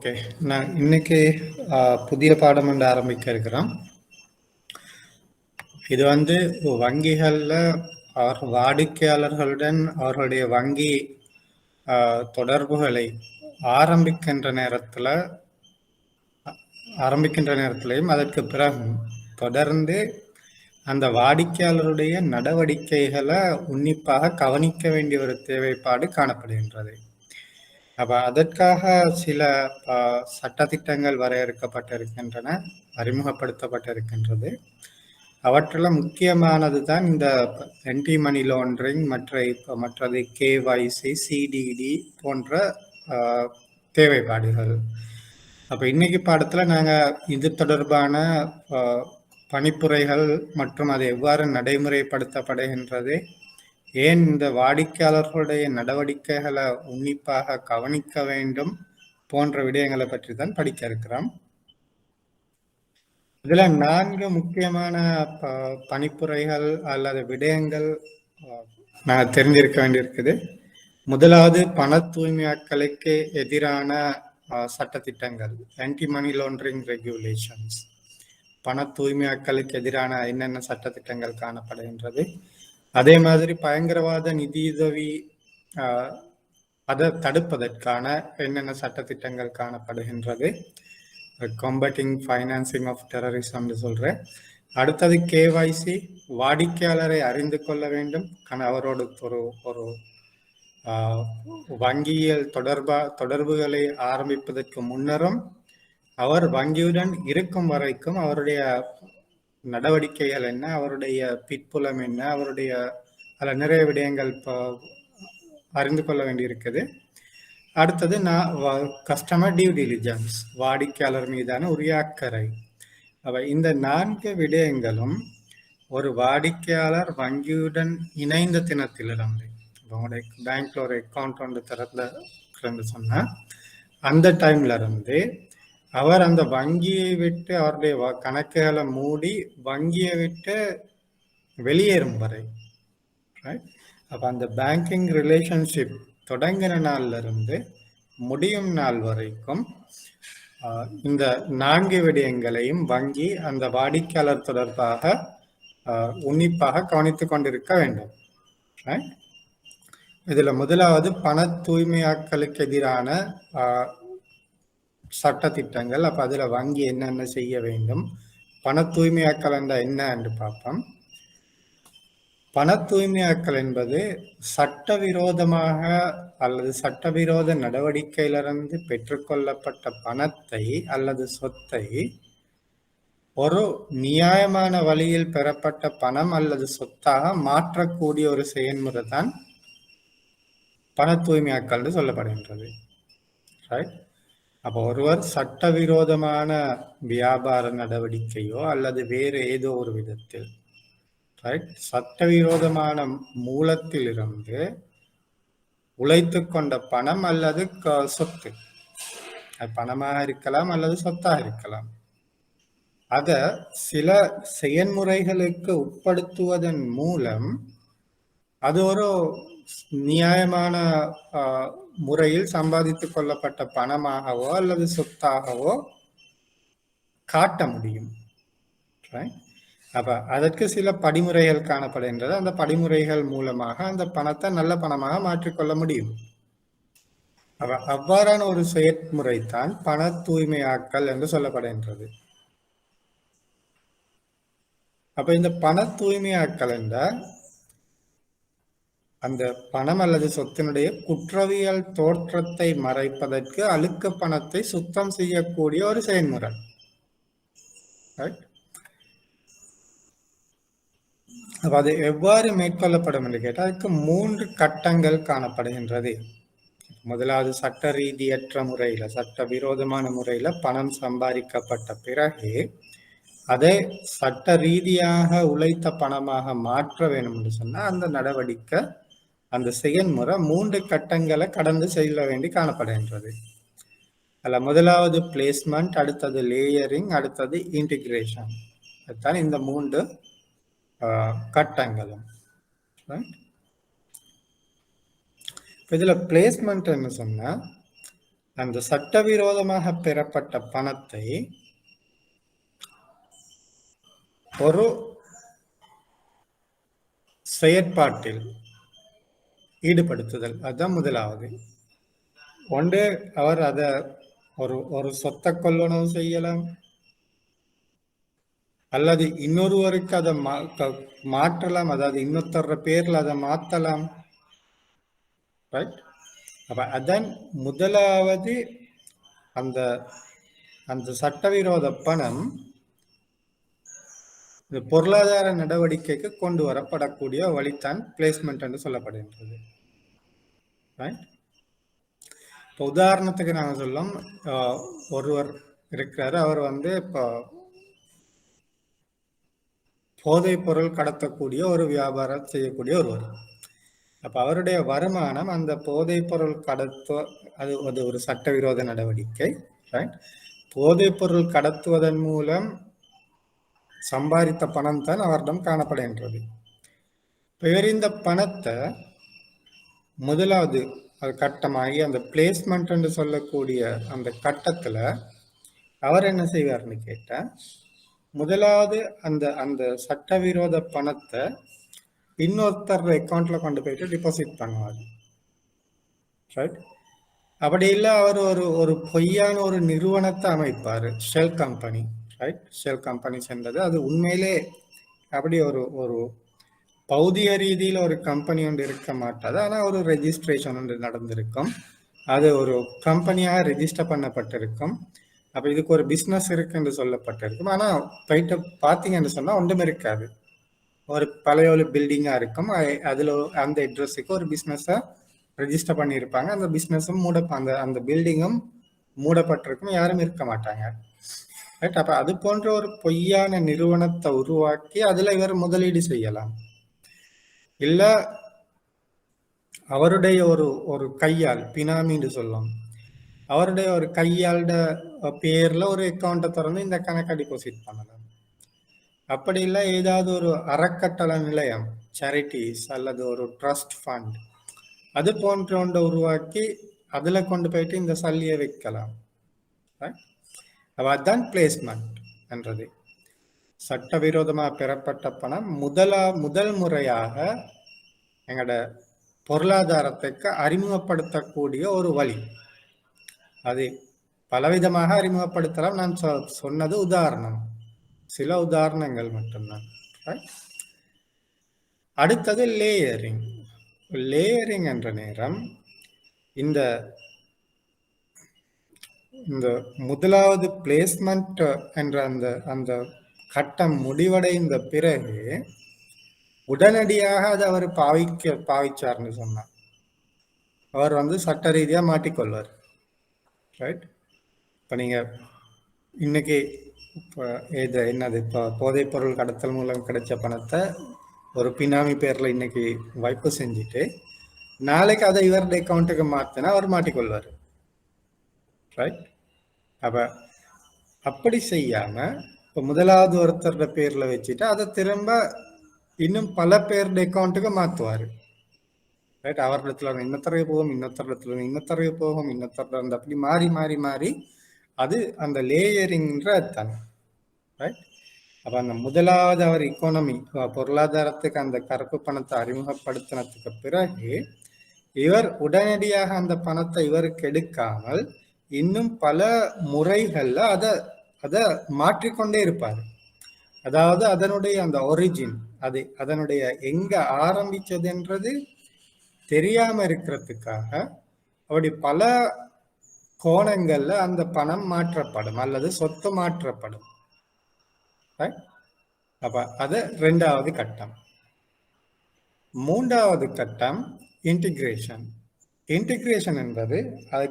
Okay. நான் இன்னைக்கு புதிய பாடம் ஒன்று ஆரம்பிக்க இருக்கிறோம். இது வந்து வங்கிகள்ல வாடிக்கையாளர்களுடன் அவர்களுடைய வங்கி தொடர்புகளை ஆரம்பிக்கின்ற நேரத்திலையும் அதற்கு பிறகு தொடர்ந்து அந்த வாடிக்கையாளருடைய நடவடிக்கைகளை உன்னிப்பாக கவனிக்க வேண்டிய ஒரு தேவைப்பாடு காணப்படுகின்றது. அப்ப அதற்காக சில சட்டதிட்டங்கள் வரையறுக்கப்பட்டிருக்கின்றன, அறிமுகப்படுத்தப்பட்டிருக்கின்றது. அவற்றில் முக்கியமானது தான் இந்த ஆன்டி மணி லாண்டரிங் மற்றது கேஒய்சி, சிடிடி போன்ற தேவைப்பாடுகள். அப்போ இன்னைக்கு பாடத்தில் நாங்கள் இது தொடர்பான பணிப்புரைகள் மற்றும் அது எவ்வாறு நடைமுறைப்படுத்தப்படுகின்றது, ஏன் இந்த வாடிக்கையாளர்களுடைய நடவடிக்கைகளை உன்னிப்பாக கவனிக்க வேண்டும் போன்ற விடயங்களை பற்றி தான் படிக்க இருக்கிறோம். இதுல 4 முக்கியமான பணிப்புரைகள் அல்லது விடயங்கள் நான் தெரிஞ்சிருக்க வேண்டியிருக்குது. முதலாவது, பண தூய்மையாக்கலுக்கு எதிரான சட்டத்திட்டங்கள், ஆன்டி மணி லாண்டரிங் ரெகுலேஷன்ஸ். பண தூய்மையாக்கலுக்கு எதிரான என்னென்ன சட்டத்திட்டங்கள் காணப்படுகின்றது. அதே மாதிரி பயங்கரவாத நிதியுதவி அதை தடுப்பதற்கான என்னென்ன சட்டத்திட்டங்கள் காணப்படுகின்றது. காம்பேட்டிங் ஃபைனான்சிங் ஆஃப் டெரரிசம் சொல்றேன். அடுத்தது கேஒய்சி, வாடிக்கையாளரை அறிந்து கொள்ள வேண்டும். அவரோடு ஒரு வங்கியியல் தொடர்புகளை ஆரம்பிப்பதற்கு முன்னரும் அவர் வங்கியுடன் இருக்கும் வரைக்கும் அவருடைய நடவடிக்கைகள் என்ன, அவருடைய பிற்புலம் என்ன, அவருடைய அதில் நிறைய விடயங்கள் அறிந்து கொள்ள வேண்டியிருக்குது. அடுத்தது கஸ்டமர் டியூ டிலிஜென்ஸ், வாடிக்கையாளர் மீதான உரிய அக்கறை. இந்த 4 விடயங்களும் ஒரு வாடிக்கையாளர் வங்கியுடன் இணைந்த தினத்திலிருந்து, உங்களுடைய பேங்க்ல ஒரு அக்கௌண்ட் ஒன்று திறந்து சொன்னா அந்த டைம்ல இருந்து அவர் அந்த வங்கியை விட்டு அவருடைய கணக்குகளை மூடி வங்கியை விட்டு வெளியேறும் வரை, அப்ப அந்த பேங்கிங் ரிலேஷன்ஷிப் தொடங்கின நாள்ல இருந்து முடியும் நாள் வரைக்கும் இந்த 4 விடயங்களையும் வங்கி அந்த வாடிக்கையாளர் தொடர்பாக உன்னிப்பாக கவனித்துக் கொண்டிருக்க வேண்டும். இதுல முதலாவது பண தூய்மையாக்கலுக்கு எதிரான சட்டத்திட்டங்கள். அப்ப அதுல வங்கி என்னென்ன செய்ய வேண்டும், பண தூய்மையாக்கல் என்ன என்று பார்ப்போம். பண தூய்மையாக்கல் என்பது சட்டவிரோதமாக அல்லது சட்டவிரோத நடவடிக்கையிலிருந்து பெற்றுக்கொள்ளப்பட்ட பணத்தை அல்லது சொத்தை ஒரு நியாயமான வழியில் பெறப்பட்ட பணம் அல்லது சொத்தாக மாற்றக்கூடிய ஒரு செயல்முறை தான் பண தூய்மையாக்கல் சொல்லப்படுகின்றது. அப்போ ஒருவர் சட்டவிரோதமான வியாபார நடவடிக்கையோ அல்லது வேறு ஏதோ ஒரு விதத்தில் சட்டவிரோதமான மூலத்திலிருந்து உழைத்து கொண்ட பணம் அல்லது சொத்து, பணமாக இருக்கலாம் அல்லது சொத்தாக இருக்கலாம், அத சில செயல்முறைகளுக்கு உட்படுத்துவதன் மூலம் அது ஒரு நியாயமான முறையில் சம்பாதித்துக் கொள்ளப்பட்ட பணமாகவோ அல்லது சொத்தாகவோ காட்ட முடியும். அப்ப அதற்கு சில படிமுறைகள் காணப்படுகின்றது. அந்த படிமுறைகள் மூலமாக அந்த பணத்தை நல்ல பணமாக மாற்றிக்கொள்ள முடியும். அவ்வாறான ஒரு செயற்முறை தான் பண தூய்மையாக்கல் என்று சொல்லப்படுகின்றது. அப்ப இந்த பண தூய்மையாக்கல் என்ற அந்த பணம் அல்லது சொத்தினுடைய குற்றவியல் தோற்றத்தை மறைப்பதற்கு அழுக்க பணத்தை சுத்தம் செய்யக்கூடிய ஒரு செயல்முறை. அப்ப அது எவ்வாறு மேற்கொள்ளப்படும் என்று கேட்டால் அதுக்கு 3 கட்டங்கள் காணப்படுகின்றது. முதலாவது, சட்ட ரீதியற்ற முறையில, சட்ட விரோதமான முறையில பணம் சம்பாதிக்கப்பட்ட பிறகு அதை சட்ட ரீதியாக உழைத்த பணமாக மாற்ற வேண்டும் என்று சொன்னால் அந்த நடவடிக்கை, அந்த செயல்முறை 3 கட்டங்களை கடந்து செல்ல வேண்டி காணப்படுகின்றது. அல்ல முதலாவது பிளேஸ்மெண்ட், அடுத்தது லேயரிங், அடுத்தது இன்டிகிரேஷன். அதுதான் இந்த 3 கட்டங்களும். இதுல பிளேஸ்மெண்ட் என்ன சொன்னா, அந்த சட்டவிரோதமாக பெறப்பட்ட பணத்தை ஒரு செயற்பாட்டில் ஈடுபடுத்துதல், அதுதான் முதலாவது. ஒன்று அவர் அதை ஒரு சொத்தை கொள்ளணும் செய்யலாம், அல்லது இன்னொருவருக்கு அதை மாற்றலாம், அதாவது இன்னொருத்தர பேர்ல அதை மாற்றலாம். ரைட்? அப்ப அதான் முதலாவது. அந்த அந்த சட்டவிரோத பணம் பொருளாதார நடவடிக்கைக்கு கொண்டு வரப்படக்கூடிய வழித்தான் பிளேஸ்மெண்ட் என்று சொல்லப்படுகின்றது. இப்போ உதாரணத்துக்கு நாங்கள் சொல்லும், ஒருவர் இருக்கிறாரு, அவர் இப்போ போதைப் பொருள் கடத்தக்கூடிய ஒரு வியாபாரம் செய்யக்கூடிய ஒருவர். அப்ப அவருடைய வருமானம் அந்த போதைப் பொருள் அது ஒரு சட்டவிரோத நடவடிக்கை. போதைப் பொருள் கடத்துவதன் மூலம் சம்பாதித்த பணம் தான் அவரிடம் காணப்படுகின்றது. இவர் இந்த பணத்தை முதலாவது கட்டமாகி அந்த பிளேஸ்மெண்ட் என்று சொல்லக்கூடிய அந்த கட்டத்துல அவர் என்ன செய்வார்னு கேட்டா, முதலாவது அந்த அந்த சட்டவிரோத பணத்தை இன்னொருத்தர் அக்கௌண்ட்ல கொண்டு போயிட்டு டிபாசிட் பண்ணுவார். ரைட்? அப்படி இல்லை, அவர் ஒரு பொய்யான ஒரு நிறுவனத்தை அமைப்பார், shell company. Right? Shell company சென்றது அது உண்மையிலே அப்படி ஒரு பௌதிக ரீதியில் ஒரு கம்பெனி ஒன்று இருக்க மாட்டாது, ஆனால் ஒரு ரெஜிஸ்ட்ரேஷன் ஒன்று நடந்திருக்கும், அது ஒரு கம்பெனியாக ரெஜிஸ்டர் பண்ணப்பட்டிருக்கும். அப்போ இதுக்கு ஒரு பிஸ்னஸ் இருக்குன்னு சொல்லப்பட்டிருக்கும். ஆனால் போயிட்டு பார்த்தீங்கன்னு சொன்னால் ஒன்றுமே இருக்காது, ஒரு பழைய ஒரு பில்டிங்காக இருக்கும், அதில் அந்த அட்ரஸுக்கு ஒரு பிஸ்னஸை ரெஜிஸ்டர் பண்ணியிருப்பாங்க. அந்த பிஸ்னஸும் அந்த பில்டிங்கும் மூடப்பட்டிருக்கும், யாரும் இருக்க மாட்டாங்க. ரைட்? அப்போ அது போன்ற ஒரு பொய்யான நிறுவனத்தை உருவாக்கி அதில் இவர் முதலீடு செய்யலாம். இல்ல அவருடைய ஒரு கையால், பினாமின்னு சொல்லும், அவருடைய ஒரு கையாளோட பேர்ல ஒரு அக்கௌண்ட்டை திறந்து இந்த கணக்கை டிபாசிட் பண்ணலாம். அப்படி இல்லை, ஏதாவது ஒரு அறக்கட்டளை நிலையம், சேரிட்டிஸ் அல்லது ஒரு ட்ரஸ்ட் ஃபண்ட் அது போன்ற ஒன்றை உருவாக்கி அதுல கொண்டு போயிட்டு இந்த சல்லியை வைக்கலாம். அதுதான் பிளேஸ்மெண்ட் என்றது. சட்டவிரோதமாக பெறப்பட்ட பணம் முதல் முறையாக எங்களோட பொருளாதாரத்துக்கு அறிமுகப்படுத்தக்கூடிய ஒரு வழி. அது பலவிதமாக அறிமுகப்படுத்தலாம். நான் சொன்னது உதாரணம், சில உதாரணங்கள் மட்டும்தான். அடுத்தது லேயரிங். லேயரிங் என்ற நேரம் இந்த முதலாவது பிளேஸ்மெண்ட் என்ற அந்த கட்டம் முடிவடைந்த பிறகு உடனடியாக அதை அவர் பாவிச்சார்னு சொன்னார், அவர் சட்ட ரீதியா மாட்டிக்கொள்வார். ரைட்? இப்ப நீங்க இன்னைக்கு என்னது இப்போ போதைப் பொருள் கடத்தல் மூலம் கிடைச்ச பணத்தை ஒரு பினாமி பேர்ல இன்னைக்கு வைப்பு செஞ்சுட்டு நாளைக்கு அதை இவருடைய அக்கௌண்ட்டுக்கு மாத்தினா அவர் மாட்டிக்கொள்வார். ரைட்? அப்ப அப்படி செய்யாம இப்போ முதலாவது ஒருத்தரோட பேர்ல வச்சுட்டு அதை திரும்ப இன்னும் பல பேருடைய அக்கௌண்ட்டுக்கு மாற்றுவார். ரைட்? அவரிடத்துல இன்னொத்தரவு போகும், இன்னொத்தரத்துல இன்னொத்தரவு போகும், இன்னொத்தர அப்படி மாறி மாறி மாறி அது அந்த லேயரிங்ன்ற தான். ரைட்? அப்ப அந்த முதலாவது அவர் எக்கானமி பொருளாதாரத்துக்கு அந்த கருப்பு பணத்தை அறிமுகப்படுத்தினதுக்கு பிறகு இவர் உடனடியாக அந்த பணத்தை இவருக்கு எடுக்காமல் இன்னும் பல முறைகள்ல அதை மாற்றிக்கொண்டே இருப்பார். அதாவது அதனுடைய அந்த ஒரிஜின், அதனுடைய எங்க ஆரம்பிச்சதுன்றது தெரியாம இருக்கிறதுக்காக அப்படி பல கோணங்கள்ல அந்த பணம் மாற்றப்படும் அல்லது சொத்து மாற்றப்படும். அப்ப அது ரெண்டாவது கட்டம். மூன்றாவது கட்டம் இன்டிகிரேஷன். இன்டிகிரேஷன் என்பது அது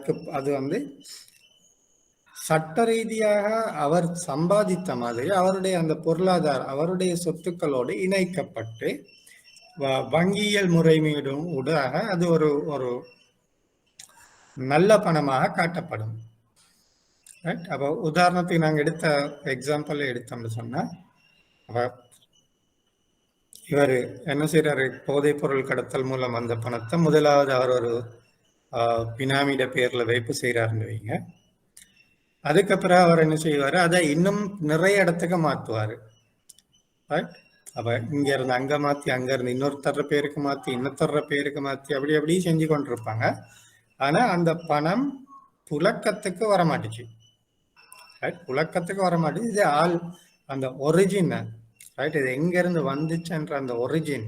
சட்ட ரீதியாக அவர் சம்பாதித்த மாதிரி அவருடைய அந்த பொருளாதார அவருடைய சொத்துக்களோடு இணைக்கப்பட்டு வங்கியியல் முறைமையிடும் ஊடாக அது ஒரு நல்ல பணமாக காட்டப்படும். அப்போ உதாரணத்துக்கு நாங்கள் எடுத்த எக்ஸாம்பிள் எடுத்தோம்னு சொன்னா, இவர் என்ன செய்யறாரு, போதைப் பொருள் கடத்தல் மூலம் அந்த பணத்தை முதலாவது அவர் பினாமிட பேர்ல வைப்பு செய்யறாருன்னு வைங்க. அதுக்கப்புறம் அவர் என்ன செய்வாரு, அதை இன்னும் நிறைய இடத்துக்கு மாத்துவாரு. அப்ப இங்க இருந்து அங்க மாத்தி, அங்க இருந்து இன்னொருத்தர பேருக்கு மாத்தி, இன்னொருத்தர பேருக்கு மாத்தி, அப்படி அப்படி செஞ்சு கொண்டிருப்பாங்க. ஆனா அந்த பணம் புழக்கத்துக்கு வரமாட்டுச்சு. புழக்கத்துக்கு வரமாட்டேது. இது ஆள் அந்த ஒரிஜின், ரைட், இது எங்க இருந்து வந்துச்சுன்ற அந்த ஒரிஜின்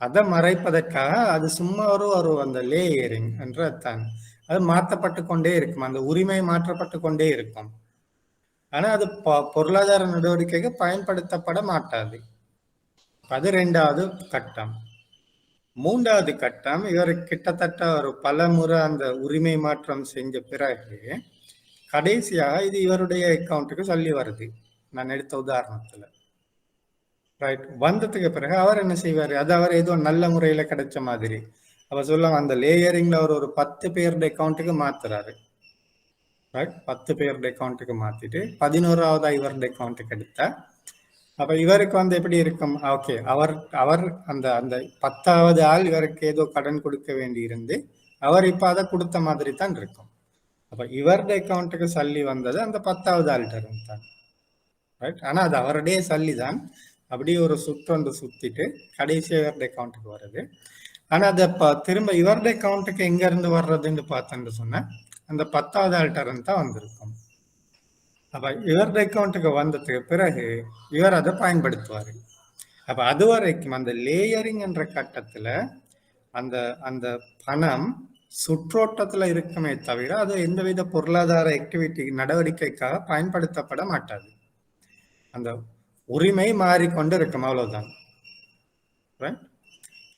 அதை மறைப்பதற்காக அது சும்மா ஒரு அந்த லேயரிங் என்றதான். அது மாற்றப்பட்டு கொண்டே இருக்கும், அந்த உரிமை மாற்றப்பட்டு கொண்டே இருக்கும். ஆனா அது பொருளாதார நடவடிக்கைக்கு பயன்படுத்தப்பட மாட்டாது. அது 2வது கட்டம். 3வது கட்டம், இவர் கிட்டத்தட்ட ஒரு பல முறை அந்த உரிமை மாற்றம் செஞ்ச பிறகு கடைசியாக இது இவருடைய அக்கௌண்ட்டுக்கு சொல்லி வருது. நான் எடுத்த உதாரணத்துல ரைட் வந்ததுக்கு பிறகு அவர் என்ன செய்வாரு, அது அவர் ஏதோ நல்ல முறையில கிடைச்ச மாதிரி அவர் சொல்லுவாங்க, அந்த லேயரிங்ல அவர் ஒரு 10 பேருடைய அக்கௌண்ட்டுக்கு மாத்துறாரு. ரைட், 10 பேருடைய அக்கௌண்ட்டுக்கு மாத்திட்டு 11வது இவருடைய அக்கௌண்ட்டுக்கு எடுத்தா அப்ப இவருக்கு வந்து எப்படி இருக்கும், ஓகே, அவர் அவர் அந்த அந்த 10வது ஆள் இவருக்கு ஏதோ கடன் கொடுக்க வேண்டி இருந்து அவர் இப்ப அதை கொடுத்த மாதிரி தான் இருக்கும். அப்ப இவருடைய அக்கௌண்ட்டுக்கு சல்லி வந்தது அந்த 10வது ஆள்கிட்ட இருந்தான். ரைட், ஆனா அது அவருடைய சல்லி தான். அப்படியே ஒரு சுற்றொன்று சுத்திட்டு கடைசி இவருடைய அக்கௌண்ட்டுக்கு வருது. ஆனா அதை திரும்ப இவருடைய அக்கௌண்ட்டுக்கு எங்க இருந்து வர்றதுன்னு பார்த்தேன்னு சொன்ன அந்த 10வது ஆள்கிட்ட இருந்து தான் வந்திருக்கும். அப்ப இவருடைய அக்கௌண்ட்டுக்கு வந்ததுக்கு பிறகு இவர் அதை பயன்படுத்துவாரு. அப்ப அது வரைக்கும் அந்த லேயரிங் என்ற கட்டத்துல அந்த அந்த பணம் சுற்றோட்டத்துல இருக்குமே தவிர அது எந்தவித பொருளாதார ஆக்டிவிட்டி நடவடிக்கைக்காக பயன்படுத்தப்பட மாட்டாது. அந்த உரிமை மாறிக்கொண்டு இருக்கும், அவ்வளவுதான்.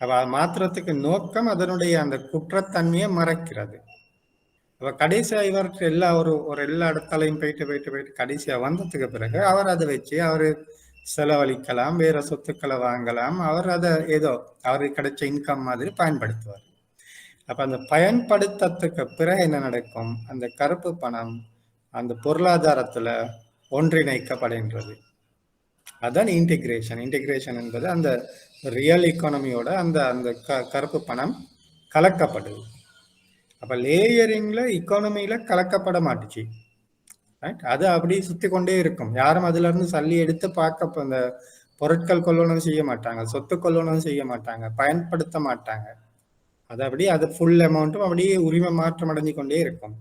அப்ப மாத்திரத்துக்கு நோக்கம் அதனுடைய அந்த குற்றத்தன்மையை மறைக்கிறது. அப்ப கடைசியா இவருக்கு எல்லா ஒரு எல்லா இடத்துலையும் போயிட்டு கடைசியா வந்ததுக்கு பிறகு அவர் அதை வச்சு அவரு செலவழிக்கலாம், வேற சொத்துக்களை வாங்கலாம், அவர் அதை ஏதோ அவருக்கு கிடைச்ச இன்கம் மாதிரி பயன்படுத்துவார். அப்ப அந்த பயன்படுத்தத்துக்கு பிறகு என்ன நடக்கும், அந்த கருப்பு பணம் அந்த பொருளாதாரத்துல ஒன்றிணைக்கப்படுகின்றது. அதான் இன்டிகிரேஷன். இன்டிகிரேஷன் என்பது அந்த ரியல் எக்கானமியோட அந்த அந்த கருப்பு பணம் கலக்கப்படுது. அப்ப லேயரிங்ல எக்கானமியில கலக்கப்பட மாட்டுச்சு. அது அப்படி சுத்தி கொண்டே இருக்கும். யாரும் அதுல இருந்து சல்லி எடுத்து பார்க்க அந்த பொருட்கள் கொள்ளணும் செய்ய மாட்டாங்க, சொத்து கொள்ளணும் செய்ய மாட்டாங்க, பயன்படுத்த மாட்டாங்க. அது அப்படியே அது ஃபுல் அமௌண்ட்டும் அப்படியே உரிமை மாற்றம் அடைஞ்சு கொண்டே இருக்கும்.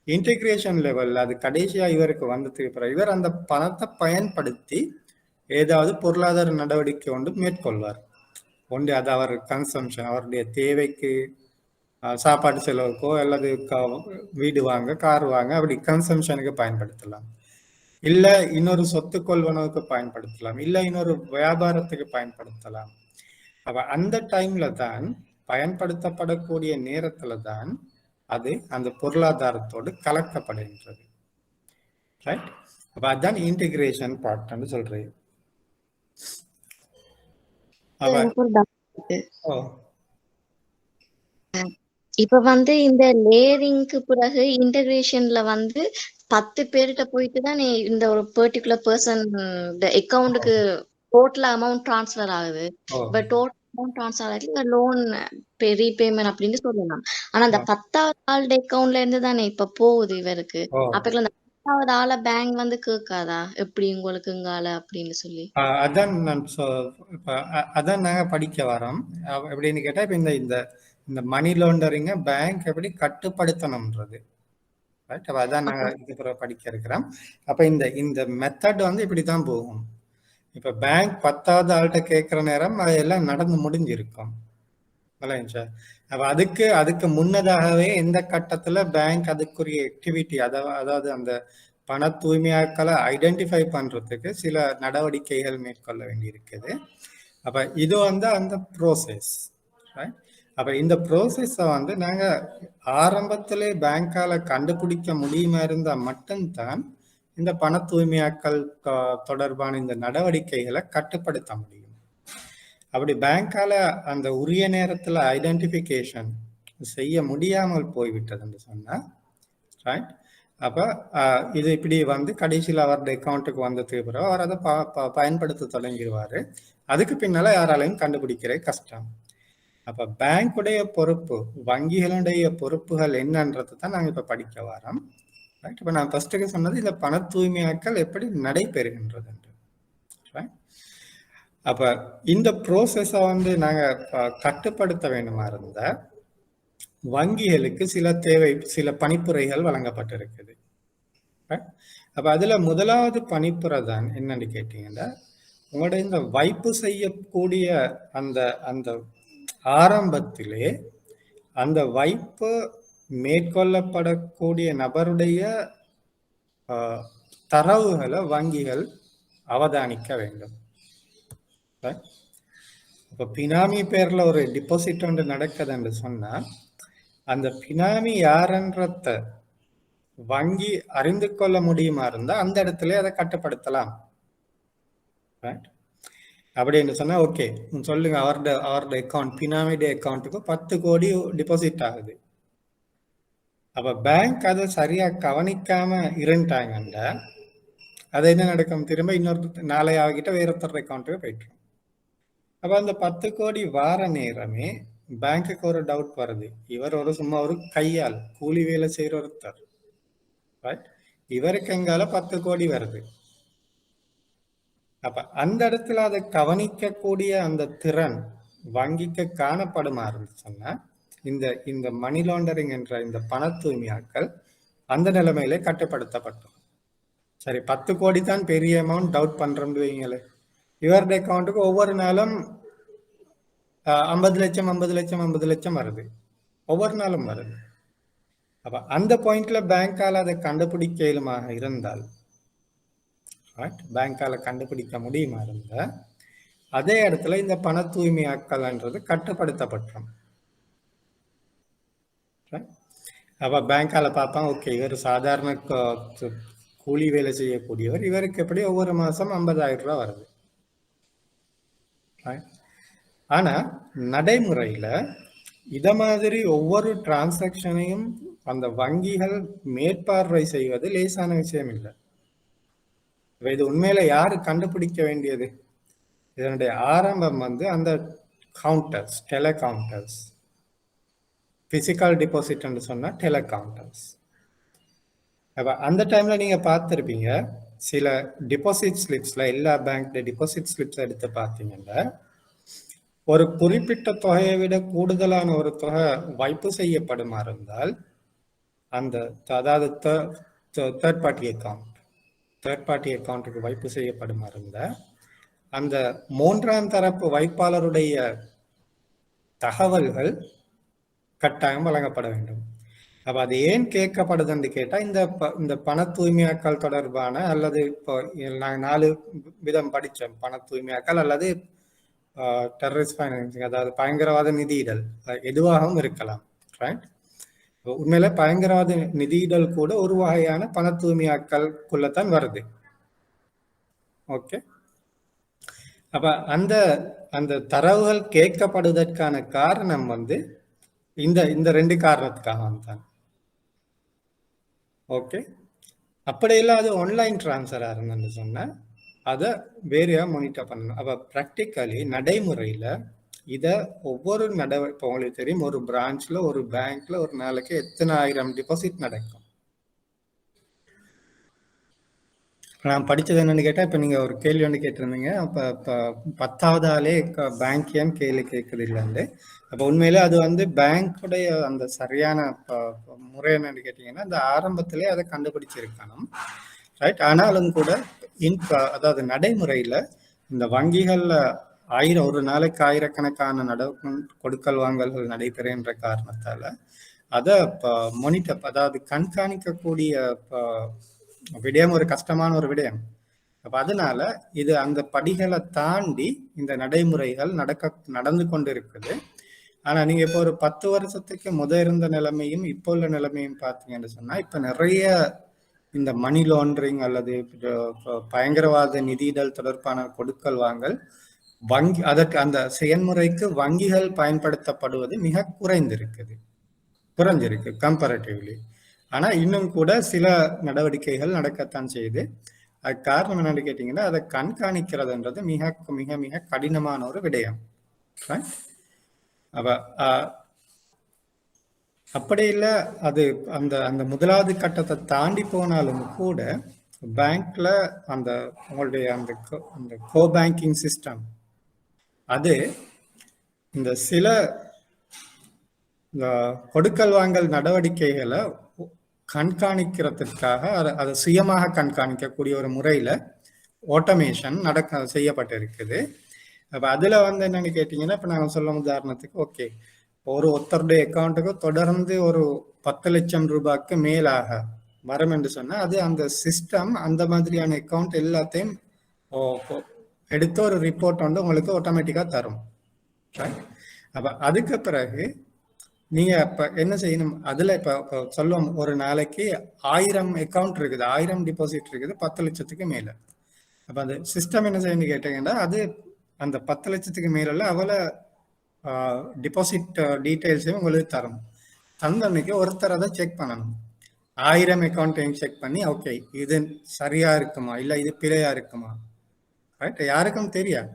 இன்டிகிரேஷன் லெவல்ல அது கடைசியா இவருக்கு வந்ததுக்கு பிறகு இவர் அந்த பணத்தை பயன்படுத்தி ஏதாவது பொருளாதார நடவடிக்கை ஒன்று மேற்கொள்வார். ஒன்று அது அவர் கன்சம்ஷன், அவருடைய தேவைக்கு, சாப்பாட்டு செலவுக்கோ அல்லது வீடு வாங்க, கார் வாங்க, அப்படி கன்சம்ஷனுக்கு பயன்படுத்தலாம். இல்ல இன்னொரு சொத்து கொள்வனவுக்கு பயன்படுத்தலாம், இல்ல இன்னொரு வியாபாரத்துக்கு பயன்படுத்தலாம். அப்ப அந்த டைம்ல தான், பயன்படுத்தப்படக்கூடிய நேரத்துல தான் அது அந்த பொருளாதாரத்தோடு கலக்கப்படுகின்றது. ரைட், அப்ப அதுதான் இன்டிகிரேஷன் பார்ட்னு சொல்றேன். இப்ப வந்து இந்த லேயரிங்க்கு பிறகு இன்டகிரேஷன்ல வந்து 10 பேர்கிட்ட போயிட்டு தான் இந்த ஒரு பர்டிகுலர் பர்சன் அக்கௌண்ட்டுக்கு டோட்டல் அமௌண்ட் டிரான்ஸ்ஃபர் ஆகுது. பட் டோட்டல் அமௌண்ட் டிரான்ஸ்ஃபர் ஆகுது லோன் ரீபேமெண்ட் அப்படின்னு சொல்லலாம். ஆனா அந்த 10வது ஆளுடைய அக்கௌண்ட்ல இருந்து தானே இப்ப போகுது இவருக்கு. அப்ப அந்த 10வது ஆள பேங்க் வந்து கேட்காதா எப்படி உங்களுக்குங்கால அப்படின்னு சொல்லி? அதான் நான் அதான் நாங்க படிக்க வரோம். எப்படின்னு கேட்டா இப்ப இந்த இந்த மணி லாண்டரிங்க பேங்க் எப்படி கட்டுப்படுத்தணும்ன்றது. ரைட், அப்ப அதான் நாங்க இதுக்கு படிக்க இருக்கிறோம். அப்ப இந்த இந்த மெத்தட் வந்து இப்படித்தான் போகும். இப்ப பேங்க் 10வது ஆள்கிட்ட கேட்கிற நேரம் அதெல்லாம் நடந்து முடிஞ்சிருக்கும். அப்ப அதுக்கு முன்னதாகவே எந்த கட்டத்துல பேங்க் அதுக்குரிய ஆக்டிவிட்டி, அதாவது அந்த பண தூய்மையாக்களை ஐடென்டிஃபை பண்றதுக்கு சில நடவடிக்கைகள் மேற்கொள்ள வேண்டி இருக்குது. அப்ப இது வந்து அந்த ப்ரோசஸ். அப்ப இந்த ப்ரோசஸை வந்து நாங்க ஆரம்பத்திலே பேங்கால கண்டுபிடிக்க முடியுமா இருந்தா மட்டும்தான் இந்த பண தூய்மையாக்கல் தொடர்பான இந்த நடவடிக்கைகளை கட்டுப்படுத்த முடியும். அப்படி பேங்கால அந்த உரிய நேரத்துல ஐடென்டிபிகேஷன் செய்ய முடியாமல் போய்விட்டதுன்னு சொன்னா, ரைட், அப்ப இது இப்படி வந்து கடைசியில் அவருடைய அக்கௌண்ட்டுக்கு வந்ததுக்கு பிறகு அவர் அதை பயன்படுத்த தொடங்கிடுவாரு. அதுக்கு பின்னால யாராலையும் கண்டுபிடிக்கிற கஷ்டம். அப்ப பேங்குடைய பொறுப்பு, வங்கிகளுடைய பொறுப்புகள் என்னன்றது தான் நாங்க இப்ப படிக்க வரோம். ரைட். இப்ப நான் ஃபர்ஸ்ட்டுக்கு சொன்னது இந்த பண தூய்மையாக்கல் எப்படி நடைபெறுகின்றது என்று. ரைட். அப்ப இந்த ப்ரோசஸ வந்து நாங்க கட்டுப்படுத்த வேண்டுமா இருந்தா வங்கிகளுக்கு சில பணிப்புரைகள் வழங்கப்பட்டிருக்குது. அப்ப அதுல முதலாவது பணிப்புரை தான் என்னன்னு கேட்டீங்கன்னா, உங்களோட இந்த வைப்பு செய்யக்கூடிய அந்த அந்த ஆரம்பத்திலே அந்த வைப்பு மேற்கொள்ளப்படக்கூடிய நபருடைய தரவுகளை வங்கிகள் அவதானிக்க வேண்டும். இப்ப பினாமி பேர்ல ஒரு டிபாசிட் ஒன்று நடக்குதுன்னு சொன்னா அந்த பினாமி யாருன்றத வங்கி அறிந்து கொள்ள முடியுமா இருந்தா அந்த இடத்துல அதை கட்டுப்படுத்தலாம். அப்படின்னு சொன்னா ஓகே சொல்லுங்க, அவரோட அக்கௌண்ட் பினாமிடைய அக்கௌண்ட்டுக்கு 10 கோடி டிபாசிட் ஆகுது. அப்ப பேங்க் அதை சரியா கவனிக்காம இருந்துட்டாங்கன்னா அது என்ன நடக்கும், திரும்ப இன்னொரு நாளை ஆகிட்ட வேற ஒருத்தர் அக்கௌண்ட்டுக்கு போயிட்டு. அப்ப அந்த 10 கோடி வார நேரமே பேங்குக்கு ஒரு டவுட் வருது, இவர் சும்மா ஒரு கையால் கூலி வேலை செய்யற ஒருத்தர், இவருக்கு எங்கால 10 கோடி வருது. அப்ப அந்த இடத்துல அதை கவனிக்கக்கூடிய அந்த திறன் வங்கிக்கு காணப்படுமா இருந்துச்சுன்னா இந்த இந்த மணி லாண்டரிங் என்ற இந்த பண தூய்மையாக்கல் அந்த நிலைமையிலே கட்டுப்படுத்தப்பட்டோம். சரி, 10 கோடி தான் பெரிய அமௌண்ட் டவுட் பண்றோம்னு வைங்களே, இவருடைய அக்கௌண்ட்டுக்கு ஒவ்வொரு நாளும் 50 லட்சம் 50 லட்சம் 50 லட்சம் வருது, ஒவ்வொரு நாளும் வருது. அப்ப அந்த பாயிண்ட்ல பேங்கால அதை கண்டுபிடிக்க இயலுமாக இருந்தால், பேங்கால கண்டுபிடிக்க முடியுமா இருந்த அதே இடத்துல இந்த பண தூய்மையாக்கல்ன்றது கட்டுப்படுத்தப்பட்டோம். அப்ப பேங்கால பார்ப்பான், ஓகே இவர் சாதாரண கூலி வேலை செய்யக்கூடியவர், இவருக்கு எப்படி ஒவ்வொரு மாசம் 50,000 ரூபாய் வருது. ஆனா நடைமுறையில இத மாதிரி ஒவ்வொரு டிரான்சாக்சனையும் அந்த வங்கிகள் மேற்பார்வை செய்வது லேசான விஷயம் இல்லை. இது உண்மையில யாரு கண்டுபிடிக்க வேண்டியது? இதனுடைய ஆரம்பம் வந்து அந்த கவுண்டர்ஸ், டெலகவுண்டர்ஸ். பிசிக்கல் டிபாசிட் சொன்னா டெலகவுண்டர்ஸ். அப்ப அந்த டைம்ல நீங்க பார்த்திருப்பீங்க, சில டிபாசிட் ஸ்லிப்ஸ்ல, எல்லா பேங்க் டிபாசிட் ஸ்லிப்ஸ் எடுத்து பார்த்தீங்கன்னா ஒரு குறிப்பிட்ட தொகையை விட கூடுதலான ஒரு தொகை வைப்பு செய்யப்படுமா இருந்தால் அந்த அதாவது தேர்ட் பார்ட்டி அக்கௌண்ட்டுக்கு வைப்பு செய்யப்படுமா இருந்தால் அந்த மூன்றாம் தரப்பு வைப்பாளருடைய தகவல்கள் கட்டாயம் வழங்கப்பட வேண்டும். அப்ப அது ஏன் கேட்கப்படுதுன்னு கேட்டா இந்த பண தூய்மையாக்கல் தொடர்பான அல்லது இப்போ நாங்கள் 4 விதம் படித்தோம், பண தூய்மையாக்கல் அல்லது டெரரிஸ்ட் ஃபைனான்சிங், அதாவது பயங்கரவாத நிதியிடல், எதுவாகவும் இருக்கலாம். ரைட். உண்மையில பயங்கரவாத நிதியிடல் கூட ஒரு வகையான பண தூய்மையாக்கல்குள்ளத்தான் வருது. ஓகே. அப்ப அந்த அந்த தரவுகள் கேட்கப்படுவதற்கான காரணம் வந்து இந்த 2 காரணத்துக்காக தான். ஓகே. அப்படியெல்லாம் அது ஆன்லைன் டிரான்ஸ்ஃபரா இருந்துன்னு சொன்னா அதை வேறையா மானிட்டர் பண்ணணும். அப்ப ப்ராக்டிக்கலி நடைமுறையில இத ஒவ்வொரு இப்போ உங்களுக்கு தெரியும், ஒரு பிரான்ச்ல ஒரு பேங்க்ல ஒரு நாளைக்கு எத்தனை ஆயிரம் டிபாசிட் நடக்கும். நான் படிச்சது என்னன்னு கேட்டா, இப்ப நீங்க ஒரு கேள்வி ஒன்று கேட்டிருந்தீங்க, அப்ப 10வது ஆளே பேங்க் ஏன் கேள்வி கேட்குது இல்லைன்னு. அப்ப உண்மையில அது வந்து பேங்குடைய அந்த சரியான முறை என்னன்னு கேட்டீங்கன்னா, அந்த ஆரம்பத்திலே அதை கண்டுபிடிச்சிருக்கணும். ரைட். ஆனாலும் கூட அதாவது நடைமுறையில இந்த வங்கிகள்ல ஒரு நாளைக்கு ஆயிரக்கணக்கான கொடுக்கல் வாங்கல்கள் நடைபெறுகின்ற காரணத்தால அதை மானிட்டர், அதாவது கண்காணிக்கக்கூடிய விடயம் ஒரு கஷ்டமான ஒரு விடயம். அப்ப அதனால இது அந்த படிகளை தாண்டி இந்த நடைமுறைகள் நடந்து கொண்டு இருக்குது. ஆனா நீங்க இப்போ ஒரு 10 வருஷத்துக்கு இருந்த நிலைமையும் இப்போ உள்ள நிலைமையும் பார்த்தீங்கன்னு சொன்னா இப்ப நிறைய இந்த மணி லாண்டரிங் அல்லது பயங்கரவாத நிதியிடல் தொடர்பான கொடுக்கல் வாங்கல் அதற்கு அந்த செயல்முறைக்கு வங்கிகள் பயன்படுத்தப்படுவது மிக குறைஞ்சிருக்கு கம்பேரிட்டிவ்லி. ஆனா இன்னும் கூட சில நடவடிக்கைகள் நடக்கத்தான் செய்யுது. அதுக்கு காரணம் என்னன்னு கேட்டீங்கன்னா, அதை கண்காணிக்கிறதுன்றது மிக மிக மிக கடினமான ஒரு விடயம். அப்ப அப்படி இல்லை, அது அந்த அந்த முதலாவது கட்டத்தை தாண்டி போனாலும் கூட பேங்க்ல அந்த உங்களுடைய அந்த கோ பேங்கிங் சிஸ்டம் அது இந்த சில கொடுக்கல் வாங்கல் நடவடிக்கைகளை கண்காணிக்கிறதுக்காக அதை சுயமாக கண்காணிக்கக்கூடிய ஒரு முறையில் ஆட்டோமேஷன் செய்யப்பட்டிருக்குது. அப்போ அதில் என்னன்னு கேட்டிங்கன்னா, இப்போ நாங்கள் சொல்லும் உதாரணத்துக்கு, ஓகே, ஒருத்தருடைய அக்கௌண்ட்டுக்கு தொடர்ந்து ஒரு 10 லட்சம் ரூபாய்க்கு மேலாக வரும் என்று சொன்னால் அது அந்த சிஸ்டம் அந்த மாதிரியான அக்கௌண்ட் எல்லாத்தையும் எடுத்து ஒரு ரிப்போர்ட் உங்களுக்கு ஆட்டோமேட்டிக்காக தரும். அப்போ அதுக்கு பிறகு நீங்கள் இப்போ என்ன செய்யணும், அதில் இப்போ சொல்லுவோம் ஒரு நாளைக்கு 1000 அக்கௌண்ட் இருக்குது, 1000 டிபாசிட் இருக்குது 10 லட்சத்துக்கு மேலே. அப்போ அந்த சிஸ்டம் என்ன செய்யணும்னு கேட்டீங்கன்னா, அது அந்த 10 லட்சத்துக்கு மேலே அவளை டிபாசிட் டீட்டெயில்ஸையும் உங்களுக்கு தரும். தந்தன்னைக்கு ஒருத்தர் அதை செக் பண்ணணும். 1000 அக்கௌண்ட்டையும் செக் பண்ணி, ஓகே இது சரியா இருக்குமா இல்லை இது பிழையா இருக்குமா, ரைட்? யாருக்கும் தெரியாது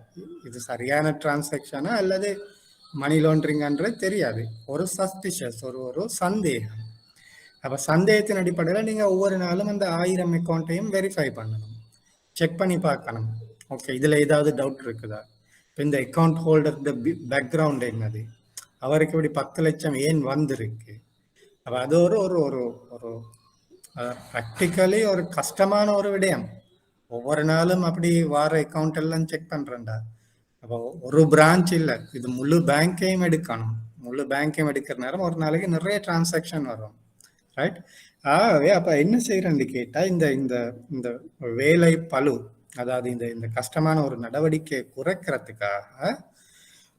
இது சரியான டிரான்சாக்ஷனா அல்லது மணி லாண்டரிங்ன்றது தெரியாது. ஒரு சஸ்பிஷியஸ், ஒரு சந்தேகம். அப்போ சந்தேகத்தின் அடிப்படையில் நீங்கள் ஒவ்வொரு நாளும் அந்த 1000 அக்கௌண்ட்டையும் வெரிஃபை பண்ணணும், செக் பண்ணி பார்க்கணும். ஓகே, இதில் ஏதாவது டவுட் இருக்குதா, இப்போ இந்த அக்கௌண்ட் ஹோல்டர் பேக்ரவுண்ட் என்னது, அவருக்கு இப்படி 10 லட்சம் ஏன் வந்திருக்கு. அப்போ அது ஒரு ஒரு ஒரு ப்ராக்டிக்கலி ஒரு கஷ்டமான ஒரு விடயம். ஒவ்வொரு நாளும் அப்படி வார அக்கௌண்ட் எல்லாம் செக் பண்ணுறேன்டா. அப்போ ஒரு பிரான்ச் இல்லை, இது முழு பேங்கையும் எடுக்கணும். முழு பேங்கையும் எடுக்கிற நேரம் ஒரு நாளைக்கு நிறைய டிரான்சாக்ஷன் வரும், ரைட்? ஆகவே அப்போ என்ன செய்யறேன்னு கேட்டால், இந்த இந்த இந்த வேலை பளு, அதாவது இந்த இந்த கஷ்டமான ஒரு நடவடிக்கையை குறைக்கிறதுக்காக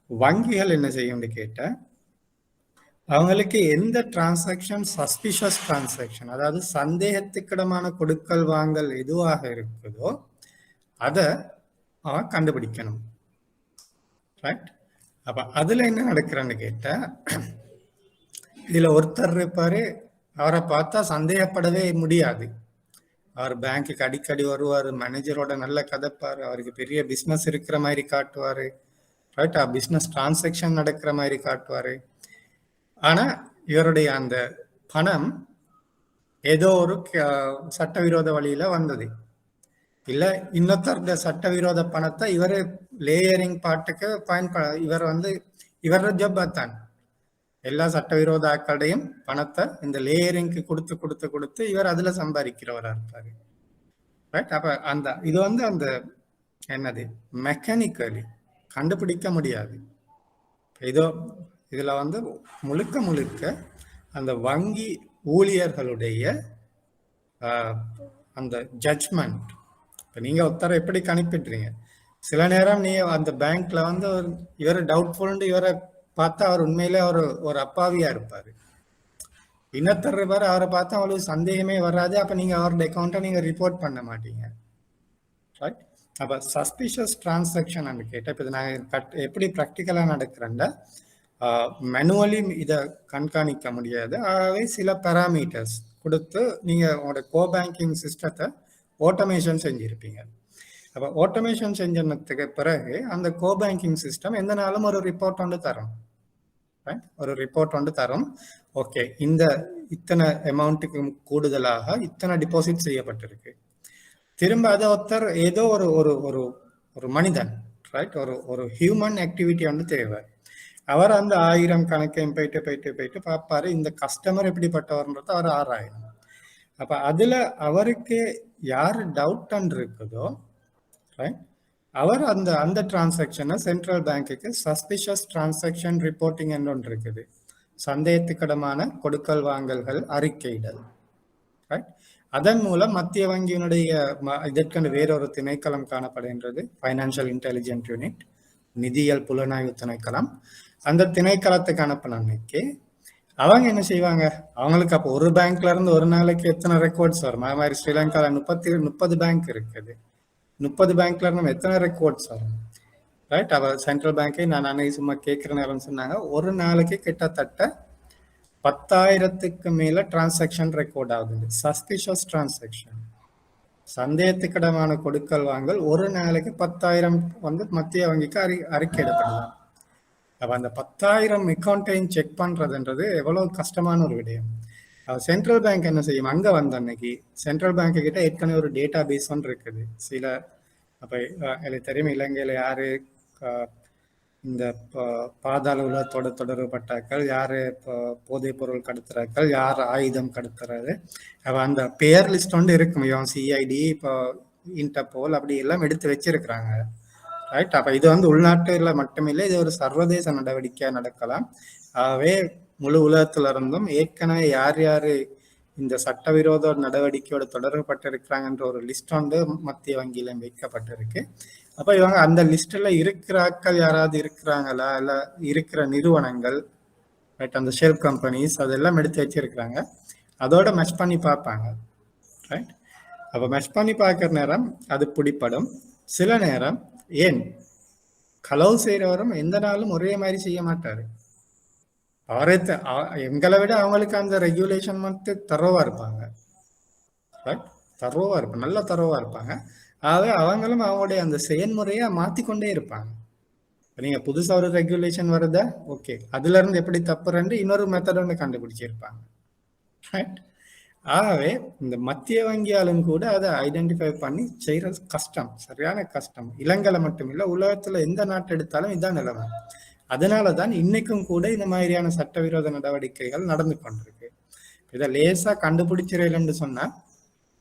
வங்கிகள் என்ன செய்யும்னு கேட்டால், அவங்களுக்கு எந்த டிரான்சாக்ஷன் சஸ்பிஷியஸ் டிரான்சாக்ஷன், அதாவது சந்தேகத்துக்கிடமான கொடுக்கல் வாங்கல் எதுவாக இருக்குதோ அதை அவன் கண்டுபிடிக்கணும், ரைட்? அப்போ அதில் என்ன நடக்கிறான்னு கேட்டால், இதில் ஒருத்தர் இருப்பார், அவரை பார்த்தா சந்தேகப்படவே முடியாது. அவர் பேங்க்குக்கு அடிக்கடி வருவார், மேனேஜரோட நல்ல கதைப்பார், அவருக்கு பெரிய பிஸ்னஸ் இருக்கிற மாதிரி காட்டுவார், ரைட்? பிஸ்னஸ் டிரான்சாக்ஷன் நடக்கிற மாதிரி காட்டுவார். ஆனால் இவருடைய அந்த பணம் ஏதோ ஒரு சட்டவிரோத வழியில் வந்தது, இல்லை இன்னொருத்தருடைய சட்டவிரோத பணத்தை இவர் லேயரிங் பாட்டுக்கு இவர் இவரோட ஜப் தான் எல்லா சட்டவிரோத ஆக்களையும் பணத்தை இந்த லேயரிங்க்கு கொடுத்து கொடுத்து கொடுத்து இவர் அதுல சம்பாதிக்கிறவரா இருப்பாரு, ரைட்? அப்ப அந்த இது அந்த என்னது மெக்கானிக்கலி கண்டுபிடிக்க முடியாது. இதுல முழுக்க முழுக்க அந்த வங்கி ஊழியர்களுடைய அந்த ஜட்ஜ்மெண்ட். இப்போ நீங்க ஒருத்தரை எப்படி கணிப்பிடுறீங்க, சில நேரம் நீ அந்த பேங்க்ல இவரை டவுட்ஃபுல்னு இவரை பார்த்தா அவர் உண்மையிலே ஒரு அப்பாவியா இருப்பாரு. இன்னொருத்தர் இருப்பாரு, அவரை பார்த்தா அவளுக்கு சந்தேகமே வராது. அப்ப நீங்க அவரோட அக்கௌண்ட்டை நீங்க ரிப்போர்ட் பண்ண மாட்டீங்க, ரைட்? அப்ப சஸ்பிஷியஸ் டிரான்சாக்ஷன் கேட்டால், இப்போ நான் எப்படி ப்ராக்டிக்கலா நடக்கிறேன்னா, மேனுவலி இதை கண்காணிக்க முடியாது. ஆகவே சில பேராமீட்டர்ஸ் கொடுத்து நீங்க உங்களோட கோ பேங்கிங் சிஸ்டத்தை ஆட்டோமேஷன் செஞ்சிருப்பீங்க. அப்போ ஆட்டோமேஷன் செஞ்சதுக்கு பிறகு அந்த கோ பேங்கிங் சிஸ்டம் எந்த நாளும் ஒரு ரிப்போர்ட் தரும், ஒரு ரிப்போர்ட் தரும். ஓகே, இத்தனை அமௌண்ட்டுக்கு கூடுதலாக இத்தனை டிபாசிட் செய்யப்பட்டிருக்கு. திரும்ப அதை ஒருத்தர் ஏதோ ஒரு மனிதன், ரைட், ஒரு ஹியூமன் ஆக்டிவிட்டி தேவை. அவர் அந்த 1000 கணக்கையும் போயிட்டு போயிட்டு போயிட்டு பார்ப்பாரு, இந்த கஸ்டமர் எப்படிப்பட்டவர்ன்றத அவர் ஆராயணும். அப்ப அதுல அவருக்கு யாரு டவுட் இருக்குதோ, ரைட், அவர் அந்த டிரான்சாக்ஷனை சென்ட்ரல் பேங்குக்கு சஸ்பிஷியஸ் டிரான்சாக்ஷன் ரிப்போர்ட்டிங் என்று ஒன்று இருக்குது, சந்தேகத்துக்கிடமான கொடுக்கல் வாங்கல்கள் அறிக்கையிடல், ரைட்? அதன் மூலம் மத்திய வங்கியினுடைய இதற்கென்று வேறொரு திணைக்களம் காணப்படுகின்றது, ஃபைனான்சியல் இன்டெலிஜென்ட் யூனிட், நிதியியல் புலனாய்வு திணைக்களம். அந்த திணைக்களத்துக்கு அனுப்பின அன்னைக்கு அவங்க என்ன செய்வாங்க, அவங்களுக்கு அப்போ ஒரு பேங்க்ல இருந்து ஒரு நாளைக்கு எத்தனை ரெக்கார்ட்ஸ் வரும். அது மாதிரி ஸ்ரீலங்கால 30 பேங்க் இருக்குது. 30 பேங்க்ல இருந்து எத்தனை ரெக்கார்ட்ஸ் வரும், ரைட்? அவ சென்ட்ரல் பேங்கை நான் அன்னைக்கு சும்மா கேட்குற நேரம் சொன்னாங்க, ஒரு நாளைக்கு கிட்டத்தட்ட 10,000க்கு மேல டிரான்சாக்ஷன் ரெக்கார்ட் ஆகுது. சஸ்பிஷியஸ் டிரான்சாக்ஷன், சந்தேகத்துக்கிடமான கொடுக்கல் வாங்கல் ஒரு நாளைக்கு 10,000 மத்திய வங்கிக்கு அறிக்கையிடப்படலாம். அப்ப அந்த 10,000 அக்கௌண்ட்டையும் செக் பண்றதுன்றது எவ்வளவு கஷ்டமான ஒரு விடயம். சென்ட்ரல் பேங்க் என்ன செய்யும், அங்க வந்த அன்னைக்கு சென்ட்ரல் பேங்க் கிட்ட ஏற்கனவே ஒரு டேட்டா பேஸ் ஒன்று இருக்குது. சில அப்ப எனக்கு தெரியும் இலங்கையில யாரு இந்த பாதாள உலகத்தோட தொடர்பட்டாக்கள், யாரு போதைப் பொருள் கடத்துறாக்கள், யார் ஆயுதம் கடத்துறது, அந்த பேர் லிஸ்ட் ஒன்று இருக்கும். இவன் சிஐடி, இப்போ இன்டர்போல் அப்படி எல்லாம் எடுத்து வச்சிருக்கிறாங்க. ரைட். அப்ப இது வந்து உள்நாட்டுல மட்டுமில்லை, இது ஒரு சர்வதேச நடவடிக்கையா நடக்கலாம். ஆகவே முழு உலகத்துல இருந்தும் ஏற்கனவே யார் யாரு இந்த சட்டவிரோத நடவடிக்கையோட தொடர்புபட்டிருக்கிறாங்கன்ற ஒரு லிஸ்ட் வந்து மத்திய வங்கியில வைக்கப்பட்டிருக்கு. அப்ப இவங்க அந்த லிஸ்ட்ல இருக்கிற ஆட்கள் யாராவது இருக்கிறாங்களா, இல்ல இருக்கிற நிறுவனங்கள், ரைட், அந்த ஷெல் கம்பெனிஸ் அதெல்லாம் எடுத்து வச்சிருக்கிறாங்க. அதோட மெஷ் பண்ணி பார்ப்பாங்க. ரைட். அப்ப மெஷ் பண்ணி பார்க்குற நேரம் அது பிடிப்படும். சில நேரம் ஏன் களவு செய்யறவரும் எந்த நாளும் ஒரே மாதிரி செய்ய மாட்டாரு. அவரே எங்களை விட அவங்களுக்கு அந்த ரெகுலேஷன் மட்டும் தரோவா இருப்பாங்க. தரோவா இருப்பாங்க, நல்ல தரோவா இருப்பாங்க. ஆகவே அவங்களும் அவங்களுடைய அந்த செயல்முறையை மாத்திக்கொண்டே இருப்பாங்க. நீங்க புதுசா ஒரு ரெகுலேஷன் வருதா, ஓகே, அதுல இருந்து எப்படி தப்புறன்னு இன்னொரு மெத்தட் ஒன்று கண்டுபிடிச்சிருப்பாங்க. ஆகவே இந்த மத்திய வங்கியாலும் கூட அதை ஐடென்டிஃபை பண்ணி செய்யறது கஷ்டம், சரியான கஷ்டம். இலங்கையில மட்டும் இல்ல, உலகத்துல எந்த நாட்டு எடுத்தாலும் இதுதான் நிலைமை. அதனாலதான் இன்னைக்கும் கூட இந்த மாதிரியான சட்டவிரோத நடவடிக்கைகள் நடந்து கொண்டிருக்கு. இதை லேசா கண்டுபிடிச்சிடலன்னு சொன்னா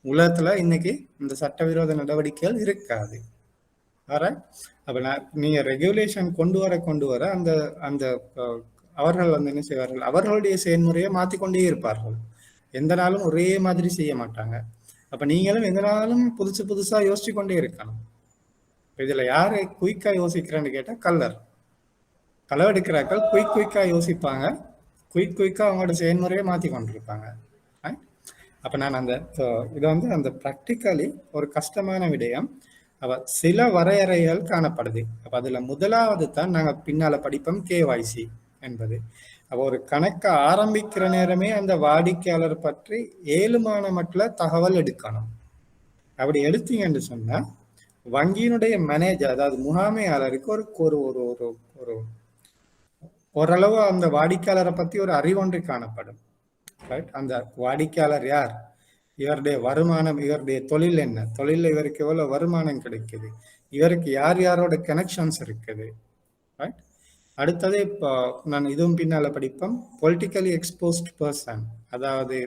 உலகத்துல இன்னைக்கு இந்த சட்டவிரோத நடவடிக்கைகள் இருக்காது. அப்ப நீங்க ரெகுலேஷன் கொண்டு வர அந்த அந்த அவர்கள் வந்து என்ன செய்வார்கள், அவர்களுடைய செயல்முறையை மாத்திக்கொண்டே இருப்பார்கள். எந்த நாளும் ஒரே மாதிரி செய்ய மாட்டாங்க. அப்ப நீங்களும் எந்த நாளும் புதுசு புதுசா யோசிச்சு கொண்டே இருக்கணும். இதுல யாரு குயிக்கா யோசிக்கிறேன்னு கேட்டா களவெடுக்கிறார்கள் குயிக்கா யோசிப்பாங்க, குயிக்கா அவங்களோட செயல்முறையை மாத்தி கொண்டிருப்பாங்க. அப்ப நான் அந்த இது வந்து அந்த ப்ராக்டிக்கலி ஒரு கஷ்டமான விடயம். அப்ப சில வரையறைகள் காணப்படுது. அப்ப அதுல முதலாவது தான் நாங்க பின்னால படிப்போம் கேஒய்சி என்பது. அப்போ ஒரு கணக்கை ஆரம்பிக்கிற நேரமே அந்த வாடிக்கையாளர் பற்றி ஏழுமான மட்டும் தகவல் எடுக்கணும். அப்படி எடுத்தீங்கன்னு சொன்னா வங்கியினுடைய மேனேஜர், அதாவது முகாமையாளருக்கு ஒரு ஒரு ஒரு ஒரு ஓரளவு அந்த வாடிக்கையாளரை பத்தி ஒரு அறிவொன்று காணப்படும். அந்த வாடிக்கையாளர் யார், இவருடைய வருமானம், இவருடைய தொழில் என்ன, தொழில இவருக்கு எவ்வளவு வருமானம் கிடைக்குது, இவருக்கு யார் யாரோட கனெக்ஷன்ஸ் இருக்குது. ரைட். அடுத்தது இப்போ நான் இதுவும் பின்னால படிப்போம், பொலிட்டிக்கலி எக்ஸ்போஸ்ட் பர்சன், அதாவது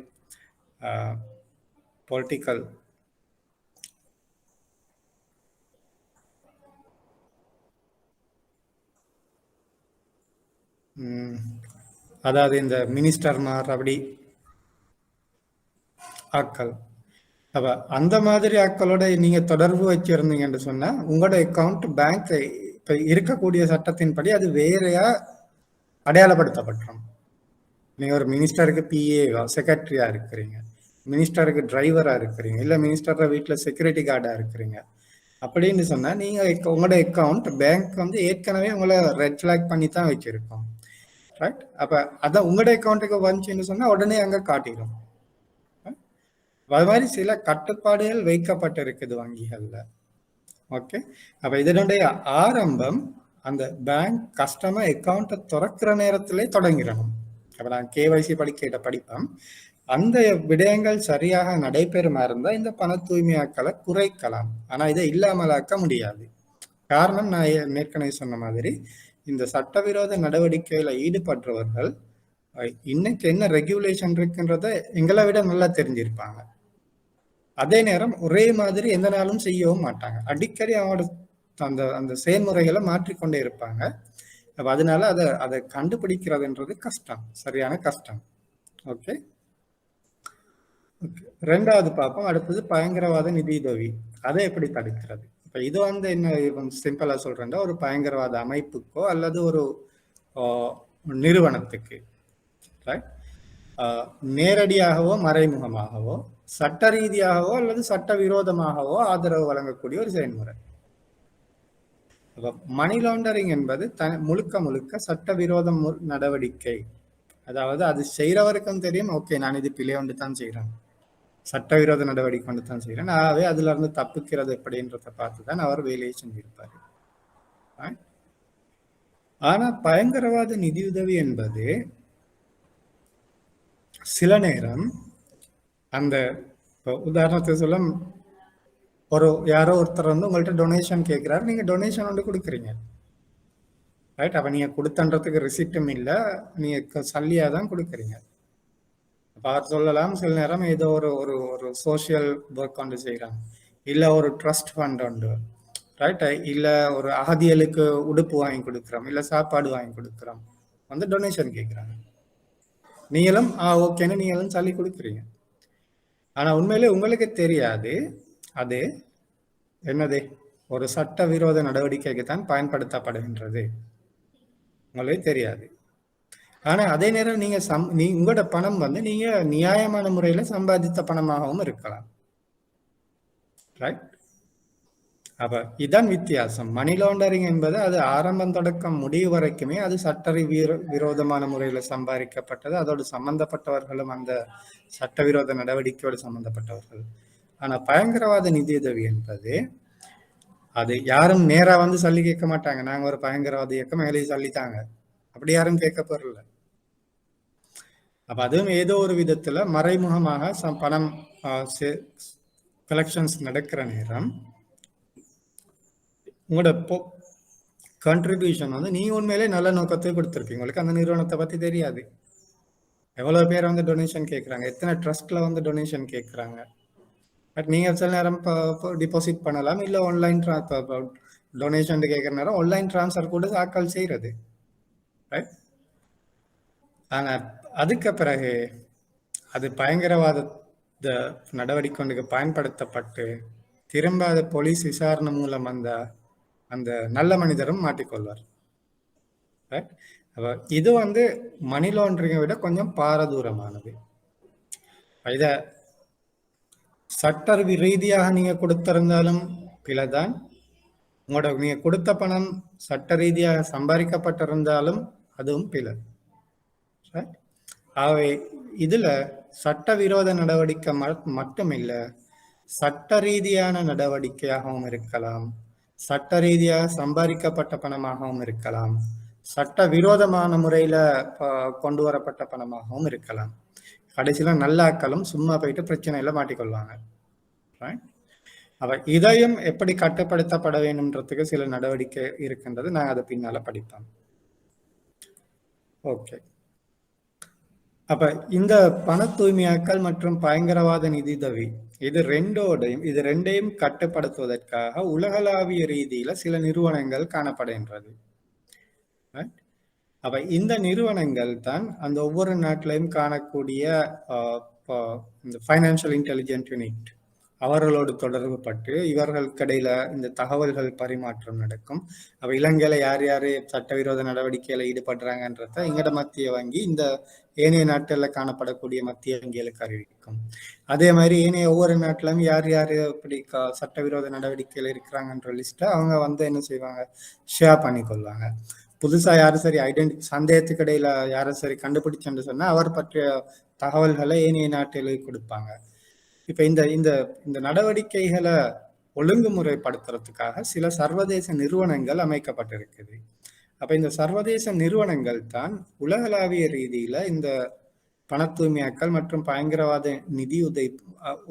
பொலிட்டிக்கல் அதாவது இந்த மினிஸ்டர்மார் அப்படி ஆட்கள். அப்ப அந்த மாதிரி ஆட்களோட நீங்க தொடர்பு வச்சிருந்தீங்கன்னு சொன்னா உங்களோட அக்கௌண்ட் பேங்க் இப்ப இருக்கக்கூடிய சட்டத்தின்படி அது வேறையா அடையாளப்படுத்தப்பட்டோம். நீங்க ஒரு மினிஸ்டருக்கு பிஏவா செக்ரட்டரியா இருக்கிறீங்க, மினிஸ்டருக்கு டிரைவரா இருக்கிறீங்க, இல்ல மினிஸ்டர் வீட்டுல செக்யூரிட்டி கார்டா இருக்கிறீங்க அப்படின்னு சொன்னா நீங்க உங்களோட அக்கௌண்ட் பேங்க் வந்து ஏற்கனவே உங்களை ரெட் ஃபிளாக் பண்ணி தான் வச்சிருக்கோம். ரைட். அப்ப அதான் உங்களோட அக்கௌண்ட்டுக்கு வந்துச்சுன்னு சொன்னா உடனே அங்க காட்டிடும். அது மாதிரி சில கட்டுப்பாடுகள் வைக்கப்பட்டிருக்குது வங்கிகள்ல. ஓகே. அப்ப இதனுடைய ஆரம்பம் அந்த பேங்க் கஸ்டமர் அக்கௌண்ட்டை திறக்கிற நேரத்திலே தொடங்கிடணும். அப்ப நான் கேஒய்சி படிப்போம். அந்த விடயங்கள் சரியாக நடைபெறுமா இருந்தா இந்த பண தூய்மையாக்களை குறைக்கலாம். ஆனா இதை இல்லாமலாக்க முடியாது. காரணம் நான் ஏற்கனவே சொன்ன மாதிரி இந்த சட்டவிரோத நடவடிக்கையில ஈடுபடுறவர்கள் இன்னைக்கு என்ன ரெகுலேஷன் இருக்குன்றத எங்களை விட நல்லா தெரிஞ்சிருப்பாங்க. அதே நேரம் ஒரே மாதிரி எந்த நாளும் செய்யவும் மாட்டாங்க. அடிக்கடி அவங்களோட அந்த அந்த செயல்முறைகளை மாற்றிக்கொண்டே இருப்பாங்க. அதனால அதை கண்டுபிடிக்கிறதுன்றது கஷ்டம், சரியான கஷ்டம். ஓகே. ரெண்டாவது பார்ப்போம். அடுத்தது பயங்கரவாத நிதியுதவி, அதை எப்படி தடுக்கிறது. இப்ப இது வந்து என்ன சிம்பிளா சொல்றேன்னா, ஒரு பயங்கரவாத அமைப்புக்கோ அல்லது ஒரு நிறுவனத்துக்கு நேரடியாகவோ மறைமுகமாகவோ சட்ட ரீதியாகவோ அல்லது சட்ட விரோதமாகவோ ஆதரவு வழங்கக்கூடிய ஒரு செயல்முறை. மணி லாண்டரிங் என்பது முழுக்க சட்டவிரோத நடவடிக்கை. அதாவது அது செய்யறவருக்கும் தெரியும், ஓகே நான் இது பிழை ஒன்று தான் செய்யறேன், சட்டவிரோத நடவடிக்கை கொண்டு தான் செய்யறேன், ஆகவே அதுல இருந்து தப்புக்கிறது எப்படின்றத பார்த்துதான் அவர் வேலையை செஞ்சிருப்பாரு. ஆனா பயங்கரவாத நிதியுதவி என்பது சில நேரம் அந்த உதாரணத்துக்கு சொல்ல யாரோ ஒருத்தர் வந்து உங்கள்கிட்ட டொனேஷன் கேட்கிறாரு, நீங்க டொனேஷன் வந்து கொடுக்குறீங்க, ரைட்? அப்ப நீங்க கொடுத்தன்றதுக்கு ரிசிப்டும் இல்லை, நீங்க சல்லியா தான் கொடுக்குறீங்க. பார்த்து சொல்லலாம், சில நேரம் ஏதோ ஒரு ஒரு ஒரு சோசியல் ஒர்க் கொண்டு செய்கிறாங்க, இல்லை ஒரு ட்ரஸ்ட் ஃபண்ட் உண்டு, ரைட்? இல்லை ஒரு அகதிகளுக்கு உடுப்பு வாங்கி கொடுக்குறோம், இல்லை சாப்பாடு வாங்கி கொடுக்குறோம், வந்து டொனேஷன் கேட்குறாங்க. நீங்களும் ஓகேன்னு நீங்களும் சொல்லி கொடுக்குறீங்க. ஆனால் உண்மையிலே உங்களுக்கு தெரியாது அது என்னது ஒரு சட்டவிரோத நடவடிக்கைக்கு தான் பயன்படுத்தப்படுகின்றது, உங்களுக்கு தெரியாது. ஆனா அதே நேரம் நீங்க உங்களோட பணம் வந்து நீங்க நியாயமான முறையில சம்பாதித்த பணமாகவும் இருக்கலாம், ரைட்? அப்ப இதான் வித்தியாசம். மணி லாண்டரிங் என்பது அது ஆரம்பம் தொடக்கம் முடிவு வரைக்குமே அது விரோதமான முறையில சம்பாதிக்கப்பட்டது, அதோடு சம்பந்தப்பட்டவர்களும் அந்த சட்டவிரோத நடவடிக்கையோடு சம்பந்தப்பட்டவர்கள். ஆனா பயங்கரவாத நிதியுதவி என்பது அது யாரும் நேரா வந்து சொல்லி கேட்க மாட்டாங்க, நாங்க ஒரு பயங்கரவாத இயக்கம் மேலே சொல்லித்தாங்க, அப்படி யாரும் கேட்க போறல. அப்ப அதுவும் ஏதோ ஒரு விதத்துல மறைமுகமாக பணம் கலெக்ஷன்ஸ் நடக்கிற நேரம் உங்களோட கான்ட்ரிபியூஷன் வந்து நீ உண்மையிலே நல்ல நோக்கத்தை கொடுத்துருப்பீங்க, உங்களுக்கு அந்த நிறுவனத்தை பத்தி தெரியாது, எவ்வளவு பேர் வந்து டொனேஷன் கேட்கறாங்க, எத்தனை ட்ரஸ்ட்ல வந்து டொனேஷன் கேட்கறாங்க. பட் நீங்க சில நேரம் டிபாசிட் பண்ணலாம், இல்லை ஆன்லைன் டொனேஷன் கேட்குற நேரம் ஆன்லைன் டிரான்ஸ்ஃபர் கூட ஆட்கள் செய்யறது, ரைட்? ஆனா அதுக்கு பிறகு அது பயங்கரவாத நடவடிக்கைக்கு பயன்படுத்தப்பட்டு திரும்ப அது போலீஸ் விசாரணை மூலம் அந்த நல்ல மனிதரும் மாட்டிக்கொள்வார், ரைட்? இது வந்து மணி லாண்டரிங்கை விட கொஞ்சம் பாரதூரமானது. இத சட்ட ரீதியாக நீங்க கொடுத்திருந்தாலும் பிழைதான், உங்களோட நீங்க கொடுத்த பணம் சட்ட ரீதியாக சம்பாதிக்கப்பட்டிருந்தாலும் அதுவும் பிழை. ஆகவே இதுல சட்டவிரோத நடவடிக்கை மட்டுமில்ல, சட்ட ரீதியான நடவடிக்கையாகவும் இருக்கலாம், சட்ட ரீதியாக சம்பாதிக்கப்பட்ட பணமாகவும் இருக்கலாம், சட்ட விரோதமான முறையில கொண்டு வரப்பட்ட பணமாகவும் இருக்கலாம். கடைசியில நல்லாக்களும் சும்மா போயிட்டு பிரச்சனையில மாட்டிக்கொள்வாங்க. அப்ப இதையும் எப்படி கட்டுப்படுத்தப்பட வேண்டும்ன்றதுக்கு சில நடவடிக்கை இருக்கின்றது, நான் அதை பின்னால படிப்பேன். ஓகே, அப்ப இந்த பண தூய்மையாக்கல் மற்றும் பயங்கரவாத நிதியுதவி இது ரெண்டையும் கட்டுப்படுத்துவதற்காக உலகளாவிய ரீதியில சில நிறுவனங்கள் காணப்படுகின்றது. அப்ப இந்த நிறுவனங்கள் தான் அந்த ஒவ்வொரு நாட்டிலையும் காணக்கூடிய இந்த ஃபைனான்சியல் இன்டெலிஜென்ட் யூனிட் அவர்களோடு தொடர்பு பட்டு இவர்களுக்கு இடையில இந்த தகவல்கள் பரிமாற்றம் நடக்கும். அப்ப இலங்கையில யார் யாரு சட்டவிரோத நடவடிக்கையில ஈடுபடுறாங்கன்றத எங்கட மத்திய வங்கி இந்த ஏனைய நாட்டில் காணப்படக்கூடிய மத்திய வங்கிகளுக்கு அறிவிக்கும். அதே மாதிரி ஏனைய ஒவ்வொரு நாட்டிலும் யார் யாரு இப்படி சட்டவிரோத நடவடிக்கையில இருக்கிறாங்கன்ற லிஸ்ட்டை அவங்க வந்து என்ன செய்வாங்க, ஷேர் பண்ணி கொள்வாங்க. புதுசா யாரும் சரி சந்தேகத்துக்கு இடையில யாரும் சரி கண்டுபிடிச்சேன்னு சொன்னா அவர் பற்றிய தகவல்களை ஏனைய நாட்டிலுக்கு கொடுப்பாங்க. இப்ப இந்த நடவடிக்கைகளை ஒழுங்குமுறைப்படுத்துறதுக்காக சில சர்வதேச நிறுவனங்கள் அமைக்கப்பட்டிருக்குது. அப்ப இந்த சர்வதேச நிறுவனங்கள் தான் உலகளாவிய ரீதியில இந்த பண தூய்மையாக்கல் மற்றும் பயங்கரவாத நிதி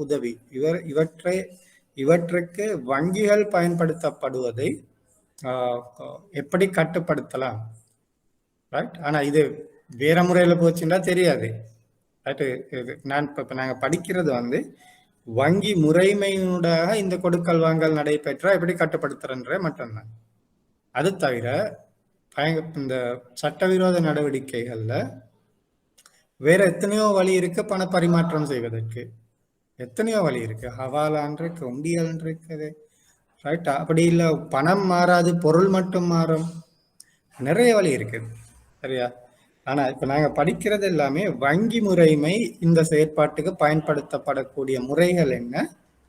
உதவி இவற்றுக்கு வங்கிகள் பயன்படுத்தப்படுவதை எப்படி கட்டுப்படுத்தலாம், ரைட்? ஆனா இது வேற முறையில போச்சுன்னா தெரியாது, ரைட்? இப்ப நாங்க படிக்கிறது வந்து வங்கி முறைமையினூடாக இந்த கொடுக்கல் வாங்கல் நடைபெற்றா எப்படி கட்டுப்படுத்துறன்ற மட்டும்தான். அது தவிர இந்த சட்டவிரோத நடவடிக்கைகள்ல வேற எத்தனையோ வழி இருக்கு, பண பரிமாற்றம் செய்வதற்கு எத்தனையோ வழி இருக்கு, ஹவாலான் இருக்கு, உண்டியல் இருக்குது, ரைட்? அப்படி இல்லை பணம் மாறாது பொருள் மட்டும் மாறும், நிறைய வழி இருக்குது, சரியா? ஆனா இப்ப நாங்க படிக்கிறது எல்லாமே வங்கி முறைமை இந்த செயற்பாட்டுக்கு பயன்படுத்தப்படக்கூடிய முறைகள் என்ன,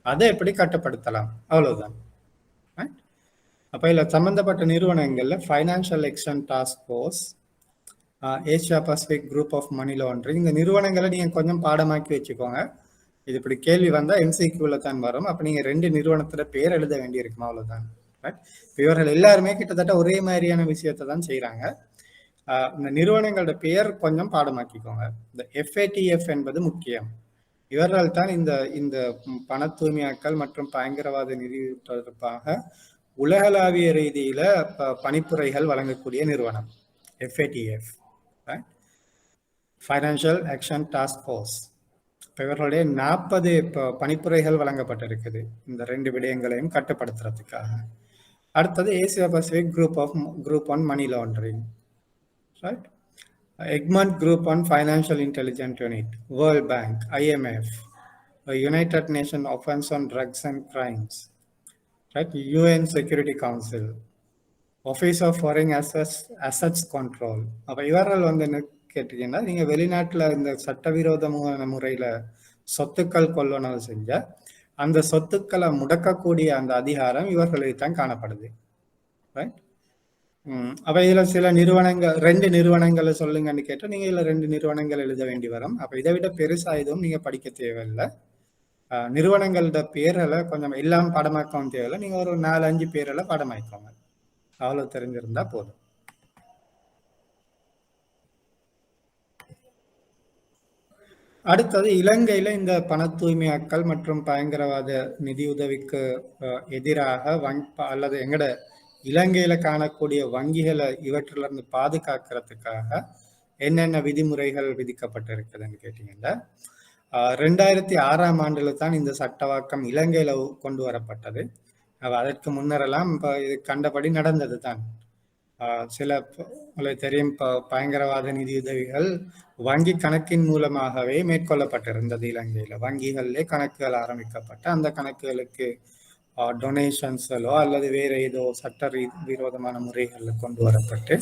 அதை எப்படி கட்டுப்படுத்தலாம், அவ்வளவுதான். அப்ப இதுல சம்பந்தப்பட்ட நிறுவனங்கள்ல financial action task force, Asia Pacific group of money laundering, இந்த நிறுவனங்களை நீங்க கொஞ்சம் பாடமாக்கி வச்சுக்கோங்க. இது இப்படி கேள்வி வந்தா MCQல தான் வரும். அப்ப நீங்க 2 நிறுவனத்துல பேர் எழுத வேண்டி இருக்குமா, அவ்வளவுதான். இவர்கள் எல்லாருமே கிட்டத்தட்ட ஒரே மாதிரியான விஷயத்தை தான் செய்யறாங்க. இந்த நிறுவனங்களோட பெயர் கொஞ்சம் பாடமாக்கிக்கோங்க. இந்த FATF என்பது முக்கியம். இவர்கள் தான் இந்த இந்த பண தூய்மையாக்கல் மற்றும் பயங்கரவாத நிதி தொடர்பாக உலகளாவிய ரீதியில பணிப்புரைகள் வழங்கக்கூடிய நிறுவனம் FATF, financial action task force. இவர்களுடைய 40 பணிப்புரைகள் வழங்கப்பட்டிருக்குது இந்த 2 விடயங்களையும் கட்டுப்படுத்துறதுக்காக. அடுத்தது Asia Pacific group on money laundering, right? Egmont group on financial intelligence unit, world bank, IMF, United Nation offence on drugs and crimes, right? UN security council, office of foreign assets control. அப்போ இவர்கள் வந்து என்ன கேட்டீங்கன்னா, நீங்க வெளிநாட்டுல இந்த சட்டவிரோதமான முறையில சொத்துக்கள் கொள்வனவு செஞ்ச அந்த சொத்துக்களை முடக்கக்கூடிய அந்த அதிகாரம் இவர்களுக்கு தான் காணப்படுது, ரைட்? அப்ப இதுல சில நிறுவனங்கள், 2 நிறுவனங்களை சொல்லுங்கன்னு கேட்டா நீங்க இதுல 2 நிறுவனங்கள் எழுத வேண்டி வரும். அப்ப இதை விட பெருசா எதுவும் நீங்க படிக்க தேவையில்லை. நிறுவனங்களோட பேரில் கொஞ்சம் எல்லாம் படமாக்கவும் தேவையில்லை. நீங்க ஒரு 4-5 பேரில் படமாக்கோங்க, அவ்வளவு தெரிஞ்சிருந்தா போதும். அடுத்தது இலங்கையில இந்த பண தூய்மையாக்கல் மற்றும் பயங்கரவாத நிதியுதவிக்கு எதிராக அல்லது எங்கட இலங்கையில காணக்கூடிய வங்கிகளை இவற்றிலிருந்து பாதுகாக்கிறதுக்காக என்னென்ன விதிமுறைகள் விதிக்கப்பட்டிருக்குதுன்னு கேட்டீங்கன்னா, 2006ஆம் ஆண்டுல தான் இந்த சட்டவாக்கம் இலங்கையில கொண்டு வரப்பட்டது. அதற்கு முன்னரெல்லாம் இது கண்டபடி நடந்தது தான். சில உங்களுக்கு தெரியும், பயங்கரவாத நிதியுதவிகள் வங்கி கணக்கின் மூலமாகவே மேற்கொள்ளப்பட்டிருந்தது இலங்கையில. வங்கிகளிலே கணக்குகள் ஆரம்பிக்கப்பட்ட அந்த கணக்குகளுக்கு டொனேஷன்ஸோ அல்லது வேற ஏதோ சட்ட விரோதமான முறைகளில் கொண்டு வரப்பட்டு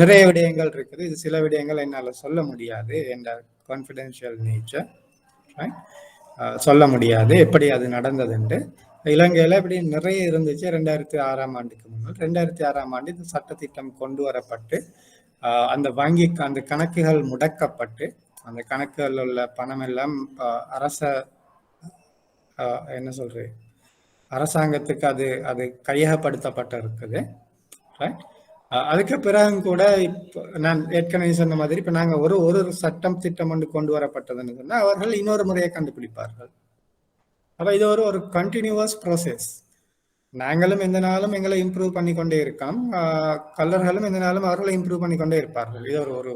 நிறைய விடயங்கள் இருக்குது. இது சில விடயங்கள் என்னால் சொல்ல முடியாது, என்ற கான்ஃபிடென்ஷியல் நேச்சர், சொல்ல முடியாது எப்படி அது நடந்ததுண்டு. இலங்கையில இப்படி நிறைய இருந்துச்சு. 2006ஆம் ஆண்டுக்கு முன்னால் 2006ஆம் ஆண்டு இந்த சட்டத்திட்டம் கொண்டு வரப்பட்டு அந்த வங்கி அந்த கணக்குகள் முடக்கப்பட்டு அந்த கணக்குகள் உள்ள பணம் எல்லாம் அரசாங்கத்துக்கு அது கையகப்படுத்தப்பட்டு இருக்குது. அதுக்கு பிறகு கூட இப்போ நான் ஏற்கனவே சொன்ன மாதிரி இப்ப நாங்க ஒரு சட்டம் திட்டம் ஒன்று கொண்டு வரப்பட்டதுன்னு சொன்னா அவர்கள் இன்னொரு முறையை கண்டுபிடிப்பார்கள். அப்ப இது ஒரு கண்டினியூவஸ் ப்ராசஸ். நாங்களும் எந்த நாளும் எங்களை இம்ப்ரூவ் பண்ணி கொண்டே இருக்கோம், கல்லர்களும் எந்த நாளும் அவர்களை இம்ப்ரூவ் பண்ணி கொண்டே இருப்பார்கள். இது ஒரு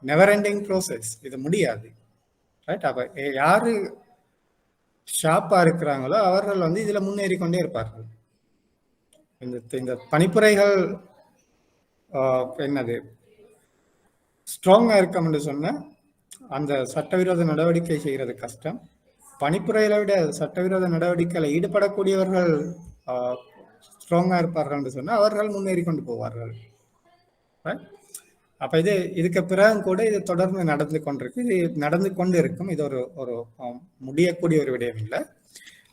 நெவர் எண்டிங் ப்ராசஸ், இது முடியாது, ரைட்? அப்ப யாரு ஷார்ப்பா இருக்கிறாங்களோ அவர்கள் வந்து இதுல முன்னேறி கொண்டே இருப்பார்கள். இந்த பணிப்புரைகள் என்னது ஸ்ட்ராங்கா இருக்கம்னு சொன்ன அந்த சட்டவிரோத நடவடிக்கை செய்யறது கஷ்டம். பணிப்புரைகளை விட சட்டவிரோத நடவடிக்கையில் ஈடுபடக்கூடியவர்கள் ஸ்ட்ராங்கா இருப்பார்கள் சொன்னா அவர்கள் முன்னேறி கொண்டு போவார்கள். அப்ப இதுக்கு பிறகு கூட இது தொடர்ந்து நடந்து கொண்டிருக்கு, இது நடந்து கொண்டு இருக்கும். இது ஒரு முடியக்கூடிய ஒரு விடயம் இல்லை.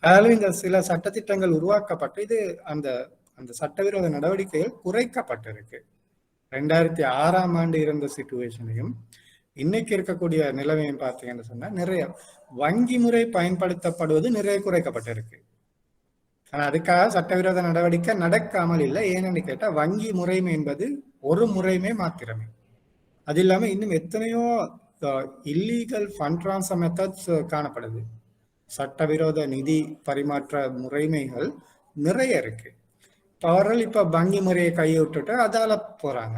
அதனால இந்த சில சட்டத்திட்டங்கள் உருவாக்கப்பட்டு இது அந்த அந்த சட்டவிரோத நடவடிக்கைகள் குறைக்கப்பட்டிருக்கு. 2006ஆம் ஆண்டு இருந்த சிச்சுவேஷனையும் இன்னைக்கு இருக்கக்கூடிய நிலைமையும் பார்த்தீங்கன்னு சொன்னா நிறைய வங்கி முறை பயன்படுத்தப்படுவது நிறைய குறைக்கப்பட்டிருக்கு. ஆனா அதுக்காக சட்டவிரோத நடவடிக்கை நடக்காமல் இல்லை. ஏன்னு கேட்டா வங்கி முறைமை என்பது ஒரு முறைமை மாத்திரமே. அது இல்லாம இன்னும் எத்தனையோ இல்லீகல் ஃபண்ட் ட்ரான்ஸ்ஃபர் மெத்தட்ஸ் காணப்படுது. சட்டவிரோத நிதி பரிமாற்ற முறைமைகள் நிறைய இருக்கு. அவர்கள் இப்ப வங்கி முறையை கைவிட்டுட்டு அதால போறாங்க.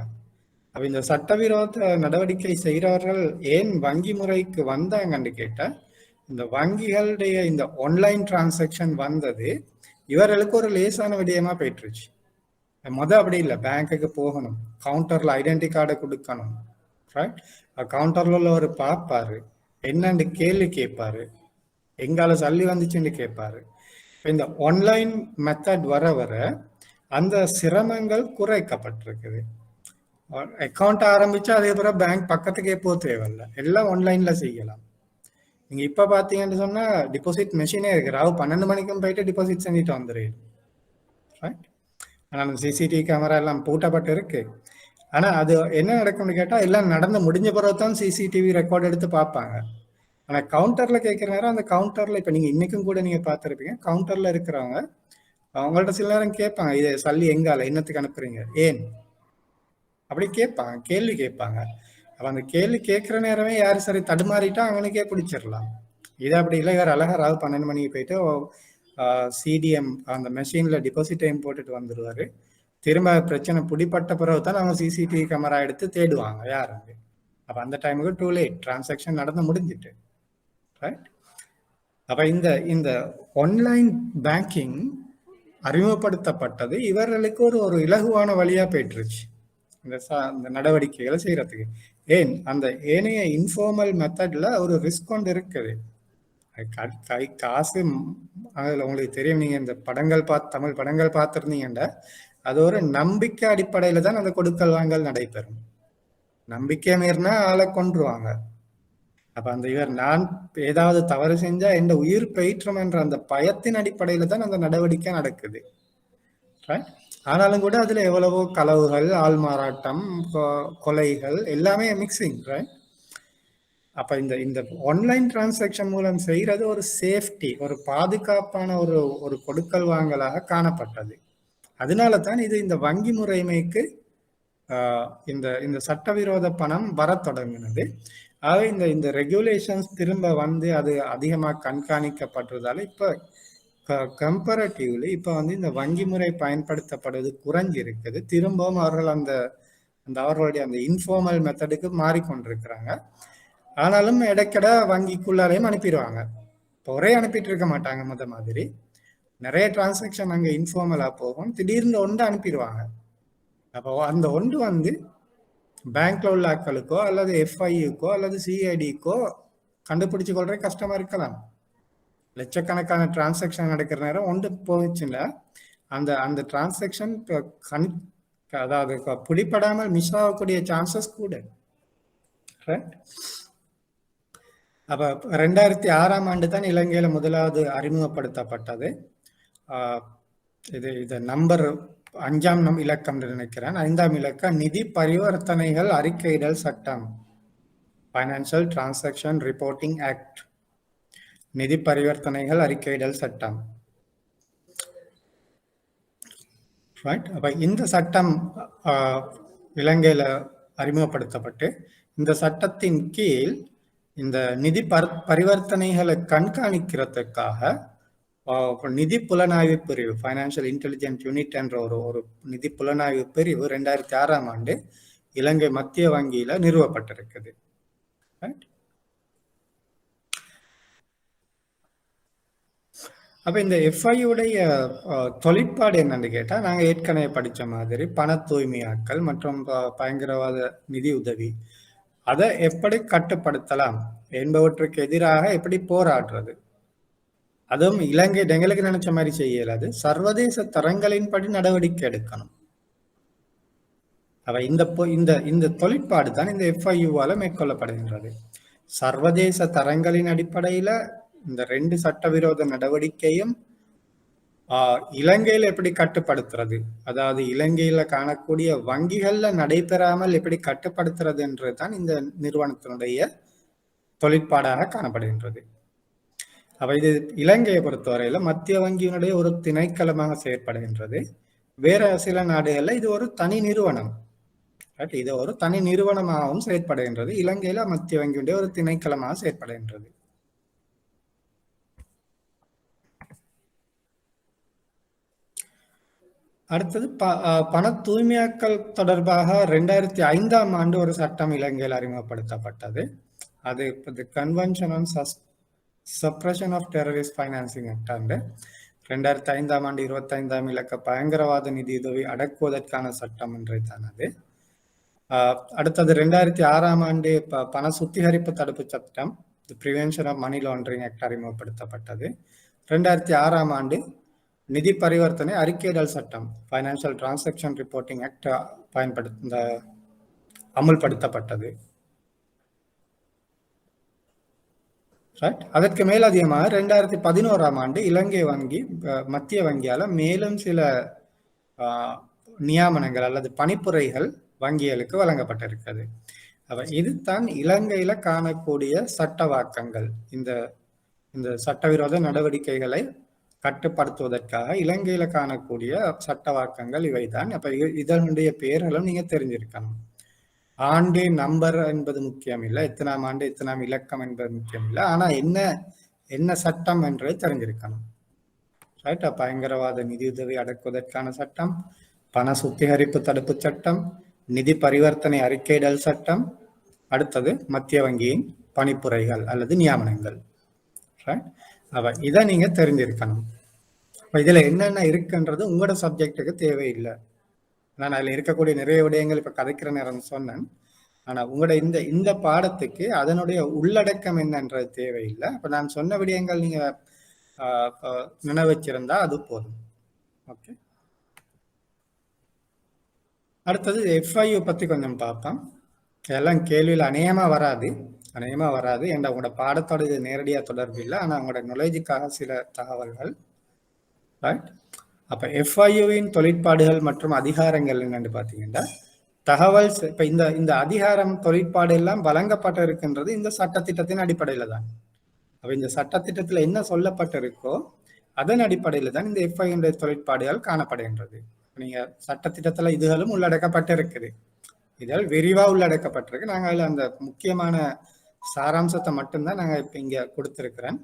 அப்ப இந்த சட்டவிரோத நடவடிக்கை செய்கிறவர்கள் ஏன் வங்கி முறைக்கு வந்தாங்கன்னு கேட்டா, இந்த வங்கிகளுடைய இந்த ஆன்லைன் டிரான்சாக்ஷன் வந்தது இவர்களுக்கு ஒரு லேசான விடயமா போயிட்டுருச்சு. அப்படி இல்லை, பேங்க்குக்கு போகணும், கவுண்டர்ல ஐடென்டி கார்டை கொடுக்கணும், ரைட்? கவுண்டர்ல உள்ள ஒரு பார்ப்பாரு, என்னன்னு கேள்வி கேட்பாரு, எங்கால சல்லி வந்துச்சுன்னு கேட்பாரு. இந்த ஆன்லைன் மெத்தட் வர அந்த சிரமங்கள் குறைக்கப்பட்டிருக்குது. அக்கௌண்ட் ஆரம்பிச்சா அதே போல பேங்க் பக்கத்துக்கே போக தேவையில்லை, எல்லாம் ஆன்லைன்ல செய்யலாம். நீங்க இப்ப பாத்தீங்கன்னு சொன்னா டிபாசிட் மெஷினே இருக்கு. ராவு 12 மணிக்கும் போயிட்டு டிபாசிட் செஞ்சுட்டு வந்துடுது. ஆனா CCTV கேமரா எல்லாம் பூட்டப்பட்டு இருக்கு. ஆனா அது என்ன நடக்கும்னு கேட்டா எல்லாம் நடந்து முடிஞ்ச பிறகுதான் CCTV ரெக்கார்ட் எடுத்து பார்ப்பாங்க. ஆனா கவுண்டர்ல கேட்கிற நேரம் அந்த கவுண்டர்ல இப்ப நீங்க இன்னைக்கும் கூட நீங்க பார்த்திருப்பீங்க, கவுண்டர்ல இருக்கிறவங்க அவங்கள்ட்ட சில நேரம் கேட்பாங்க, இது சல்லி எங்கால என்னத்துக்கு அனுப்புறீங்க, ஏன் அப்படி கேட்பாங்க, கேள்வி கேட்பாங்க. அப்ப அந்த கேள்வி கேட்கிற நேரமே யாரு சரி தடுமாறிட்டா அவனுக்கே பிடிச்சிடலாம். இது அப்படி இல்லை, இவர் அழகா ராவு 12 மணிக்கு போயிட்டு சிடிஎம் அந்த மெஷின்ல டிபாசிட்டையும் போட்டுட்டு வந்துடுவாரு. திரும்ப பிரச்சனை பிடிப்பட்ட பிறகு தான் அவங்க சிசிடிவி கேமரா எடுத்து தேடுவாங்க யார். அப்ப அந்த டைமுக்கு டூ லேட், டிரான்சாக்ஷன் நடந்து முடிஞ்சிட்டு. ரைட். அப்ப இந்த இந்த ஆன்லைன் பேங்கிங் அறிமுகப்படுத்தப்பட்டது இவர்களுக்கு ஒரு இலகுவான வழியா போயிட்டுருச்சு இந்த நடவடிக்கைகளை செய்யறதுக்கு. ஏன் அந்த ஏனைய இன்ஃபார்மல் மெத்தட்ல ஒரு ரிஸ்க் கொண்டு இருக்குது. கை காசு அதுல உங்களுக்கு தெரியும், நீங்க இந்த படங்கள் தமிழ் படங்கள் பார்த்துருந்தீங்கன்னா அது ஒரு நம்பிக்கை அடிப்படையில தான் அந்த கொடுக்கல் வாங்கல் நடைபெறும். நம்பிக்கை மீறினா ஆளை கொன்றுவாங்க. அப்ப அந்த இவர் நான் ஏதாவது தவறு செஞ்சா எந்த உயிர் பெயிற்றும் என்ற அந்த பயத்தின் அடிப்படையில தான் அந்த நடவடிக்கை நடக்குது. ஆனாலும் கூட அதுல எவ்வளவோ களவுகள், ஆள் மாறாட்டம், கொலைகள் எல்லாமே மிக்சிங். ரைட். அப்ப இந்த ஆன்லைன் டிரான்சாக்ஷன் மூலம் செய்யறது ஒரு சேஃப்டி, ஒரு பாதுகாப்பான ஒரு கொடுக்கல் வாங்கலாக காணப்பட்டது. அதனால தான் இது இந்த வங்கி முறைமைக்கு இந்த இந்த சட்டவிரோத பணம் வர தொடங்கினது. ஆக இந்த ரெகுலேஷன்ஸ் திரும்ப வந்து அது அதிகமாக கண்காணிக்கப்படுறதால இப்ப கம்பேரட்டிவ்லி இப்ப வந்து இந்த வங்கி முறை பயன்படுத்தப்படுவது குறைஞ்சி இருக்குது. திரும்பவும் அவர்கள் அந்த அவர்களுடைய அந்த இன்ஃபார்மல் மெத்தடுக்கு மாறிக்கொண்டிருக்கிறாங்க. ஆனாலும் இடைக்கட வங்கிக்குள்ளாரையும் அனுப்பிடுவாங்க. இப்போ ஒரே அனுப்பிட்டு இருக்க மாட்டாங்க. மாதிரி நிறைய டிரான்சாக்ஷன் அங்கே இன்ஃபார்மலா போகும், திடீர்னு ஒன்று அனுப்பிடுவாங்க. அப்போ அந்த ஒன்று வந்து பேங்க்ல உள்ள ஆட்களுக்கோ அல்லது எஃப்ஐயுக்கோ அல்லது சிஐடிக்கோ கண்டுபிடிச்சு கொள்ற கஷ்டமா இருக்கலாம். லட்சக்கணக்கான டிரான்சாக்ஷன் நடக்கிற நேரம் ஒன்று போச்சுன்னா அந்த அந்த டிரான்சாக்ஷன் அதாவது பிடிப்படாமல் மிஸ் ஆகக்கூடிய சான்சஸ் கூட. அப்ப 2006ஆம் ஆண்டு தான் இலங்கையில முதலாவது அறிமுகப்படுத்தப்பட்டது. இது நம்பர் 5ஆம் இலக்கம் நினைக்கிறேன். 5ஆம் இலக்கம் நிதி பரிவர்த்தனைகள் அறிக்கையிடல் சட்டம், பைனான்சியல் டிரான்சாக்ஷன் ரிப்போர்ட்டிங் ஆக்ட், நிதி பரிவர்த்தனைகள் அறிக்கையிடல் சட்டம். அப்ப இந்த சட்டம் இலங்கையில அறிமுகப்படுத்தப்பட்டு இந்த சட்டத்தின் கீழ் இந்த நிதி பரிவர்த்தனைகளை கண்காணிக்கிறதுக்காக நிதி புலனாய்வு பிரிவு, ஃபைனான்சியல் இன்டெலிஜென்ஸ் யூனிட் என்ற ஒரு நிதி புலனாய்வு பிரிவு 2006ஆம் ஆண்டு இலங்கை மத்திய வங்கியில நிறுவப்பட்டிருக்குது. அப்ப இந்த எஃப்ஐயுடைய தொழிற்பாடு என்னன்னு கேட்டா, நாங்க ஏற்கனவே படிச்ச மாதிரி பண தூய்மையாக்கல் மற்றும் பயங்கரவாத நிதி உதவி, அதை எப்படி கட்டுப்படுத்தலாம் என்பவற்றுக்கு எதிராக எப்படி போராடுறது, அதுவும் இலங்கை எங்களுக்கு நினைச்ச மாதிரி செய்யலாது, சர்வதேச தரங்களின்படி நடவடிக்கை எடுக்கணும். அவ இந்த தொழிற்பாடு தான் இந்த எஃப்ஐயுவால மேற்கொள்ளப்படுகின்றது. சர்வதேச தரங்களின் அடிப்படையில இந்த 2 சட்டவிரோத நடவடிக்கையும் இலங்கையில எப்படி கட்டுப்படுத்துறது, அதாவது இலங்கையில காணக்கூடிய வங்கிகள்ல நடைபெறாமல் எப்படி கட்டுப்படுத்துறது என்றுதான் இந்த நிறுவனத்தினுடைய தொழிற்பாடாக காணப்படுகின்றது. அப்ப இது இலங்கையை பொறுத்தவரையில மத்திய வங்கியினுடைய ஒரு திணைக்களமாக செயற்படுகின்றது. வேற சில நாடுகள்ல இது ஒரு தனி நிறுவனம், இது ஒரு தனி நிறுவனமாகவும் செயற்படுகின்றது. இலங்கையில மத்திய வங்கியுடைய ஒரு திணைக்களமாக செயற்படுகின்றது. அடுத்தது பண தூய்மையாக்கல் தொடர்பாக 2005ஆம் ஆண்டு ஒரு சட்டம் இலங்கையில் அறிமுகப்படுத்தப்பட்டது. அது convention on suppression of terrorist financing act ஆண்டு 2005ஆம் ஆண்டு 25ஆம் இலக்க பயங்கரவாத நிதியுதவி அடக்குவதற்கான சட்டம் என்றைத்தான் அது. அடுத்தது 2006ஆம் ஆண்டு பண சுத்திகரிப்பு தடுப்பு சட்டம், prevention of money laundering act அறிமுகப்படுத்தப்பட்டது. 2006ஆம் ஆண்டு நிதி பரிவர்த்தனை அறிக்கையிடல் சட்டம், ஃபைனான்சியல் டிரான்சாக்ஷன் ரிப்போர்ட்டிங் ஆக்ட் அமுல்படுத்தப்பட்டது. அதற்கு மேலதிகமாக 2011ஆம் ஆண்டு இலங்கை வங்கி மத்திய வங்கியால மேலும் சில நியாமனங்கள் அல்லது பணிப்புரைகள் வங்கிகளுக்கு வழங்கப்பட்டிருக்கிறது. இதுதான் இலங்கையில காணக்கூடிய சட்டவாக்கங்கள். இந்த சட்டவிரோத நடவடிக்கைகளை கட்டுப்படுத்துவதற்காக இலங்கையில காணக்கூடிய சட்டவாக்கங்கள் இவைதான். அப்ப இதனுடைய பெயர்களும் நீங்க தெரிஞ்சிருக்கணும். ஆண்டு நம்பர் என்பது முக்கியம் இல்லை, எத்தனாம் ஆண்டு எத்தனாம் இலக்கம் என்பது முக்கியம் இல்லை, ஆனா என்ன என்ன சட்டம் என்றதை தெரிஞ்சிருக்கணும். ரைட். பயங்கரவாத நிதியுதவி அடக்குவதற்கான சட்டம், பண சுத்திகரிப்பு தடுப்பு சட்டம், நிதி பரிவர்த்தனை அறிக்கையிடல் சட்டம், அடுத்தது மத்திய வங்கியின் பணிப்புரைகள் அல்லது நியமனங்கள். இதை நீங்க தெரிஞ்சிருக்கணும். இதுல என்னென்ன இருக்குன்றது உங்களோட சப்ஜெக்டுக்கு தேவையில்லை. நான் அதுல இருக்கக்கூடிய நிறைய விடயங்கள் இப்ப கதைக்கிற நேரம் சொன்னேன். ஆனா உங்களோட இந்த பாடத்துக்கு அதனுடைய உள்ளடக்கம் என்னன்றது தேவையில்லை. அப்ப நான் சொன்ன விடயங்கள் நீங்க நினைவச்சிருந்தா அது போதும். ஓகே. அடுத்தது FIU பத்தி கொஞ்சம் பார்ப்போம். எல்லாம் கேள்வியில் அநேகமா வராது ஏன்னா உங்களோட பாடத்தோட இது நேரடியா தொடர்பு இல்லை, ஆனா உங்களோட நாலேஜுக்காக சில தகவல்கள். ரைட். அப்ப FIUவின் தொழிற்பாடுகள் மற்றும் அதிகாரங்கள் என்னன்னு பாத்தீங்கன்னா, தகவல் இப்ப இந்த அதிகாரம் தொழிற்பாடு எல்லாம் வழங்கப்பட்டு இருக்கின்றது இந்த சட்டத்திட்டத்தின் அடிப்படையில தான். அப்ப இந்த சட்டத்திட்டத்துல என்ன சொல்லப்பட்டிருக்கோ அதன் அடிப்படையில தான் இந்த FIU தொழிற்பாடுகள் காணப்படுகின்றது. நீங்க சட்டத்திட்டத்துல இதுகளும் உள்ளடக்கப்பட்டிருக்குது, இதில் விரிவா உள்ளடக்கப்பட்டிருக்கு. நாங்க அதுல அந்த முக்கியமான சாராம்சத்தை மட்டும்தான் நாங்க இப்ப இங்க கொடுத்திருக்கிறேன்.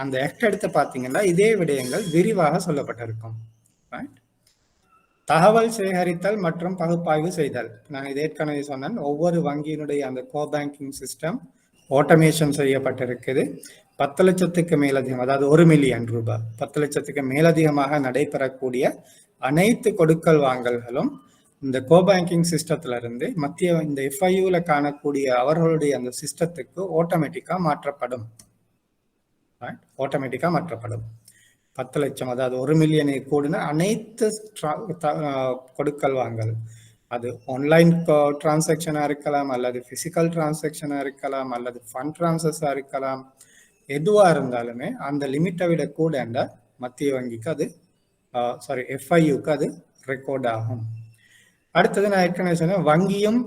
அந்த ஆக்ட் எடுத்து பாத்தீங்கன்னா இதே விடயங்கள் விரிவாக சொல்லப்பட்டிருக்கும். தகவல் சேகரித்தல் மற்றும் பகுப்பாய்வு செய்தல். நான் இதை ஏற்கனவே சொன்னேன். ஒவ்வொரு வங்கியினுடைய அந்த கோ பேங்கிங் சிஸ்டம் ஆட்டோமேஷன் செய்யப்பட்டிருக்குது. 10 லட்சத்துக்கு மேலதிகம், அதாவது 1 மில்லியன் ரூபாய், 10 லட்சத்துக்கு மேலதிகமாக நடைபெறக்கூடிய அனைத்து கொடுக்கல் வாங்கல்களும் இந்த கோ பேங்கிங் சிஸ்டத்துல இருந்து மத்திய இந்த FIUல காணக்கூடிய அவர்களுடைய அந்த சிஸ்டத்துக்கு ஆட்டோமேட்டிக்கா மாற்றப்படும். 10 லட்சம், அதாவது 1 மில்லியனை கூடின அனைத்து கொடுக்கல் வாங்கல், அது ஆன்லைன் டிரான்சாக்ஷனா இருக்கலாம், அல்லது பிசிக்கல் டிரான்சாக்ஷனா இருக்கலாம், அல்லது ஃபண்ட் டிரான்ஸ்ஃபர்ஸா இருக்கலாம், எதுவா இருந்தாலுமே அந்த லிமிட்டை விட கூட மத்திய வங்கிக்கு அது FIUக்கு அது ரெக்கார்ட் ஆகும். அடுத்தது நான் ஏற்கனவே சொன்னேன், வங்கியும்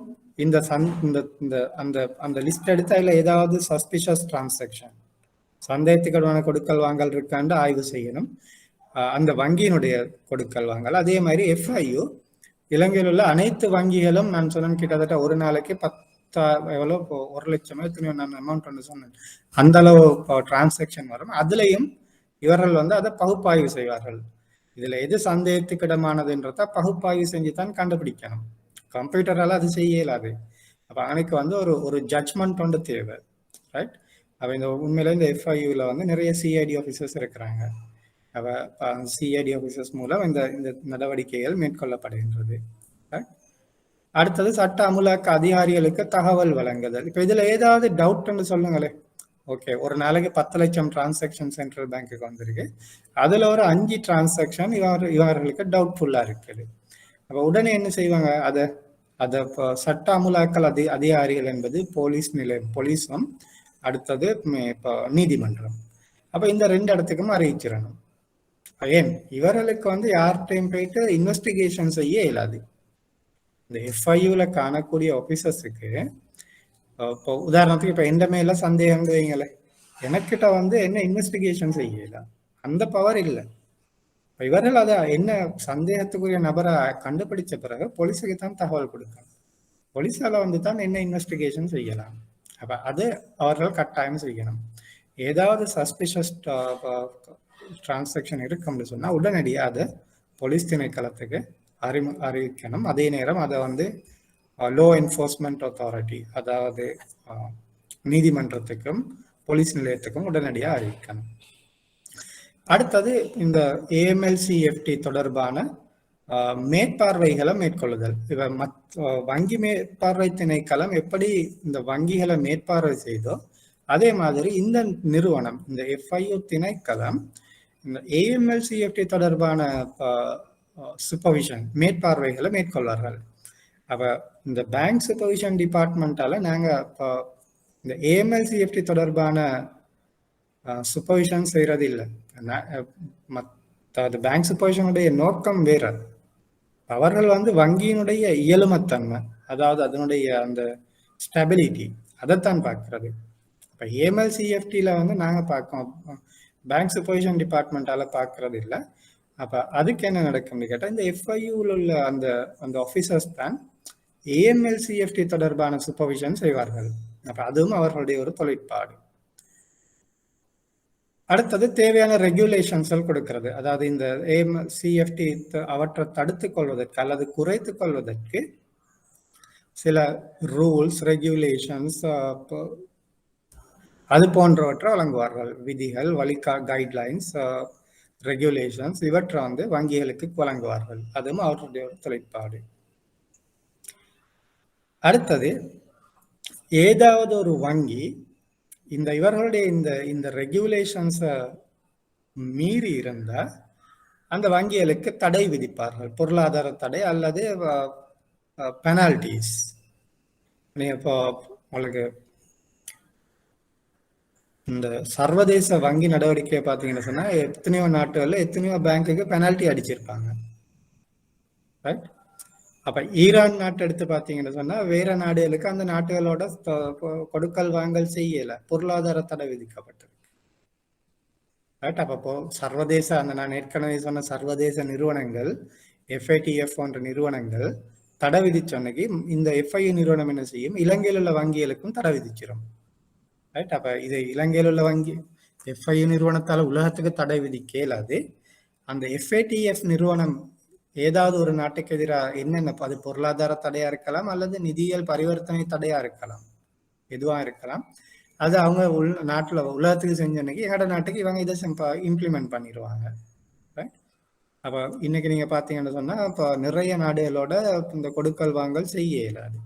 அந்த லிஸ்ட் எடுத்து அதுல ஏதாவது சஸ்பிஷியஸ் டிரான்சாக்ஷன், சந்தேகத்துக்கான கொடுக்கல் வாங்கல் இருக்காண்டு ஆய்வு செய்யணும். அந்த வங்கியினுடைய கொடுக்கல் வாங்கல். அதே மாதிரி FIU இலங்கையில் உள்ள அனைத்து வங்கிகளும் நான் சொன்னேன் கிட்டத்தட்ட ஒரு நாளைக்கு 1 லட்சமோ எத்தனையோ நான் அமௌண்ட் ஒன்று சொன்னேன், அந்த அளவு டிரான்சாக்ஷன் வரும். அதுலயும் இவர்கள் அதை பகுப்பாய்வு செய்வார்கள். இதுல எது சந்தேகத்துக்கிடமானதுன்றத பகுப்பாய்வு செஞ்சுதான் கண்டுபிடிக்கணும். கம்ப்யூட்டரால அது செய்ய இயலாது. அப்ப அன்னைக்கு ஒரு ஜட்ஜ்மெண்ட் ஒன்று தேவை. ரைட். அப்ப இந்த உண்மையில இந்த FIUல நிறைய CID ஆஃபீஸர்ஸ் இருக்கிறாங்க. CID ஆஃபீஸர்ஸ் மூலம் இந்த நடவடிக்கைகள் மேற்கொள்ளப்படுகின்றது. அடுத்தது சட்ட அமுலாக்க அதிகாரிகளுக்கு தகவல் வழங்குதல். இப்ப இதுல ஏதாவது டவுட்ன்னு சொல்லுங்களேன். ஓகே, ஒரு நாளைக்கு 10 லட்சம் டிரான்சாக்ஷன் சென்ட்ரல் பேங்க்குக்கு வந்திருக்கு, அதுல ஒரு 5 டிரான்சாக்ஷன் இவர்களுக்கு டவுட்ஃபுல்லா இருக்குது. அப்ப உடனே என்ன செய்வாங்க, அதை சட்ட அமுலாக்கல் அதிகாரிகள் என்பது போலீஸ் நிலையம், போலீஸும் அடுத்தது இப்போ நீதிமன்றம். அப்ப இந்த 2 இடத்துக்கும் அறிவிச்சிடணும். ஏன் இவர்களுக்கு யார்கிட்டையும் போயிட்டு இன்வெஸ்டிகேஷன் செய்ய இயலாது. இந்த FIUல காணக்கூடிய ஆபீசர்ஸுக்கு இப்போ உதாரணத்துக்கு இப்ப எந்த மேல சந்தேகம் வைங்களே, எனக்கிட்ட என்ன இன்வெஸ்டிகேஷன் செய்யல, அந்த பவர் இல்லை. இவர்கள் அதை என்ன சந்தேகத்துக்குரிய நபரை கண்டுபிடிச்ச பிறகு போலீஸுக்கு தான் தகவல் கொடுக்கணும். போலீஸால தான் என்ன இன்வெஸ்டிகேஷன் செய்யலாம். அப்ப அது அவர்கள் கட்டாயம் செய்யணும். ஏதாவது சஸ்பிஷியஸ் டிரான்சாக்ஷன் இருக்கும்னு சொன்னா உடனடியாக அதை போலீஸ் திணைக்களத்துக்கு அறிவிக்கணும். அதே நேரம் அதை லோ என்ஃபோர்ஸ்மெண்ட் அத்தாரிட்டி, அதாவது நீதிமன்றத்துக்கும் போலீஸ் நிலையத்துக்கும் உடனடியாக அறிவிக்கணும். அடுத்தது இந்த AML-CFT தொடர்பான மேற்பார்வைகளை மேற்கொள்ளுதல். வங்கி மேற்பார்வை திணைக்களம் எப்படி இந்த வங்கிகளை மேற்பார்வை செய்தோ அதே மாதிரி இந்த நிறுவனம், இந்த FIU திணைக்களம் இந்த AML-CFT தொடர்பான சூப்பர்விஷன் மேற்பார்வைகளை மேற்கொள்வார்கள். அப்ப இந்த பேங்க் சூப்பர்விஷன் டிபார்ட்மெண்டால நாங்க இந்த AML-CFT தொடர்பான சூப்பர்விஷன் செய்யறது இல்லை. பேங்க் சூப்பர்விஷனுடைய நோக்கம் வேற. அவர்கள் வங்கியினுடைய இயலுமத்தன்மை, அதாவது அதனுடைய அந்த ஸ்டெபிலிட்டி, அதைத்தான் பார்க்கறது. இப்ப AML-CFTல நாங்க பார்க்கோம், பேங்க் சூப்பர்விஷன் டிபார்ட்மெண்டால பார்க்கறது இல்லை. அப்ப அதுக்கு என்ன நடக்கும்னு கேட்டால், இந்த எஃப்ஐயூவில் உள்ள அந்த அந்த ஆஃபீஸர்ஸ் தான் ஏஎம்எல் சிஎஃப்டி தொடர்பான சூப்பர்விஷன் செய்வார்கள். அப்ப அதுவும் அவர்களுடைய ஒரு தொழிற்பாடு. அடுத்தது தேவையான ரெகுலேஷன்ஸை கொடுக்கிறது. அதாவது இந்த ஏஎம்எல் சிஎஃப்டி அவற்றை தடுத்துக் கொள்வதற்கு அல்லது குறைத்துக் கொள்வதற்கு சில ரூல்ஸ், ரெகுலேஷன்ஸ் அது போன்றவற்றை வழங்குவார்கள். விதிகள், கைட்லைன்ஸ், ரெகுலேஷன்ஸ் இவற்றை வந்து வங்கிகளுக்கு வழங்குவார்கள். அதுவும் அவர்களுடைய ஒரு தொழிற்பாடு. அடுத்தது, ஏதாவது ஒரு வங்கி இவர்களுடைய இந்த ரெகுலேஷன்ஸை மீறி இருந்தால் அந்த வங்கிகளுக்கு தடை விதிப்பார்கள், பொருளாதார தடை அல்லது பெனால்டிஸ். இப்போ உங்களுக்கு இந்த சர்வதேச வங்கி நடவடிக்கையை பார்த்தீங்கன்னு சொன்னா எத்தனையோ நாட்டுகள்ல எத்தனையோ பேங்குக்கு பெனால்டி அடிச்சிருப்பாங்க, ரைட்? அப்ப ஈரான் நாட்டு எடுத்து பார்த்தீங்கன்னு சொன்னா வேற நாடுகளுக்கு அந்த நாடுகளோட கொடுக்கல் வாங்கல் செய்யல, பொருளாதார தடை விதிக்கப்பட்டிருக்கு, ரைட்? அப்போ சர்வதேச நான் ஏற்கனவே சொன்ன சர்வதேச நிறுவனங்கள், எஃப்ஐடிஎஃப் போன்ற நிறுவனங்கள் தடை விதிச்சொன்னைக்கு இந்த எஃப்ஐயூ நிறுவனம் என்ன செய்யும், இலங்கையில் உள்ள வங்கிகளுக்கும் தடை விதிச்சிடும், ரைட்? அப்ப இது இலங்கையில் உள்ள வங்கி எஃப்ஐயூ நிறுவனத்தால உலகத்துக்கு தடை விதிக்க இயலாது. அந்த எஃப்ஏடிஎஃப் நிறுவனம் ஏதாவது ஒரு நாட்டுக்கு எதிராக என்னென்ன, அது பொருளாதார தடையா இருக்கலாம் அல்லது நிதியியல் பரிவர்த்தனை தடையா இருக்கலாம், எதுவா இருக்கலாம், அது அவங்க நாட்டுல உலகத்துக்கு செஞ்சன்னைக்கு எங்கட நாட்டுக்கு இவங்க இதை இம்ப்ளிமெண்ட் பண்ணிடுவாங்க, ரைட்? அப்ப இன்னைக்கு நீங்க பாத்தீங்கன்னு சொன்னா இப்போ நிறைய நாடுகளோட இந்த கொடுக்கல் வாங்கல் செய்ய இயலாது.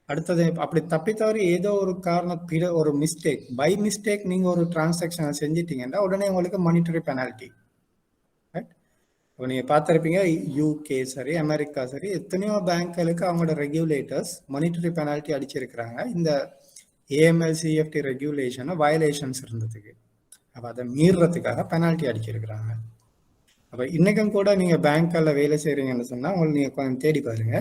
அடுத்தது, அப்படி தப்பி தவறி ஏதோ ஒரு காரணத்திட ஒரு மிஸ்டேக், பை மிஸ்டேக் நீங்க ஒரு டிரான்சாக்ஷனை செஞ்சிட்டீங்கன்னா உடனே உங்களுக்கு மானிட்டரி பெனால்டி, ரைட்? இப்போ நீங்க பார்த்துருப்பீங்க யூகே சரி, அமெரிக்கா சரி, எத்தனையோ பேங்க்களுக்கு அவங்களோட ரெகுலேட்டர்ஸ் மானிட்டரி பெனால்டி அடிச்சிருக்கிறாங்க இந்த ஏஎம்எல் சிஎஃப்டி ரெகுலேஷனை வயலேஷன்ஸ் இருந்ததுக்கு. அப்போ அதை மீறுறதுக்காக பெனால்டி அடிச்சிருக்கிறாங்க. அப்போ இன்னைக்கும் கூட நீங்க பேங்க்ல வேலை செய்றீங்கன்னு சொன்னா உங்களுக்கு நீங்க கொஞ்சம் தேடி பாருங்க,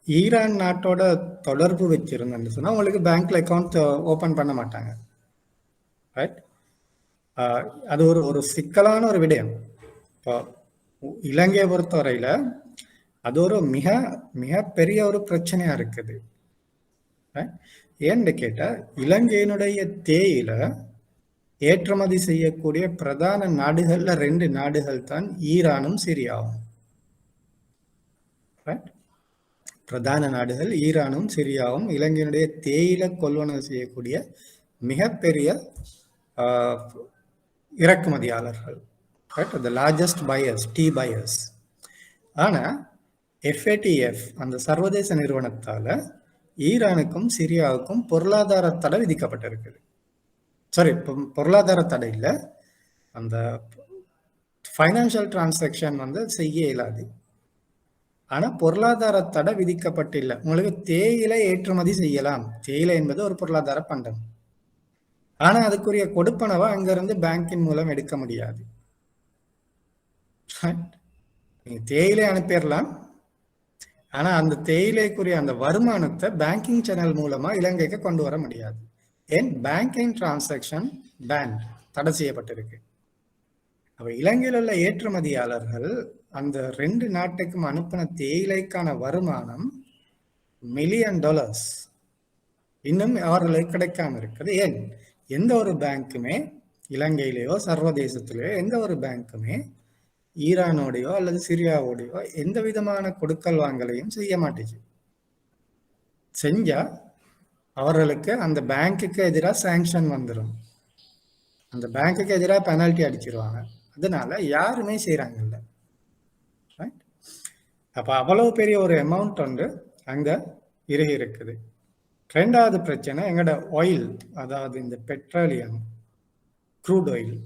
ஈரான் நாட்டோட தொடர்பு வச்சிருந்தேன்னு சொன்னா உங்களுக்கு பேங்க்ல அக்கௌண்ட் ஓபன் பண்ண மாட்டாங்க, ரைட்? அது ஒரு சிக்கலான ஒரு விடயம். இப்போ இலங்கையை பொறுத்தவரையில அது ஒரு மிக மிக பெரிய ஒரு பிரச்சனையா இருக்குது. ஏன்னு கேட்டா, இலங்கையினுடைய தேயில ஏற்றுமதி செய்யக்கூடிய பிரதான நாடுகள்ல 2 நாடுகள் தான் ஈரானும் சிரியாவும், ரைட்? பிரதான நாடுகள் ஈரானும் சிரியாவும் இலங்கையினுடைய தேயில கொள்வனவு செய்யக்கூடிய மிகப்பெரிய இறக்குமதியாளர்கள், right? The largest buyers, tea buyers. ஆனா எஃப்ஏடிஎஃப் அந்த சர்வதேச நிறுவனத்தால ஈரானுக்கும் சிரியாவுக்கும் பொருளாதார தடை விதிக்கப்பட்டிருக்குது. சாரி, பொருளாதார தடை இல்லை, அந்த ஃபைனான்சியல் டிரான்சாக்ஷன் வந்து செய்ய இயலாது. ஆனா பொருளாதார தடை விதிக்கப்பட்டில்லை. உங்களுக்கு தேயிலை ஏற்றுமதி செய்யலாம், தேயிலை என்பது ஒரு பொருளாதார பண்டம். ஆனா அதுக்குரிய கொடுப்பனவை அங்கிருந்து பேங்கின் மூலம் எடுக்க முடியாது. நீங்க தேயிலை அனுப்பிடலாம், ஆனா அந்த தேயிலைக்குரிய அந்த வருமானத்தை பேங்கிங் சேனல் மூலமா இலங்கைக்கு கொண்டு வர முடியாது. ஏன்? பேங்கிங் டிரான்சாக்ஷன் பேன், தடை செய்யப்பட்டிருக்கு. அப்ப இலங்கையில் உள்ள ஏற்றுமதியாளர்கள் அந்த 2 நாட்டுக்கும் அனுப்பின தேயிலைக்கான வருமானம் $1 மில்லியன் இன்னும் அவர்களுக்கு கிடைக்காம இருக்குது. ஏன்? எந்த ஒரு பேங்க்குமே இலங்கையிலேயோ சர்வதேசத்திலேயோ எந்த ஒரு பேங்க்குமே ஈரானோடையோ அல்லது சிரியாவோடையோ எந்த விதமான கொடுக்கல் வாங்கலையும் செய்ய மாட்டேச்சு. செஞ்சா அவர்களுக்கு அந்த பேங்க்குக்கு எதிராக சாங்ஷன் வந்துடும், அந்த பேங்க்குக்கு எதிராக பெனால்டி அடிச்சிருவாங்க. அதனால யாருமே செய்யறாங்கல்ல, ரைட்? அப்ப அவ்வளவு பெரிய ஒரு அமௌண்ட் வந்து அங்க இருக்குது. 2வது பிரச்சனை எங்கட ஆயில், அதாவது இந்த பெட்ரோலியம், க்ரூட் ஆயில்,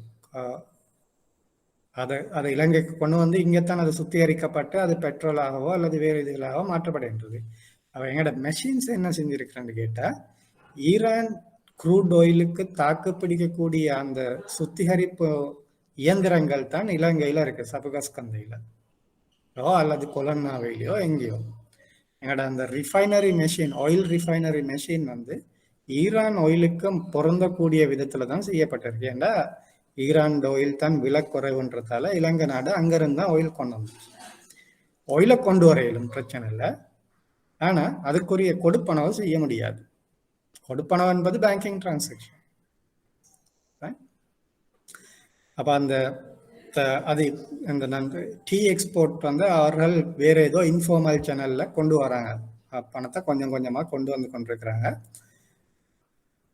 அதை இலங்கைக்கு கொண்டு வந்து இங்கத்தான் அது சுத்திகரிக்கப்பட்டு அது பெட்ரோலாகவோ அல்லது வேறு இதுகளாகவோ மாற்றப்படுகின்றது. அவ எங்கட மெஷின்ஸ் என்ன செஞ்சிருக்கிறேன்னு கேட்டா, ஈரான் க்ரூட் ஆயிலுக்கு தாக்கு பிடிக்கக்கூடிய அந்த சுத்திகரிப்பு இயந்திரங்கள் தான் இலங்கையில இருக்கு, சபகஸ்கந்தையில அல்லது கொலன்னாவிலையோ எங்கேயோ. எங்கட அந்த refinery machine, oil refinery machine வந்து ஈரான் ஆயிலுக்கும் பொருந்தக்கூடிய விதத்துல தான் செய்யப்பட்டிருக்கு. ஏன்னா ஈரான் ஆயில் தான் விலை குறைவுன்றதால இலங்கை நாடு அங்கிருந்து தான் ஆயில் கொண்டு வந்து ஆயிலை கொண்டு வரையிலும் பிரச்சனை இல்லை. ஆனா அதுக்குரிய கொடுப்பனவு செய்ய முடியாது. கொடுப்பனவு என்பது பேங்கிங் டிரான்சாக்ஷன். அப்ப அந்த அது இந்த டீ எக்ஸ்போர்ட் வந்து அவர்கள் வேற ஏதோ இன்ஃபார்மல் சேனல்ல கொண்டு வராங்க. பணத்தை கொஞ்சம் கொஞ்சமா கொண்டு வந்து கொண்டிருக்கிறாங்க.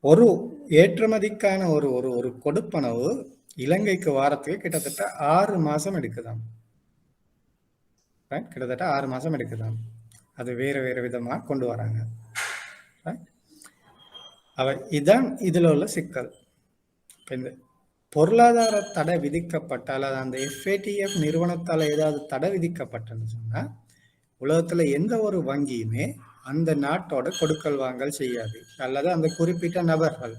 ஒரு ஏற்றுமதிக்கான ஒரு ஒரு ஒரு கொடுப்பனவு இலங்கைக்கு வாரத்துக்கு கிட்டத்தட்ட 6 மாசம் எடுக்குதாம். கிட்டத்தட்ட 6 மாசம் எடுக்குதாம். அது வேற வேற விதமா கொண்டு வராங்க. இதான் இதுல உள்ள சிக்கல். இந்த பொருளாதார தடை விதிக்கப்பட்டால் அந்த FATF நிறுவனத்தால் ஏதாவது தடை விதிக்கப்பட்டன்னு சொன்னா உலகத்துல எந்த ஒரு வங்கியுமே அந்த நாட்டோட கொடுக்கல் வாங்கல் செய்யாது. அல்லது அந்த குறிப்பிட்ட நபர்கள்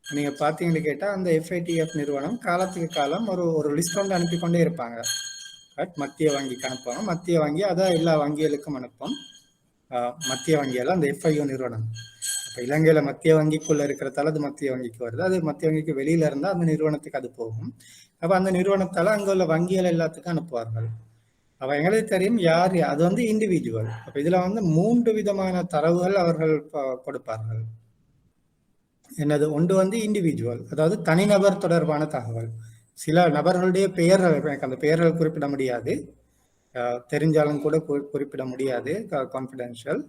நீங்க பாத்தீங்கன்னு கேட்டா அந்த FATF நிறுவனம் காலத்துக்கு காலம் ஒரு லிஸ்ட் வந்து அனுப்பி கொண்டே இருப்பாங்க. மத்திய வங்கிக்கு அனுப்புவாங்க. மத்திய வங்கி அதான் எல்லா வங்கிகளுக்கும் அனுப்பும். மத்திய வங்கியால அந்த FIO நிறுவனம் இப்ப இலங்கையில மத்திய வங்கிக்குள்ள இருக்கிறதால அது மத்திய வங்கிக்கு வருது. அது மத்திய வங்கிக்கு வெளியில இருந்தா அந்த நிறுவனத்துக்கு அது போகும். அப்ப அந்த நிறுவனத்தால அங்க உள்ள வங்கிகள் எல்லாத்துக்கும் அனுப்புவார்கள். அப்ப எங்களுக்கு தெரியும் யார் அது வந்து இண்டிவிஜுவல். அப்ப இதுல வந்து 3 விதமான தரவுகள் அவர்கள் கொடுப்பார்கள். என்னது? ஒன்று வந்து இண்டிவிஜுவல், அதாவது தனிநபர் தொடர்பான தகவல். சில நபர்களுடைய பெயர்கள் எனக்கு அந்த பெயர்கள் குறிப்பிட முடியாது, தெரிஞ்சாலும் கூட குறிப்பிட முடியாது, கான்ஃபிடென்ஷியல்.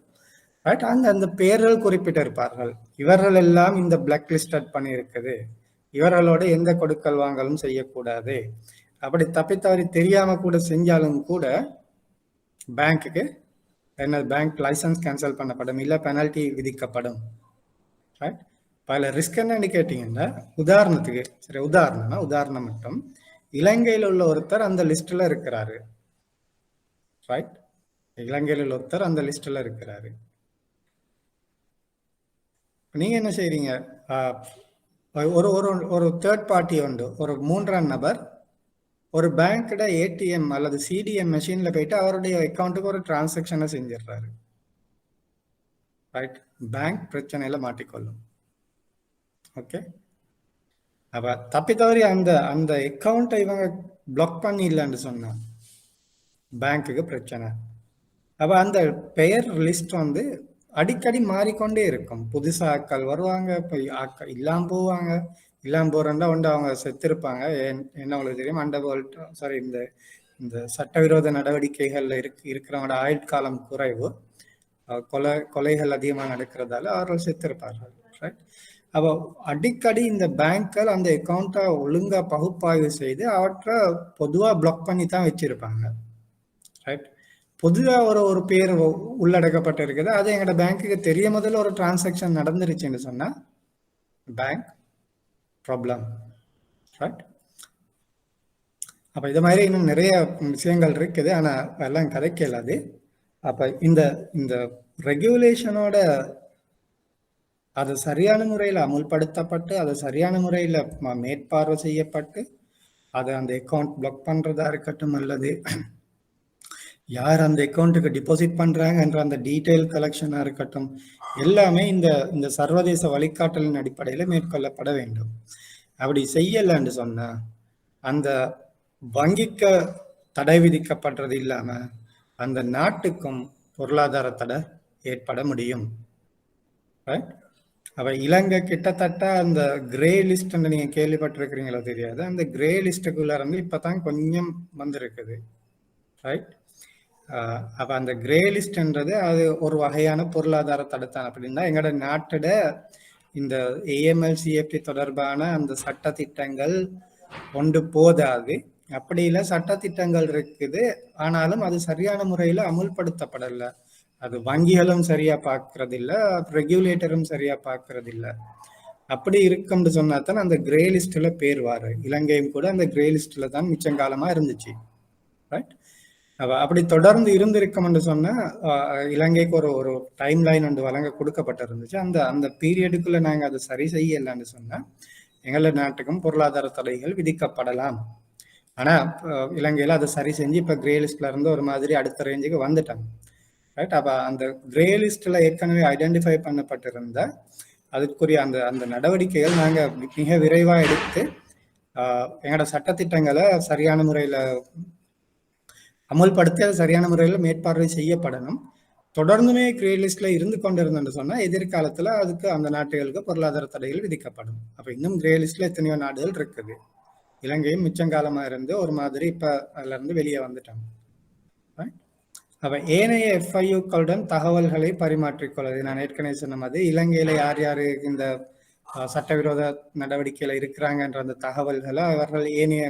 பட் அந்த பெயர்கள் குறிப்பிட்டிருப்பார்கள். இவர்கள் எல்லாம் இந்த பிளாக் லிஸ்டட் பண்ணி இருக்குது, இவர்களோட எந்த கொடுக்கல் வாங்கலும் செய்யக்கூடாது. அப்படி தப்பித்தவறி தெரியாம கூட செஞ்சாலும் கூட பேங்க்குக்கு என்ன, பேங்க் லைசன்ஸ் கேன்சல் பண்ணப்படும், இல்ல பெனல்டி விதிக்கப்படும். பல ரிஸ்க் என்னன்னு கேட்டீங்கன்னா, உதாரணத்துக்கு சரி உதாரணம் மட்டும் இலங்கையில் உள்ள ஒருத்தர் அந்த லிஸ்ட்ல இருக்கிறாரு. ரைட், இலங்கையில் உள்ள ஒருத்தர் அந்த லிஸ்ட்ல இருக்கிறாரு. நீங்க என்ன செய்றீங்க? ஒரு ஒரு ஒரு தேர்ட் பார்ட்டி உண்டு, ஒரு 3ஆம் நபர் ஒரு பேங்கோட ATM அல்லது CDM மெஷின்ல போயிட்டு அவருடைய அக்கௌண்ட்டுக்கு ஒரு டிரான்சாக்ஷனை செஞ்சிடுறாரு. ரைட், பேங்க் பிரச்சனையில மாட்டிக்கொள்ளும். ஓகே, அப்ப தப்பி தவறி அந்த அக்கௌண்ட்டை இவங்க பிளாக் பண்ணி இல்லைன்னு சொன்னா பேங்க்குக்கு பிரச்சனை. அப்ப அந்த பெயர் லிஸ்ட் வந்து அடிக்கடி மாறிக்கொண்டே இருக்கும். புதுசா ஆட்கள் வருவாங்க, ஆட்கள் இல்லாம போவாங்க. இல்லாம போறா ஒன்று அவங்க செத்திருப்பாங்க. என்ன உங்களுக்கு தெரியும், சாரி இந்த சட்டவிரோத நடவடிக்கைகள்ல இருக்கிறவங்களோட ஆயுட்காலம் குறைவு, கொலைகள் அதிகமாக நடக்கிறதால அவர்கள் செத்திருப்பார்கள். ரைட், அப்போ அடிக்கடி இந்த பேங்க்கள் அந்த அக்கௌண்ட்டை ஒழுங்கா பகுப்பாய்வு செய்து அவற்றை பொதுவா பிளாக் பண்ணி தான் வச்சிருப்பாங்க. ரைட், பொதுவா ஒரு பேர் உள்ளடக்கப்பட்டு இருக்குது, அது எங்களோட பேங்க்குக்கு தெரிய முதல்ல ஒரு டிரான்சாக்ஷன் நடந்துருச்சுன்னு சொன்னா பேங்க் ப்ராப்ளம். ரைட், அப்ப இது மாதிரி இன்னும் நிறைய விஷயங்கள் இருக்குது, ஆனா எல்லாம் கதைக்க இயலாது. அப்ப இந்த ரெகுலேஷனோட அது சரியான முறையில் அமுல்படுத்தப்பட்டு அது சரியான முறையில் மேற்பார்வை செய்யப்பட்டு அது அந்த அக்கௌண்ட் பிளாக் பண்றதா இருக்கட்டும், அல்லது யார் அந்த அக்கௌண்ட்டுக்கு டிபாசிட் பண்றாங்க என்ற அந்த டீட்டெயில் கலெக்ஷனா இருக்கட்டும், எல்லாமே இந்த சர்வதேச வழிகாட்டலின் அடிப்படையில் மேற்கொள்ளப்பட வேண்டும். அப்படி செய்யலன்னு சொன்னா அந்த வங்கிக்கு தடை விதிக்கப்படுறது இல்லாம அந்த நாட்டுக்கும் பொருளாதார தடை ஏற்பட முடியும். அப்ப இலங்கை கிட்டத்தட்ட அந்த கிரே லிஸ்ட் நீங்க கேள்விப்பட்டிருக்கிறீங்களோ தெரியாது, அந்த கிரே லிஸ்டுக்குள்ள இருந்து இப்பதான் கொஞ்சம் வந்திருக்குது. ரைட், அப்ப அந்த கிரே லிஸ்ட்ன்றது அது ஒரு வகையான பொருளாதார தடுத்தான். அப்படின்னா எங்களோட நாட்டோட இந்த AML CFT தொடர்பான அந்த சட்ட திட்டங்கள் ஒன்று போதாது. அப்படி இல்லை, சட்ட திட்டங்கள் இருக்குது, ஆனாலும் அது சரியான முறையில அமுல்படுத்தப்படலை. அது வங்கிகளும் சரியா பார்க்கறது இல்லை, ரெகுலேட்டரும் சரியா பார்க்கறது இல்லை. அப்படி இருக்கும்னு சொன்னாதான் அந்த கிரே லிஸ்ட்ல பேர் வாரு. இலங்கையும் கூட அந்த கிரே லிஸ்ட்ல தான் மிச்சங்காலமா இருந்துச்சு. ரைட், அப்படி தொடர்ந்து இருந்திருக்கும்னு சொன்னா இலங்கைக்கு ஒரு டைம் லைன் ஒன்று வழங்க கொடுக்கப்பட்டிருந்துச்சு. அந்த பீரியடுக்குள்ள நாங்க அதை சரி செய்யலன்னு சொன்னா எங்களோட நாட்டுக்கும் பொருளாதார தடைகள் விதிக்கப்படலாம். ஆனா இலங்கையில அதை சரி செஞ்சு இப்ப கிரே லிஸ்ட்ல இருந்து ஒரு மாதிரி அடுத்த ரேஞ்சுக்கு வந்துட்டாங்க. ரைட், அப்ப அந்த கிரே லிஸ்ட்ல ஏற்கனவே ஐடென்டிஃபை பண்ணப்பட்டிருந்த அதுக்குரிய அந்த அந்த நடவடிக்கைகள் நாங்கள் மிக விரைவாக எடுத்து எங்களோட சட்டத்திட்டங்களை சரியான முறையில் அமல்படுத்தி அது சரியான முறையில் மேற்பார்வை செய்யப்படணும். தொடர்ந்துமே கிரே லிஸ்ட்ல இருந்து கொண்டிருந்தோம்னு சொன்னா எதிர்காலத்துல அதுக்கு அந்த நாட்டுகளுக்கு பொருளாதார தடைகள் விதிக்கப்படும். அப்ப இன்னும் கிரே லிஸ்ட்ல எத்தனையோ நாடுகள் இருக்குது. இலங்கையும் மிச்சங்காலமா இருந்து ஒரு மாதிரி இப்ப அதுல இருந்து வெளியே வந்துட்டாங்க. அப்ப ஏனைய எஃப்ஐயூக்களுடன் தகவல்களை பரிமாற்றிக்கொள்வது, நான் ஏற்கனவே சொன்ன மாதிரி இலங்கையில யார் யாரு இந்த சட்டவிரோத நடவடிக்கையில இருக்கிறாங்கன்ற அந்த தகவல்களை அவர்கள் ஏனைய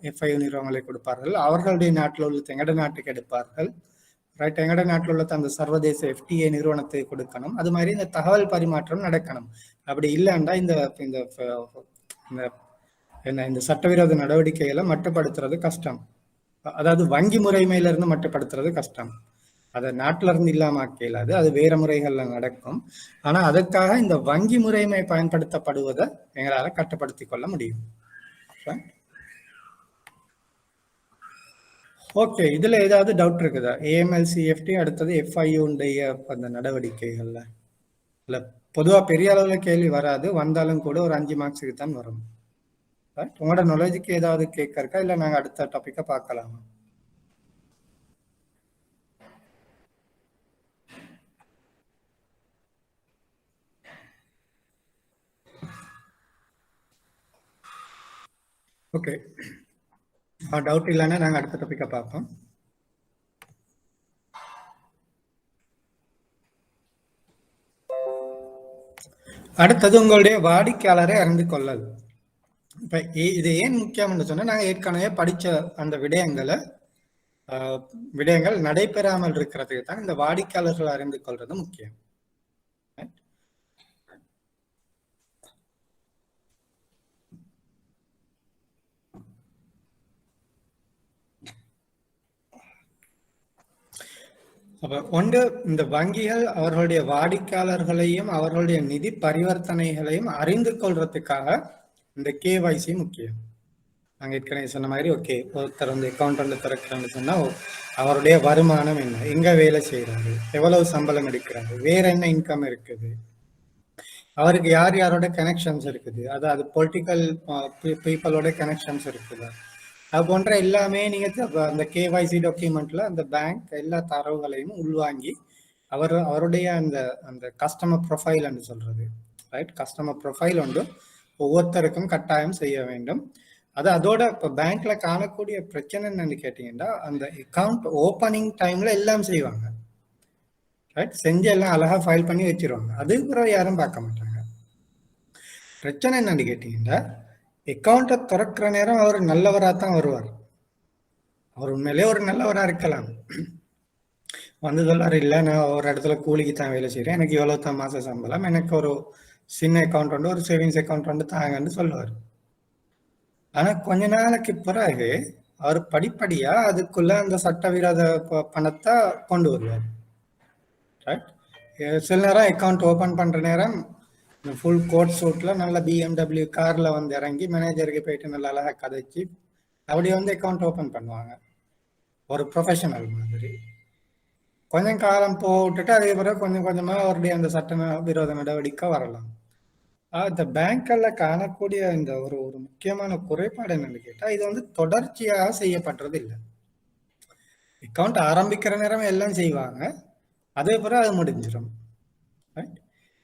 எஃப்ஐயூ நிறுவனங்களை கொடுப்பார்கள். அவர்களுடைய நாட்டில் உள்ள எங்கட நாட்டுக்கு எடுப்பார்கள். ரைட், எங்கட நாட்டில் உள்ள அந்த சர்வதேச எஃப்டிஏ நிறுவனத்தை கொடுக்கணும். அது மாதிரி இந்த தகவல் பரிமாற்றம் நடக்கணும். அப்படி இல்லைன்னா இந்த என்ன இந்த சட்டவிரோத நடவடிக்கைகளை மட்டுப்படுத்துறது கஷ்டம். அதாவது வங்கி முறைமையில இருந்து மட்டுப்படுத்துறது கஷ்டம். அதை நாட்டில இருந்து இல்லாம ஆக்கலாது, அது வேற முறைகள்ல நடக்கும். ஆனா அதற்காக இந்த வங்கி முறைமை பயன்படுத்தப்படுவதை எங்களால கட்டுப்படுத்தி கொள்ள முடியும். ஓகே, இதுல ஏதாவது டவுட் இருக்குதா? ஏஎம்எல்சிஎஃப்டி அடுத்தது எஃப்ஐயூடைய அந்த நடவடிக்கைகள்ல இல்ல பொதுவா பெரிய அளவுல கேள்வி வராது, வந்தாலும் கூட ஒரு 5 மார்க்ஸுக்கு தான் வரும். உங்களோட நாலேஜுக்கு ஏதாவது கேட்க இருக்கா, இல்ல நாங்க அடுத்த டாபிக்க பார்க்கலாமா? ஓகே, டவுட் இல்லைன்னா நாங்க அடுத்த டாபிக்க பார்ப்போம். அடுத்தது உங்களுடைய வாடிக்கையாளரை அறிந்து கொள்ளல். இப்ப இது ஏன் முக்கியம்னு சொன்னா, நாங்க ஏற்கனவே படிச்ச அந்த விடயங்கள் நடைபெறாமல் இருக்கிறதுக்கு தான் இந்த வாடிக்கையாளர்கள் அறிந்து கொள்றது முக்கியம். அப்ப ஒன்று, இந்த வங்கிகள் அவர்களுடைய வாடிக்கையாளர்களையும் அவர்களுடைய நிதி பரிவர்த்தனைகளையும் அறிந்து கொள்றதுக்காக இந்த கேவைசி முக்கியம். நாங்க ஏற்கனவே சொன்ன மாதிரி, ஓகே, ஒருத்தர் வந்து அக்கௌண்ட் வந்து திறக்கிறான்னு சொன்னா அவருடைய வருமானம் என்ன, எங்க வேலை செய்யறாரு, எவ்வளவு சம்பளம் எடுக்கிறாரு, வேற என்ன இன்கம் இருக்குது, அவருக்கு யார் யாரோட கனெக்ஷன்ஸ் இருக்குது, அதாவது பொலிட்டிக்கல் பீப்புளோட கனெக்ஷன்ஸ் இருக்குதா, அது போன்ற எல்லாமே நீங்க அந்த கேவைசி டாக்குமெண்ட்ல அந்த பேங்க் எல்லா தரவுகளையும் உள்வாங்கி அவருடைய அந்த அந்த கஸ்டமர் ப்ரொஃபைல் என்று சொல்றது, ரைட், கஸ்டமர் ப்ரொஃபைல் ஒன்று ஒவ்வொருத்தருக்கும் கட்டாயம் செய்ய வேண்டும். அது அதோட இப்போ பேங்க்ல காணக்கூடிய பிரச்சனை என்னன்னு கேட்டீங்கன்னா, அந்த அக்கௌண்ட் ஓப்பனிங் டைம்ல எல்லாம் செய்வாங்க, ரைட், செஞ்சு எல்லாம் அழகா ஃபைல் பண்ணி வச்சிருவாங்க. அது பிறகு யாரும் பார்க்க மாட்டாங்க. பிரச்சனை என்னன்னு கேட்டீங்கன்னா, அக்கௌண்ட்டை திறக்கிற நேரம் அவர் நல்லவராக தான் வருவார். அவர் உண்மையிலே ஒரு நல்லவராக இருக்கலாம். வந்து சொல்றாரு, இல்லை நான் ஒரு இடத்துல கூலிக்கு தான் வேலை செய்கிறேன், எனக்கு இவ்வளோ தான் மாத சம்பளம், எனக்கு ஒரு சின்ன அக்கௌண்ட் உண்டு, ஒரு சேவிங்ஸ் அக்கௌண்ட் உண்டு தாங்கன்னு சொல்லுவார். ஆனால் கொஞ்ச நாளைக்கு பிறகு அவர் படிப்படியா அதுக்குள்ள அந்த சட்டவிரோத பணத்தை கொண்டு வருவார். ரைட், சில நேரம் அக்கௌண்ட் ஓப்பன் பண்ற நேரம் ஃபுல் கோட் சூட்ல நல்ல BMW கார்ல வந்து இறங்கி மேனேஜருக்கு போயிட்டு நல்லா அழகா கதைச்சு அப்படி வந்து அக்கௌண்ட் ஓப்பன் பண்ணுவாங்க, ஒரு ப்ரொஃபஷனல் மாதிரி. கொஞ்சம் காலம் போட்டுட்டு அதே பிறகு கொஞ்சம் கொஞ்சமா அவருடைய அந்த சட்ட விரோத நடவடிக்கை வரலாம். இந்த பேங்க்ல காணக்கூடிய இந்த ஒரு ஒரு முக்கியமான குறைபாடு என்னன்னு கேட்டா, இது வந்து தொடர்ச்சியாக செய்யப்படுறது இல்லை. அக்கௌண்ட் ஆரம்பிக்கிற நேரம் எல்லாம் செய்வாங்க, அதே பிறகு அது முடிஞ்சிடும்.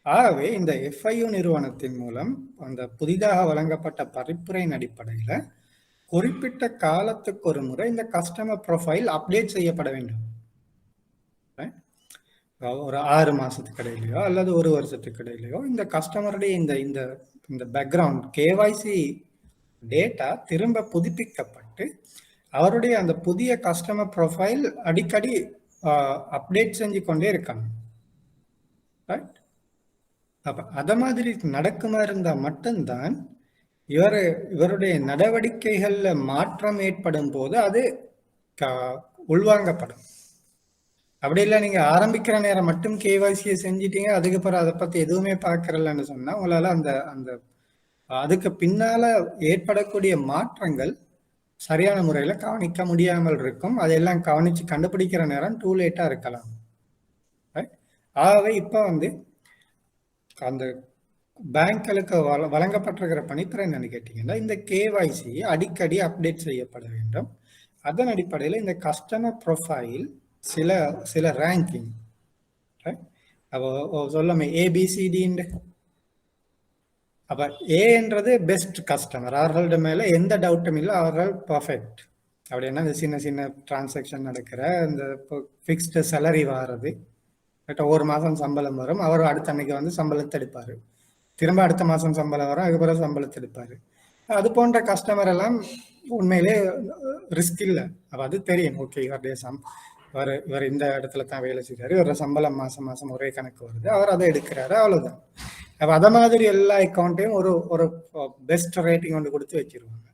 ஆகவே இந்த எஃப்ஐயூ நிறுவனத்தின் மூலம் அந்த புதிதாக வழங்கப்பட்ட பரிப்புரையின் அடிப்படையில குறிப்பிட்ட காலத்துக்கு ஒரு முறை இந்த கஸ்டமர் ப்ரொஃபைல் அப்டேட் செய்யப்பட வேண்டும். ஒரு 6 மாசத்துக்கு இடையிலையோ அல்லது 1 வருஷத்துக்கு இடையிலையோ இந்த கஸ்டமருடைய இந்த இந்த இந்த பேக்ரவுண்ட் கேவைசி டேட்டா திரும்ப புதுப்பிக்கப்பட்டு அவருடைய அந்த புதிய கஸ்டமர் ப்ரொஃபைல் அடிக்கடி அப்டேட் செஞ்சு கொண்டே இருக்கணும். ரைட், அப்ப அத மாதிரி நடக்குமா இருந்தா மட்டும்தான் இவருடைய நடவடிக்கைகள்ல மாற்றம் ஏற்படும் போது அது உள்வாங்கப்படும். அப்படி இல்லை, நீங்க ஆரம்பிக்கிற நேரம் மட்டும் கேவைசியை செஞ்சிட்டீங்க, அதுக்கப்புறம் அதை பத்தி எதுவுமே பார்க்கறலன்னு சொன்னா உங்களால அந்த அந்த அதுக்கு பின்னால ஏற்படக்கூடிய மாற்றங்கள் சரியான முறையில கவனிக்க முடியாமல் இருக்கும். அதெல்லாம் கவனிச்சு கண்டுபிடிக்கிற நேரம் டூ லேட்டா இருக்கலாம். ஆகவே இப்ப வந்து அந்த பேங்க்களுக்கு வழங்கப்பட்டிருக்கிற பணித்துறை என்னன்னு கேட்டீங்கன்னா, இந்த கேவைசி அடிக்கடி அப்டேட் செய்யப்பட வேண்டும். அதன் அடிப்படையில் இந்த கஸ்டமர் ப்ரொஃபைல் சில சில ரேங்கிங் அப்போ சொல்லுமே ஏபிசிடின்னு. அப்ப ஏன்றது பெஸ்ட் கஸ்டமர், அவர்களோட மேல எந்த டவுட்டும் இல்லை, அவர்கள் பர்ஃபெக்ட். அப்படின்னா இந்த சின்ன சின்ன டிரான்சாக்ஷன் நடக்கிற இந்த ஃபிக்ஸ்டு சேலரி வாரது, ஒரு மாதம் சம்பளம் வரும், அவர் அடுத்த அன்னைக்கு வந்து சம்பளத்தை எடுப்பார், திரும்ப அடுத்த மாதம் சம்பளம் வரும், அதுக்கப்புறம் சம்பளத்தை எடுப்பார். அது போன்ற கஸ்டமர் எல்லாம் உண்மையிலே ரிஸ்க் இல்லை. அப்போ அது தெரியும், ஓகே இவருடைய இவர் இந்த இடத்துல தான் வேலை செய்கிறாரு, இவரோட சம்பளம் மாதம் மாதம் ஒரே கணக்கு வருது, அவர் அதை எடுக்கிறாரு, அவ்வளோதான். அப்போ அதை மாதிரி எல்லா அக்கௌண்ட்டையும் ஒரு ஒரு பெஸ்ட் ரேட்டிங் ஒன்று கொடுத்து வச்சிருவாங்க.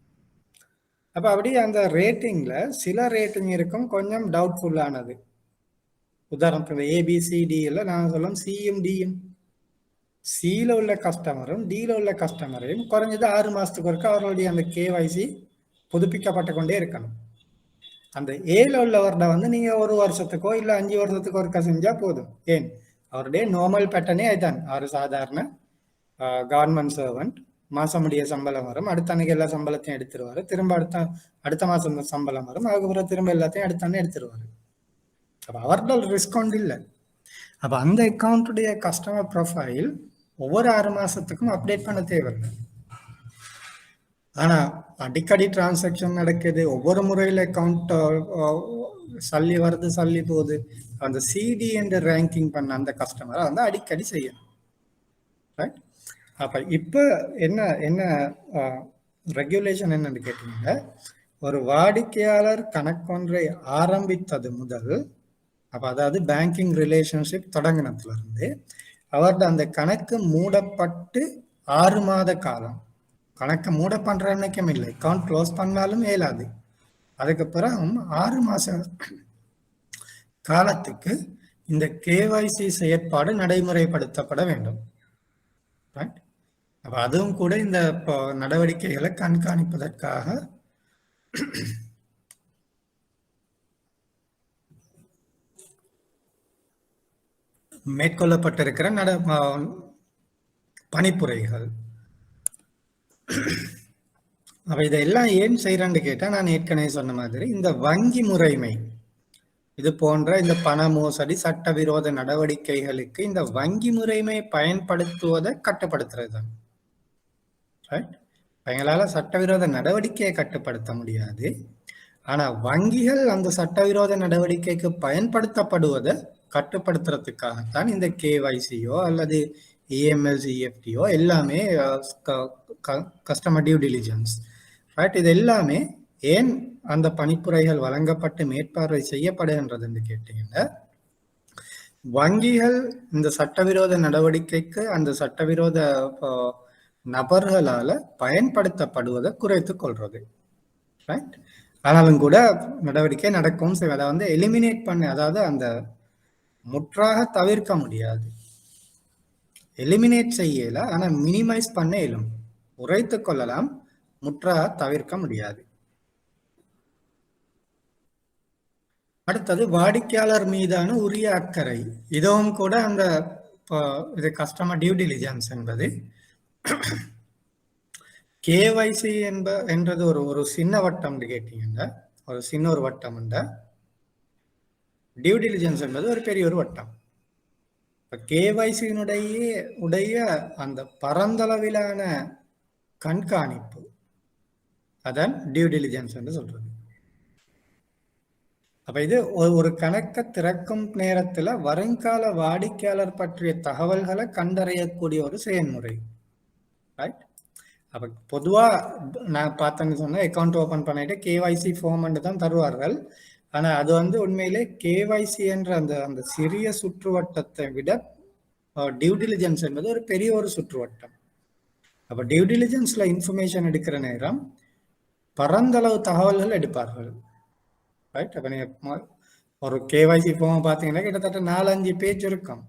அப்போ அப்படி அந்த ரேட்டிங்ல சில ரேட்டிங் இருக்கும் கொஞ்சம் டவுட்ஃபுல்லானது. உதாரணத்துக்கு ஏபிசிடியில் நான் சொல்லலாம் சியும் டியும். சியில் உள்ள கஸ்டமரும் டியில் உள்ள கஸ்டமரையும் குறைஞ்சது 6 மாதத்துக்கு ஒருக்க அவர்களுடைய அந்த கேவைசி புதுப்பிக்கப்பட்டு கொண்டே இருக்கணும். அந்த ஏல உள்ளவர்கிட்ட வந்து நீங்க 1 வருஷத்துக்கோ இல்லை 5 வருஷத்துக்கோ ஒருக்க செஞ்சா போதும். ஏன் அவருடைய நார்மல் பேட்டர்னே அதுதான். அவர் சாதாரண கவர்மெண்ட் சர்வெண்ட், மாசம் முடிய சம்பளம் வரும், அடுத்த அன்னைக்கு எல்லா சம்பளத்தையும் எடுத்துருவாரு, திரும்ப அடுத்த மாசம் சம்பளம் வரும், அதுக்கப்புறம் திரும்ப எல்லாத்தையும் அடுத்த அன்னை எடுத்துருவாரு. அப்ப அவர்கள் ரிஸ்க் ஒன்று இல்லை. அப்ப அந்த அக்கௌண்ட்டுடைய கஸ்டமர் ப்ரொஃபைல் ஒவ்வொரு 6 மாசத்துக்கும் அப்டேட் பண்ண தேவையில்லை. ஆனா அடிக்கடி டிரான்சாக்ஷன் நடக்குது, ஒவ்வொரு முறையில் அக்கௌண்ட் சல்லி வருது சல்லி போகுது, அந்த சிடி என்ற ரேங்கிங் பண்ண அந்த கஸ்டமரை வந்து அடிக்கடி செய்யணும். ரைட்? அப்ப இப்ப என்ன என்ன ரெகுலேஷன் என்னன்னு கேட்டீங்க, ஒரு வாடிக்கையாளர் கணக்கொன்றை ஆரம்பித்தது முதல், அப்ப அதாவது பேங்கிங் ரிலேஷன்ஷிப் தொடங்கினதுல இருந்து அவர்கிட்ட அந்த கணக்கு மூடப்பட்டு 6 மாத காலம், கணக்கு மூட பண்ற அன்னைக்கும் இல்லை, அக்கௌண்ட் க்ளோஸ் பண்ணாலும் இயலாது, அதுக்கப்புறம் 6 மாச காலத்துக்கு இந்த கேவைசி செயற்பாடு நடைமுறைப்படுத்தப்பட வேண்டும். அப்ப அதுவும் கூட இந்த நடவடிக்கைகளை கண்காணிப்பதற்காக மேற்கொள்ளப்பட்டிருக்கிற பணிப்புரைகள். அப்ப இதெல்லாம் ஏன் செய்யறான்னு கேட்டா, நான் ஏற்கனவே சொன்ன மாதிரி இந்த வங்கி முறைமை இது போன்ற இந்த பண மோசடி சட்டவிரோத நடவடிக்கைகளுக்கு இந்த வங்கி முறைமை பயன்படுத்துவதை கட்டுப்படுத்துறது தான். எங்களால சட்டவிரோத நடவடிக்கையை கட்டுப்படுத்த முடியாது, ஆனா வங்கிகள் அந்த சட்டவிரோத நடவடிக்கைக்கு பயன்படுத்தப்படுவதை கட்டுப்படுத்துறதுக்காகத்தான் இந்த கேவைசியோ அல்லது ஏஎம்எல் சிஎஃப்டியோ எல்லாமே கஸ்டமர் டியூ டிலிஜென்ஸ். ரைட்? இது எல்லாமே ஏன் அந்த பணிப்புரைகள் வழங்கப்பட்டு மேற்பார்வை செய்யப்படுகின்றதுன்னு கேட்டீங்கன்னா, வங்கிகள் இந்த சட்டவிரோத நடவடிக்கைக்கு அந்த சட்டவிரோத நபர்களால பயன்படுத்தப்படுவதை குறைத்துக் கொள்றது. ரைட்? ஆனாலும் கூட நடவடிக்கை நடக்கவும் செய்யும். அதை வந்து எலிமினேட் பண்ண, அதாவது அந்த முற்றாக தவிர்க்க முடியாது, எலிமினேட் செய்யல, ஆனா மினிமைஸ் பண்ண இயலும், குறைத்துக் கொள்ளலாம், முற்றாக தவிர்க்க முடியாது. அடுத்தது வாடிக்கையாளர் மீதான உரிய அக்கறை. இதுவும் கூட அந்த இது கஸ்டமர் டியூ டிலிஜென்ஸ் என்பது கேவைசி என்றது ஒரு சின்ன வட்டம் கேட்டீங்கன்னா, ஒரு சின்ன ஒரு வட்டம் உண்ட, டியூ டிலிஜென்ஸ் என்பது ஒரு பெரிய ஒரு வட்டம். கேவைசியினுடைய அந்த பரந்தளவிலான கண்காணிப்பு அதான் டியூ டிலிஜென்ஸ் என்று சொல்றது. அப்ப இது ஒரு கணக்கை திறக்கும் நேரத்துல வருங்கால வாடிக்கையாளர் பற்றிய தகவல்களை கண்டறியக்கூடிய ஒரு செயல்முறை. ரைட்? அப்ப பொதுவா நான் பார்த்தேன்னு சொன்னா, அக்கௌண்ட் ஓபன் பண்ணிட்டு கேவைசி ஃபார்ம் தான் தருவார்கள். ஆனா அது வந்து உண்மையிலே கேவைசி என்ற அந்த சிறிய சுற்றுவட்டத்தை விட டியூ டிலிஜென்ஸ் என்பது ஒரு பெரிய ஒரு சுற்றுவட்டம். அப்ப டியூ டிலிஜென்ஸ்ல இன்ஃபர்மேஷன் எடுக்கிற நேரம் பரந்தளவு தகவல்கள் எடுப்பார்கள். ரைட்? அப்ப நீங்க ஒரு கேவைசி ஃபார்ம் பார்த்தீங்கன்னா கிட்டத்தட்ட 4-5 பேஜ் இருக்கும்.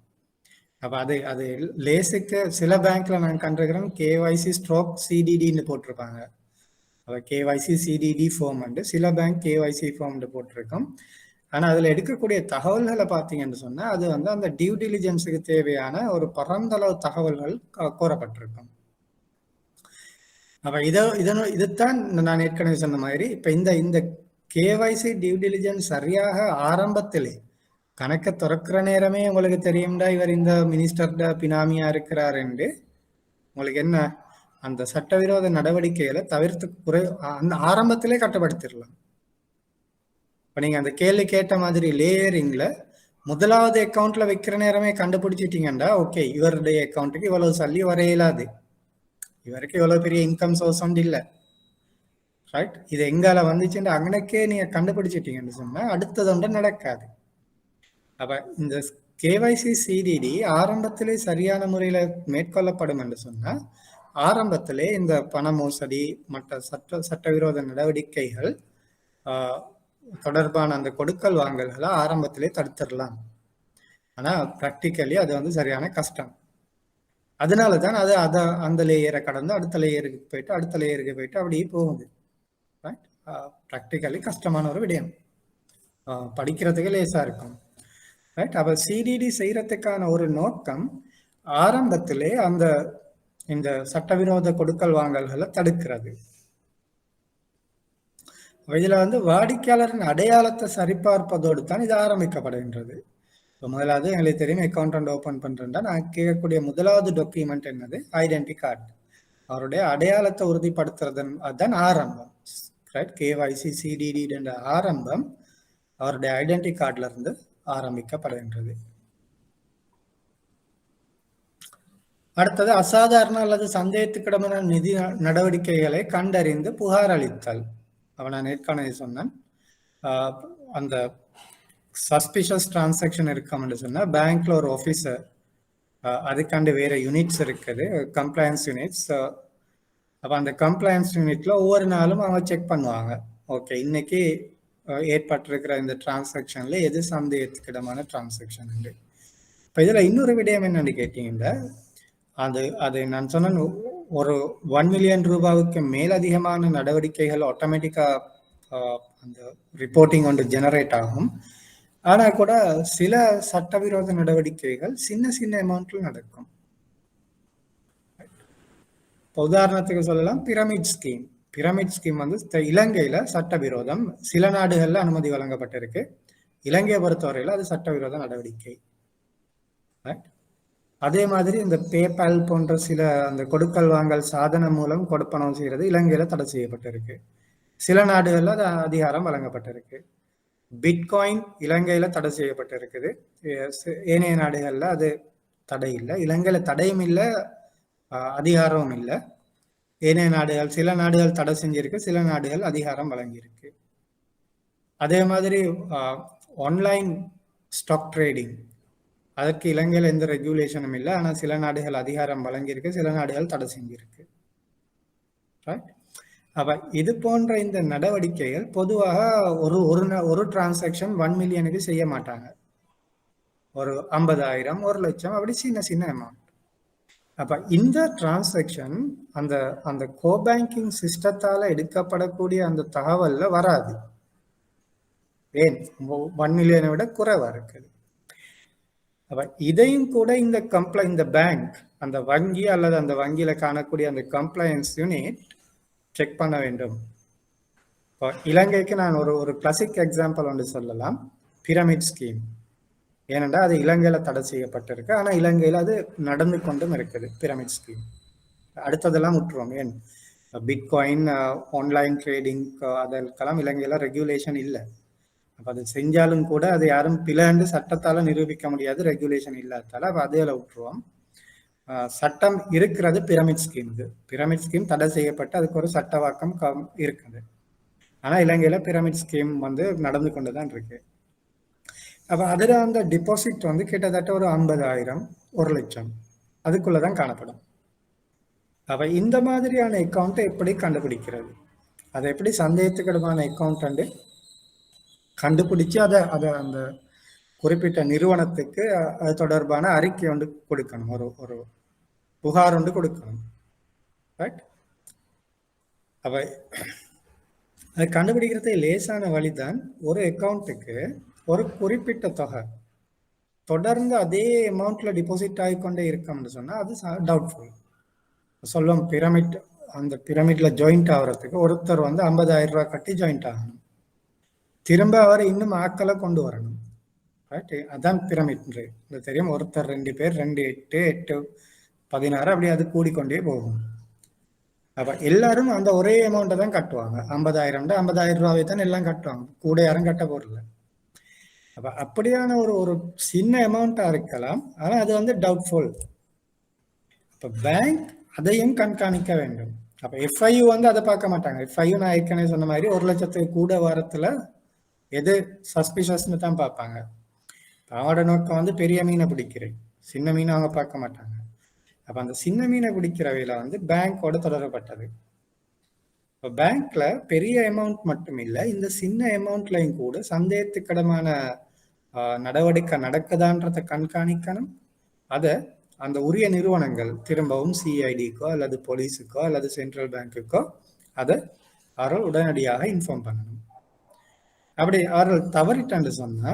அப்ப அது லேசுக்கு சில பேங்க்ல நான் கண்டிருக்கிறேன் கேவைசி ஸ்ட்ரோக் சிடிடின்னு போட்டிருப்பாங்க. அப்ப கேவைசி சிடிடி ஃபார்ம் சில பேங்க் கேவைசி ஃபார்ம் போட்டிருக்கோம். ஆனா அதுல எடுக்கக்கூடிய தகவல்களை பார்த்தீங்கன்னு சொன்னா அது வந்து அந்த டியூ டிலிஜென்ஸுக்கு தேவையான ஒரு பரந்தளவு தகவல்கள் கோரப்பட்டிருக்கும். அப்ப இதைத்தான் நான் ஏற்கனவே சொன்ன மாதிரி இப்ப இந்த கேவைசி டியூ டிலிஜென்ஸ் சரியாக ஆரம்பத்திலே கணக்கை திறக்கிற நேரமே உங்களுக்கு தெரியும்டா இவர் இந்த மினிஸ்டர்ட பினாமியா இருக்கிறார் என்று உங்களுக்கு என்ன அந்த சட்டவிரோத நடவடிக்கைகளை தவிர்த்து அந்த ஆரம்பத்திலே கட்டுப்படுத்திடலாம். இப்ப நீங்க அந்த கேள்வி கேட்ட மாதிரி லேயரிங்ல முதலாவது அக்கௌண்ட்ல வைக்கிற நேரமே கண்டுபிடிச்சிட்டீங்கன்னா ஓகே இவருடைய அக்கௌண்ட்டுக்கு இவ்வளவு சல்லி வர இயலாது, இவருக்கு இவ்வளவு பெரிய இன்கம் சோர்ஸ் ஒன்று இல்லை, ரைட்? இது எங்கால வந்துச்சுன்னு அங்கனக்கே நீங்க கண்டுபிடிச்சிட்டீங்கன்னு சொன்னா அடுத்தது ஒன்று நடக்காது. அப்ப இந்த கேவைசி சிடிடி ஆரம்பத்திலே சரியான முறையில மேற்கொள்ளப்படும் என்று சொன்னா ஆரம்பத்திலே இந்த பண மோசடி மற்ற சட்டவிரோத நடவடிக்கைகள் தொடர்பான அந்த கொடுக்கல் வாங்கல்களை ஆரம்பத்திலே தடுத்துடலாம். ஆனா பிராக்டிக்கலி அது வந்து சரியான கஷ்டம். அதனாலதான் அது அந்த லேயரை கடந்து அடுத்த லேயருக்கு போயிட்டு அப்படியே போகுது. பிராக்டிக்கலி கஷ்டமான ஒரு விடயம், படிக்கிறதுக்கு லேசா இருக்கும். ரைட்? அப்ப சிடிடி செய்யறதுக்கான ஒரு நோக்கம் ஆரம்பத்திலே இந்த சட்டவிரோத கொடுக்கல் வாங்கல்களை தடுக்கிறது. இதுல வந்து வாடிக்கையாளரின் அடையாளத்தை சரிபார்ப்பதோடு தான் இது ஆரம்பிக்கப்படுகின்றது. இப்போ முதலாவது எங்களுக்கு தெரியும் அக்கௌண்ட் ஓபன் பண்றேன்னா நான் கேட்கக்கூடிய முதலாவது டாக்குமெண்ட் என்னது? Identity card. அவருடைய அடையாளத்தை உறுதிப்படுத்துறது அதுதான் ஆரம்பம். ரைட்? கேவைசி சிடிடி என்ற ஆரம்பம் அவருடைய ஐடென்டி கார்டுல இருந்து ஆரம்பிக்கப்படுகின்றது. அடுத்தது அசாதாரண அல்லது சந்தேகத்துக்கிடமான நிதி நடவடிக்கைகளை கண்டறிந்து புகார் அளித்தல். அவன் நான் ஏற்கனவே சொன்னேன், அந்த சஸ்பிஷியஸ் டிரான்சாக்ஷன் இருக்கோம்னு சொன்னா பேங்க்ல ஒரு ஆஃபீஸர், அதுக்காண்டு வேற யூனிட்ஸ் இருக்குது, கம்ப்ளைன்ஸ் யூனிட்ஸ். அப்போ அந்த கம்ப்ளைன்ஸ் யூனிட்ல ஒவ்வொரு நாளும் அவங்க செக் பண்ணுவாங்க, ஓகே இன்னைக்கு ஏற்பட்டிருக்கிற இந்த டிரான்சாக்ஷன்ல எது சந்தேகத்துக்கிடமான டிரான்சாக்ஷன். இப்போ இதுல இன்னொரு விடயம் என்னன்னு கேட்டீங்கன்னா அது நான் சொன்னேன், ஒரு 1 மில்லியன் ரூபாவுக்கு மேலதிகமான நடவடிக்கைகள் ஆட்டோமேட்டிக்கா அந்த ரிப்போர்ட்டிங் ஒன்று ஜெனரேட் ஆகும். ஆனா கூட சில சட்டவிரோத நடவடிக்கைகள் சின்ன சின்ன அமௌண்ட்ல நடக்கும். உதாரணத்துக்கு சொல்லலாம் பிரமிட் ஸ்கீம். பிரமிட் ஸ்கீம் வந்து இலங்கையில சட்டவிரோதம், சில நாடுகள்ல அனுமதி வழங்கப்பட்டிருக்கு. இலங்கையை பொறுத்தவரையில அது சட்டவிரோத நடவடிக்கை. அதே மாதிரி இந்த பேபால் போன்ற சில அந்த கொடுக்கல் வாங்கல் சாதனம் மூலம் கொடுப்பனம் செய்யறது இலங்கையில தடை செய்யப்பட்டிருக்கு. சில நாடுகள்ல அது அதிகாரம் வழங்கப்பட்டிருக்கு. பிட்காயின் இலங்கையில தடை செய்யப்பட்டிருக்குது, ஏனைய நாடுகள்ல அது தடை இல்லை. இலங்கையில தடையும் இல்லை, அதிகாரமும் இல்லை. ஏனைய நாடுகள், சில நாடுகள் தடை செஞ்சிருக்கு, சில நாடுகள் அதிகாரம் வழங்கியிருக்கு. அதே மாதிரி ஆன்லைன் ஸ்டாக் ட்ரேடிங், அதற்கு இலங்கையில் எந்த ரெகுலேஷனும் இல்லை, ஆனால் சில நாடுகள் அதிகாரம் வழங்கியிருக்கு, சில நாடுகள் தடை செஞ்சிருக்கு. அப்ப இது போன்ற இந்த நடவடிக்கைகள் பொதுவாக ஒரு டிரான்சாக்ஷன் 1 மில்லியனுக்கு செய்ய மாட்டாங்க. ஒரு 50,000, 1 லட்சம் அப்படி சின்ன சின்ன அமௌண்ட். அப்ப இந்த டிரான்சாக்ஷன் அந்த கோ பேங்கிங் சிஸ்டத்தால எடுக்கப்படக்கூடிய அந்த தகவல்ல வராது. ஏன்? 1 மில்லியனை விட குறைவா இருக்குது. அப்ப இதையும் கூட இந்த பேங்க், அந்த வங்கி அல்லது அந்த வங்கியில காணக்கூடிய அந்த கம்ப்ளைன்ஸ் யூனிட் செக் பண்ண வேண்டும். இப்போ இலங்கைக்கு நான் ஒரு கிளாசிக் எக்ஸாம்பிள் ஒன்று சொல்லலாம், பிரமிட் ஸ்கீம். ஏனென்றால் அது இலங்கையில தடை செய்யப்பட்டிருக்கு, ஆனா இலங்கையில அது நடந்து கொண்டும் இருக்குது பிரமிட் ஸ்கீம். அடுத்ததெல்லாம் விட்டுருவோம். ஏன்? பிட்காயின், ஆன்லைன் ட்ரேடிங், அதற்கெல்லாம் இலங்கையில ரெகுலேஷன் இல்லை. அப்போ அது செஞ்சாலும் கூட அது யாரும் பிளாண்டு சட்டத்தால நிரூபிக்க முடியாது, ரெகுலேஷன் இல்லாதால. அப்போ அதில் விட்டுருவோம். சட்டம் இருக்கிறது பிரமிட் ஸ்கீம். இது பிரமிட் ஸ்கீம் தடை செய்யப்பட்டு அதுக்கு ஒரு சட்டவாக்கம் இருக்குது. ஆனா இலங்கையில பிரமிட் ஸ்கீம் வந்து நடந்து கொண்டுதான் இருக்கு. அப்ப அதுல அந்த டிபாசிட் வந்து கிட்டத்தட்ட ஒரு 50,000, 1 லட்சம் அதுக்குள்ளதான் காணப்படும். அப்ப இந்த மாதிரியான அக்கௌண்ட்டை எப்படி கண்டுபிடிக்கிறது? அதை எப்படி சந்தேகத்துக்கிடமான அக்கௌண்ட் கண்டுபிடிச்சு அதை அந்த குறிப்பிட்ட நிறுவனத்துக்கு அது தொடர்பான அறிக்கை ஒன்று கொடுக்கணும், ஒரு புகார் ஒன்று கொடுக்கணும். ரைட்? அப்ப அதை கண்டுபிடிக்கிறது லேசான வழிதான். ஒரு அக்கௌண்ட்டுக்கு ஒரு குறிப்பிட்ட தொகை தொடர்ந்து அதே அமௌண்ட்ல டிபாசிட் ஆகிக்கொண்டே இருக்கோம்னு சொன்னா அது டவுட்ஃபுல். சொல்லும் பிரமிட், அந்த பிரமிட்ல ஜாயிண்ட் ஆகிறதுக்கு ஒருத்தர் வந்து 50,000 ரூபாய் கட்டி ஜாயிண்ட் ஆகணும், திரும்ப அவர் இன்னும் ஆக்களை கொண்டு வரணும். ரைட், அதான் பிரமிட். இந்த தெரியும், ஒருத்தர் 2 பேர் 2 8 8 16 அப்படி அது கூடிக்கொண்டே போகும். அப்ப எல்லாரும் அந்த ஒரே அமௌண்ட்டை தான் கட்டுவாங்க. 50,000 50,000 ரூபாவை தான் எல்லாம் கட்டுவாங்க, கூட யாரும் கட்ட போறதில்ல. அப்ப அப்படியான ஒரு சின்ன அமௌண்ட்டா இருக்கலாம், ஆனா அது வந்து டவுட்ஃபுல். அப்ப பேங்க் அதையும் கண்காணிக்க வேண்டும். அப்ப எஃப்ஐயூ வந்து அதை பார்க்க மாட்டாங்க. எஃப்ஐயூ நான் ஏற்கனவே சொன்ன மாதிரி 1 லட்சத்துக்கு கூட வாரத்துல எது சஸ்பிஷஸ்ன்னு தான் பார்ப்பாங்க. அவனோட நோக்கம் வந்து பெரிய மீனை பிடிக்கிறேன், சின்ன மீனை அவங்க பார்க்க மாட்டாங்க. அப்ப அந்த சின்ன மீனை பிடிக்கிற வேலை வந்து பேங்கோட தொடரப்பட்டது. இப்போ பேங்க்ல பெரிய அமௌண்ட் மட்டும் இல்லை, இந்த சின்ன அமௌண்ட்லையும் கூட சந்தேகத்துக்கிடமான நடவடிக்கை நடக்குதான்றதை கண்காணிக்கணும். அதை அந்த உரிய நிறுவனங்கள் திரும்பவும் சிஐடிக்கோ அல்லது போலீஸுக்கோ அல்லது சென்ட்ரல் பேங்க்குக்கோ அதை அவர்கள் உடனடியாக இன்ஃபார்ம் பண்ணணும். அப்படி அவர்கள் தவறிட்டான்னு சொன்னா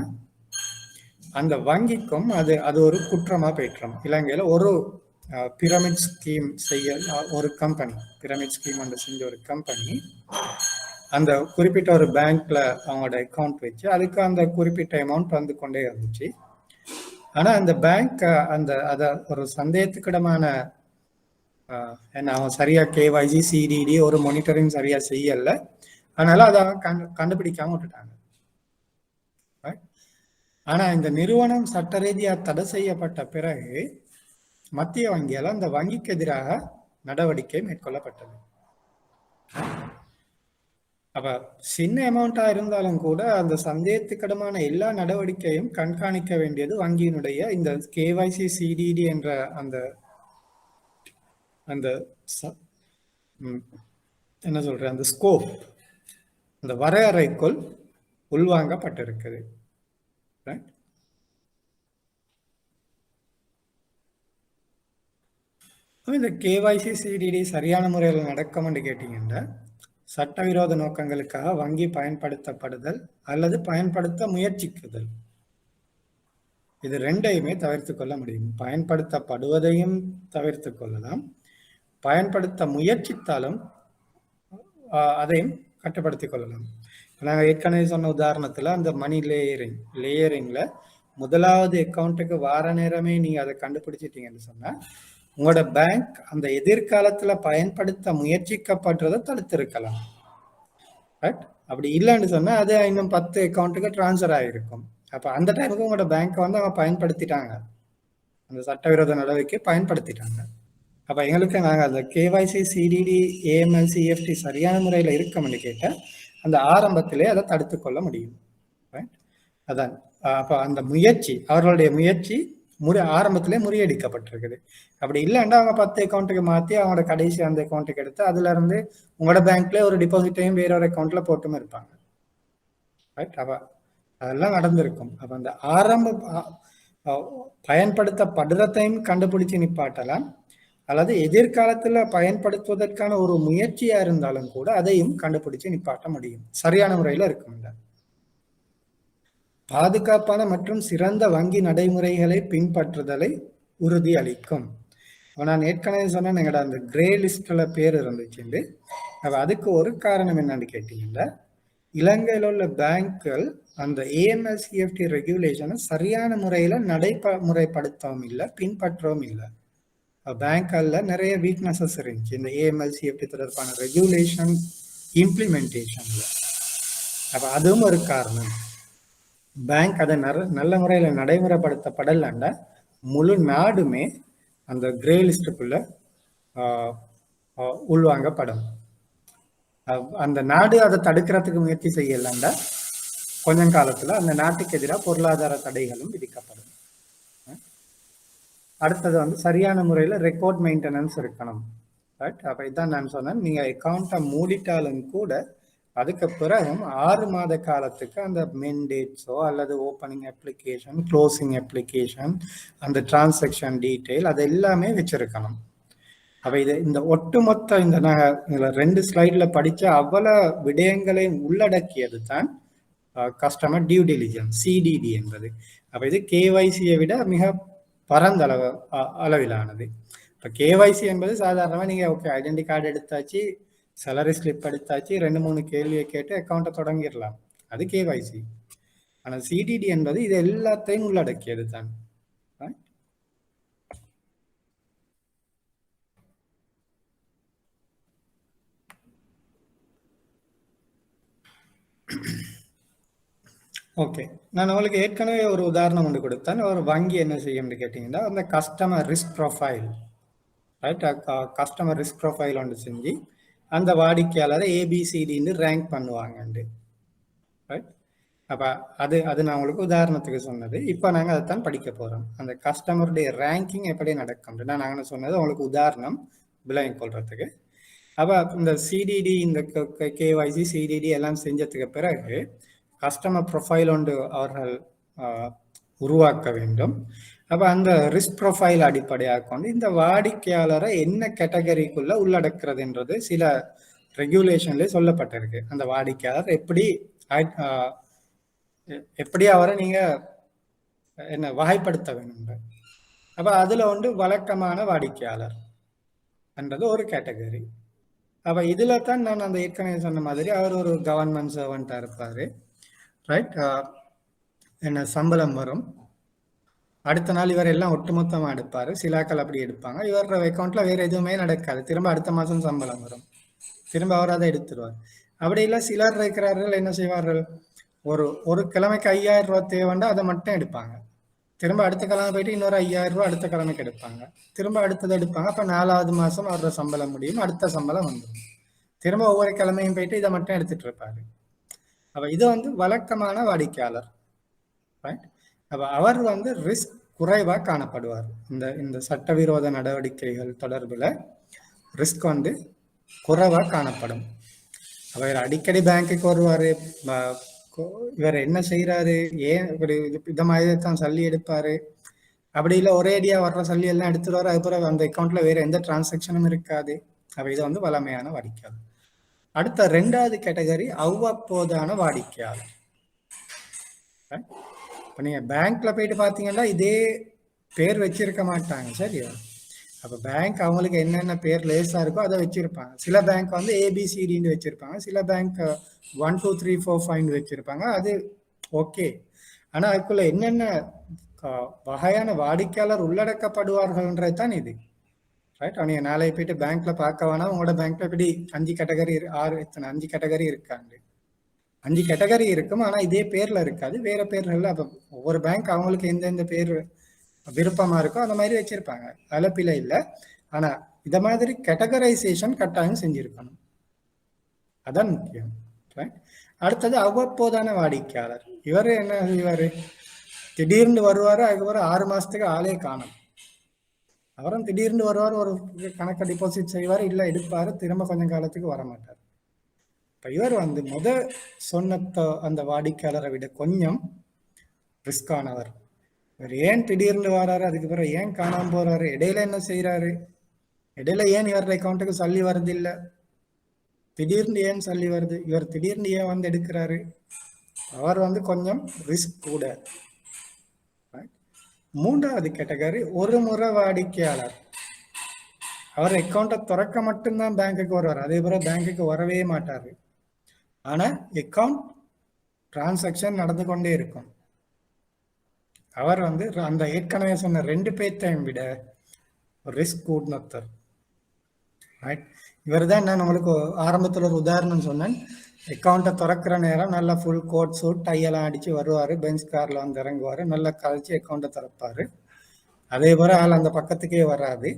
அந்த வங்கிக்கும் அது அது ஒரு குற்றமா போயிட்டுரும். இலங்கையில ஒரு பிரமிட் ஸ்கீம் செய்ய ஒரு கம்பெனி, பிரமிட் ஸ்கீம் செஞ்ச ஒரு கம்பெனி அந்த குறிப்பிட்ட ஒரு பேங்க்ல அவங்களோட அக்கௌண்ட் வச்சு அதுக்கு அந்த குறிப்பிட்ட அமௌண்ட் வந்து கொண்டே இருந்துச்சு. ஆனா அந்த பேங்க் அந்த அத ஒரு சந்தேகத்துக்கிடமான அவன் சரியா கேவைசி சிடிடி ஒரு மானிட்டரிங் சரியா செய்யல, அதனால அதை கண்டுபிடிக்காம விட்டுட்டாங்க. ஆனா இந்த நிறுவனம் சட்ட ரீதியா தடை செய்யப்பட்ட பிறகு மத்திய வங்கியால் அந்த வங்கிக்கு எதிராக நடவடிக்கை மேற்கொள்ளப்பட்டது. அப்ப சின்ன அமௌண்டா இருந்தாலும் கூட அந்த சந்தேகத்துக்கிடமான எல்லா நடவடிக்கையும் கண்காணிக்க வேண்டியது வங்கியினுடைய இந்த கேவைசி சிடிடி என்ற அந்த அந்த என்ன சொல்ற அந்த ஸ்கோப், அந்த வரையறைக்குள் உள்வாங்கப்பட்டிருக்குது. இந்த கேவைசி சிடிடி சரியான முறையில் நடக்கும்னு கேட்டீங்கன்னா, சட்டவிரோத நோக்கங்களுக்காக வங்கி பயன்படுத்தப்படுதல் அல்லது பயன்படுத்த முயற்சிக்குதல், இது ரெண்டையுமே தவிர்த்து கொள்ள முடியும். பயன்படுத்தப்படுவதையும் தவிர்த்து கொள்ளலாம், பயன்படுத்த முயற்சித்தாலும் அதையும் கட்டுப்படுத்திக் கொள்ளலாம். நாங்கள் ஏற்கனவே சொன்ன உதாரணத்துல அந்த மணி லேயரிங்ல முதலாவது அக்கௌண்ட்டுக்கு வார நேரமே நீங்க அதை கண்டுபிடிச்சிட்டீங்கன்னு சொன்னா உங்களோட பேங்க் அந்த எதிர்காலத்துல பயன்படுத்த முயற்சிக்கப்படுறதை தடுத்திருக்கலாம். ரைட், அப்படி இல்லைன்னு சொன்னா அது இன்னும் 10 அக்கௌண்ட்டுக்கு டிரான்ஸ்ஃபர் ஆகிருக்கும். அப்ப அந்த டைமுக்கு உங்களோட பேங்க்கை வந்து அவங்க பயன்படுத்திட்டாங்க, அந்த சட்டவிரோத நடவடிக்கை பயன்படுத்திட்டாங்க. அப்ப எங்களுக்கு நாங்கள் அந்த கேவைசி சிடிடி ஏஎம்எல் சிஎஃப்டி சரியான முறையில இருக்கோம்னு கேட்டால் அந்த ஆரம்பத்திலே அதை தடுத்து கொள்ள முடியும். அதான் அப்ப அந்த முயற்சி, அவர்களுடைய முயற்சி ஆரம்பத்திலே முறியடிக்கப்பட்டிருக்குது. அப்படி இல்லைன்னா அவங்க 10 அக்கௌண்ட்டுக்கு மாற்றி அவங்களோட கடைசி அந்த அக்கௌண்ட்டுக்கு எடுத்து அதுல இருந்து உங்களோட பேங்க்ல ஒரு டிபாசிட்டையும் வேற ஒரு அக்கௌண்ட்ல போட்டும் இருப்பாங்க. ரைட், அப்ப அதெல்லாம் நடந்திருக்கும். அப்ப அந்த ஆரம்ப பயன்படுத்தப்படுறதையும் கண்டுபிடிச்சு நிப்பாட்டலாம், அல்லது எதிர்காலத்துல பயன்படுத்துவதற்கான ஒரு முயற்சியா இருந்தாலும் கூட அதையும் கண்டுபிடிச்சு நிப்பாட்ட முடியும். சரியான முறையில இருக்கும். பாதுகாப்பான மற்றும் சிறந்த வங்கி நடைமுறைகளை பின்பற்றுதலை உறுதி அளிக்கும். நான் ஏற்கனவே சொன்னேன், எங்கட அந்த கிரே லிஸ்ட்ல பேர் இருந்துச்சு. அதுக்கு ஒரு காரணம் என்னன்னு கேட்டீங்கன்னா, இலங்கையில் உள்ள பேங்க்கள் அந்த ஏஎம்எல் சிஎஃப்டி ரெகுலேஷனை சரியான முறையில நடைமுறைப்படுத்தவும் இல்லை, பின்பற்றவும் இல்லை. பேங்க்ல நிறைய வீக்னஸஸ் இருந்துச்சு இந்த ஏஎம்எல் சிஎஃப்டி தொடர்பான ரெகுலேஷன் இம்ப்ளிமெண்டேஷன்ல. அப்ப அதுவும் ஒரு காரணம். பேங்க் அதை நல்ல முறையில நடைமுறைப்படுத்தப்படலன்னா முழு நாடுமே அந்த கிரே லிஸ்டுக்குள்ள உள்வாங்கப்படும். அந்த நாடு அதை தடுக்கிறதுக்கு முயற்சி செய்யலன்னா கொஞ்சம் காலத்துல அந்த நாட்டுக்கு எதிராக பொருளாதார தடைகளும் விதிக்கப்படும். அடுத்தது வந்து சரியான முறையில ரெக்கார்ட் மெயின்டெனன்ஸ் இருக்கணும். ரைட், அப்ப இதான் நான் சொன்னேன், நீங்க அக்கௌண்ட்டை மூடிட்டாலும் கூட அதுக்கு பிறகும் 6 மாத காலத்துக்கு அந்த மெண்டேட்ஸோ அல்லது ஓப்பனிங் அப்ளிகேஷன், க்ளோசிங் அப்ளிகேஷன், அந்த டிரான்சாக்ஷன் டீட்டெயில் அது எல்லாமே வச்சிருக்கணும். அப்ப இது இந்த ஒட்டுமொத்த இந்த 2 ஸ்லைட்ல படிச்ச அவ்வளவு விடயங்களையும் உள்ளடக்கியது தான் கஸ்டமர் டியூ டெலிஜென்ஸ் சிடிடி என்பது. அப்போ இது கேஒய்சியை விட மிக பரந்த அளவிலானது. இப்போ கேஒய்சி என்பது சாதாரணமாக நீங்கள் ஓகே ஐடென்டி கார்டு எடுத்தாச்சு, சேலரி ஸ்லிப் எடுத்தாச்சு, 2-3 கேள்வியை கேட்டு அக்கௌண்ட்டை தொடங்கிடலாம், அது கேஒய்சி. ஆனால் சிடிடி என்பது இது எல்லாத்தையும் உள்ளடக்கியது தான். ஓகே, நான் உங்களுக்கு ஏற்கனவே ஒரு உதாரணம் ஒன்று கொடுத்தேன். ஒரு வங்கி என்ன செய்யும்னு கேட்டிங்கன்னா, அந்த customer risk profile, right, customer risk profile ஒன்று செஞ்சு அந்த வாடிக்கையாளரை ஏபிசிடின்னு ரேங்க் பண்ணுவாங்கண்டு, ரைட். அப்போ அது நான் உங்களுக்கு உதாரணத்துக்கு சொன்னது. இப்போ நாங்கள் அதைத்தான் படிக்க போகிறோம். அந்த கஸ்டமருடைய ரேங்கிங் எப்படி நடக்கும் நாங்கள் சொன்னது உங்களுக்கு உதாரணம் விளங்கிக் கொள்றதுக்கு. அப்போ இந்த சிடிடி, இந்த கேஒய்சி சிடிடி எல்லாம் செஞ்சதுக்கு பிறகு கஸ்டமர் ப்ரொஃபைல் ஒன்று அவர்கள் உருவாக்க வேண்டும். அப்போ அந்த ரிஸ்க் ப்ரொஃபைல் அடிப்படையாக கொண்டு இந்த வாடிக்கையாளரை என்ன கேட்டகரிக்குள்ள உள்ளடக்கிறதுன்றது சில ரெகுலேஷன்ல சொல்லப்பட்டிருக்கு. அந்த வாடிக்கையாளர் எப்படி அவரை நீங்க என்ன வகைப்படுத்த வேண்டும். அப்ப அதுல வந்து வழக்கமான வாடிக்கையாளர் என்றது ஒரு கேட்டகரி. அப்ப இதுல தான் நான் அந்த ஏற்கனவே சொன்ன மாதிரி அவர் ஒரு கவர்மெண்ட் சர்வெண்டா இருப்பாரு, ரைட். என்ன சம்பளம் வரும், அடுத்த நாள் இவர் எல்லாம் ஒட்டுமொத்தமா எடுப்பாரு, சிலாக்கள் அப்படி எடுப்பாங்க. இவர் அக்கௌண்ட்ல வேற எதுவுமே நடக்காது, திரும்ப அடுத்த மாசம் சம்பளம் வரும், திரும்ப அவர் அதை எடுத்துருவார். அப்படி இல்லை சிலர் இருக்கிறார்கள் என்ன செய்வார்கள், ஒரு கிழமைக்கு 5000 ரூபாய் தேவைண்டா அதை மட்டும் எடுப்பாங்க, திரும்ப அடுத்த கிழமை போயிட்டு இன்னொரு 5000 ரூபாய் அடுத்த கிழமைக்கு எடுப்பாங்க, திரும்ப அடுத்தது எடுப்பாங்க. அப்ப 4வது மாசம் அவரோட சம்பளம் முடியும், அடுத்த சம்பளம் வந்துடும், திரும்ப ஒவ்வொரு கிழமையும் போயிட்டு இதை மட்டும் எடுத்துட்டு இருப்பாரு. அப்ப இது வந்து வழக்கமான வாடிக்கையாளர், ரைட். அப்ப அவர் வந்து ரிஸ்க் குறைவா காணப்படுவார். இந்த சட்டவிரோத நடவடிக்கைகள் தொடர்புல ரிஸ்க் வந்து குறைவா காணப்படும். அவர் அடிக்கடி பேங்க்குக்கு வருவாரு, இவர் என்ன செய்யறாரு, ஏன் இப்படி இந்த மாதிரி தான் சல்லி எடுப்பாரு, அப்படி இல்லை ஒரேடியா வர்ற சல்லி எல்லாம் எடுத்துருவாரு, அதுக்கப்புறம் அந்த அக்கௌண்ட்ல வேற எந்த டிரான்சாக்ஷனும் இருக்காது. அப்ப இது வந்து வளமையான வாடிக்கையாளர். அடுத்த 2வது கேட்டகரி அவ்வப்போதான வாடிக்கையாளர். இப்போ நீங்க பேங்க்ல போயிட்டு பாத்தீங்கன்னா இதே பேர் வச்சிருக்க மாட்டாங்க, சரியா. அப்போ பேங்க் அவங்களுக்கு என்னென்ன பேர் லேஸா இருக்கோ அதை வச்சிருப்பாங்க. சில பேங்க் வந்து ஏபிசிடின்னு வச்சிருப்பாங்க, சில பேங்க் 1 2 3 4 5 வச்சிருப்பாங்க, அது ஓகே. ஆனா அதுக்குள்ள என்னென்ன வகையான வாடிக்கையாளர் உள்ளடக்கப்படுவார்கள்ன்றது தான் இது, ரைட். நீங்க நாளை போயிட்டு பேங்க்ல பார்க்க வேணா, உங்களோட பேங்க்ல இப்படி 5 கேட்டகரி 5 கேட்டகரி இருக்காங்க, 5 கேட்டகரி இருக்கும். ஆனா இதே பேர்ல இருக்காது, வேற பேர்கள்ல. அப்ப ஒவ்வொரு பேங்க் அவங்களுக்கு எந்தெந்த பேர் விருப்பமா இருக்கோ அந்த மாதிரி வச்சிருப்பாங்க, அதில் பிழை இல்லை. ஆனா இத மாதிரி கேட்டகரைசேஷன் கட்டாயம் செஞ்சிருக்கணும், அதான் முக்கியம், ரைட். அடுத்தது அவ்வப்போதான வாடிக்கையாளர். இவர் என்ன செய்வாரு, திடீர்னு வருவாரு, அதுக்கப்புறம் 6 மாசத்துக்கு ஆளே காணும், அவரும் திடீர்னு வருவார், ஒரு கணக்கை டிபாசிட் செய்வார், இல்லை எடுப்பாரு, திரும்ப கொஞ்சம் காலத்துக்கு வர மாட்டார். இப்போ இவர் வந்து சொன்ன அந்த வாடிக்கையாளரை விட கொஞ்சம் ரிஸ்கானவர். இவர் ஏன் திடீர்னு வராரு, அதுக்கு பிறகு ஏன் காணாம போறாரு, இடையில என்ன செய்யறாரு, இடையில ஏன் இவர் அக்கௌண்ட்டுக்கு சல்லி வருது இல்லை, திடீர்னு ஏன் சல்லி வருது, இவர் திடீர்னு ஏன் வந்து எடுக்கிறாரு, அவர் வந்து கொஞ்சம் ரிஸ்க் கூட. 3வது கேட்டகரி ஒரு முறை வாடிக்கையாளர். அவர் அக்கௌண்ட்டை திறக்க மட்டும்தான் பேங்க்குக்கு வருவார், அதே போல பேங்க்குக்கு வரவே மாட்டாரு. ஆனா அக்கௌண்ட் டிரான்சாக்சன் நடந்து கொண்டே இருக்கும். அவர் வந்து அந்த ஏற்கனவே சொன்ன 2 பேர்த்தையும் விட ரிஸ்க் கூட்னத்தர், ரைட். இவர் தான் நான் உங்களுக்கு ஆரம்பத்தில் ஒரு உதாரணம் சொன்னேன். அக்கௌண்ட்டை திறக்கிற நேரம் நல்லா ஃபுல் கோட் சூட் டையெல்லாம் அடிச்சு வருவார், பெஞ்ச் காரில் வந்து இறங்குவார், நல்லா கழிச்சு அக்கௌண்ட்டை திறப்பார். அதே போல ஆள் அந்த பக்கத்துக்கே வராது.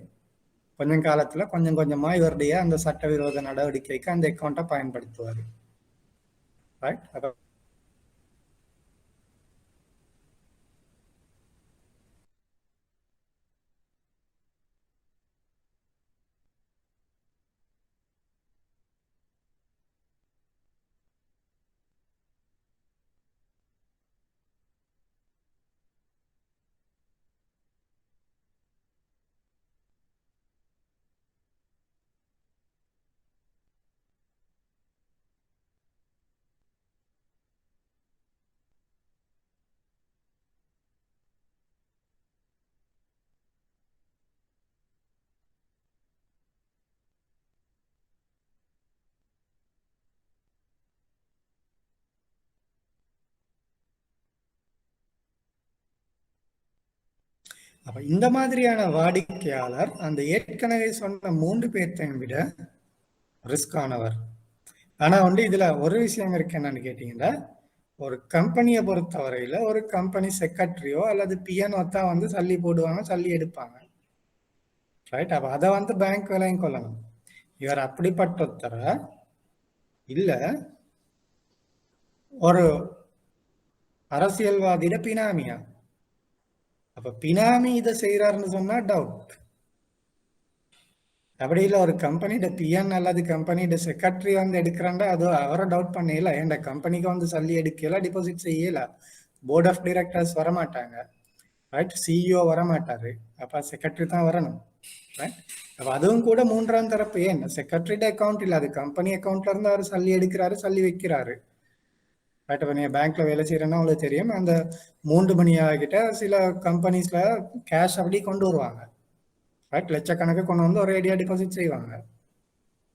கொஞ்சம் காலத்தில் கொஞ்சம் கொஞ்சமாக இவருடைய அந்த சட்டவிரோத நடவடிக்கைக்கு அந்த அக்கௌண்ட்டை பயன்படுத்துவார், ரைட். அப்ப இந்த மாதிரியான வாடிக்கையாளர் அந்த ஏற்கனவே சொன்ன 3 பேர்த்தையும் விட ரிஸ்க் ஆனவர். ஆனா வந்து இதுல ஒரு விஷயம் இருக்கு, என்னன்னு கேட்டீங்கன்னா, ஒரு கம்பெனியை பொறுத்தவரையில ஒரு கம்பெனி செக்ரட்டரியோ அல்லது பிஎன்ஓ தான் வந்து சல்லி போடுவாங்க, சல்லி எடுப்பாங்க. ரைட்? அப்ப அதை வந்து பேங்க் விலையும் கொள்ளணும். இவர் அப்படிப்பட்ட இல்ல ஒரு அரசியல்வாதியிட பினாமியா. அப்ப பினாமி இதை செய்யறாருன்னு சொன்னா டவுட். அப்படி இல்லை, ஒரு கம்பெனியோட பிஎன் அல்லது கம்பெனியோட செக்ரட்டரி வந்து எடுக்கிறாண்டா அது அவரை டவுட் பண்ணல. ஏன்டா கம்பெனிக்கு வந்து சல்லி எடுக்கல, டிபாசிட் செய்யல, போர்ட் ஆஃப் டைரக்டர்ஸ் வரமாட்டாங்க, ரைட்? சிஇஓ வரமாட்டாரு, அப்ப செக்ரட்டரி தான் வரணும், ரைட்? அப்ப அதுவும் கூட மூன்றாம் தரப்பு. ஏன் செக்ரட்டரியோட அக்கௌண்ட் இல்லை, அது கம்பெனி அக்கௌண்ட்ல இருந்து அவர் சல்லி எடுக்கிறாரு, சல்லி வைக்கிறாரு, ரைட்? அப்ப நீங்க பேங்க்ல வேலை செய்யறேன்னா உங்களுக்கு தெரியும், அந்த 3 மணி ஆகிட்ட சில கம்பெனிஸ்ல கேஷ் அப்படி கொண்டு வருவாங்க, ரைட்? லட்சக்கணக்கு கொண்டு வந்து ஒரு ஐடியா டிபாசிட் செய்வாங்க.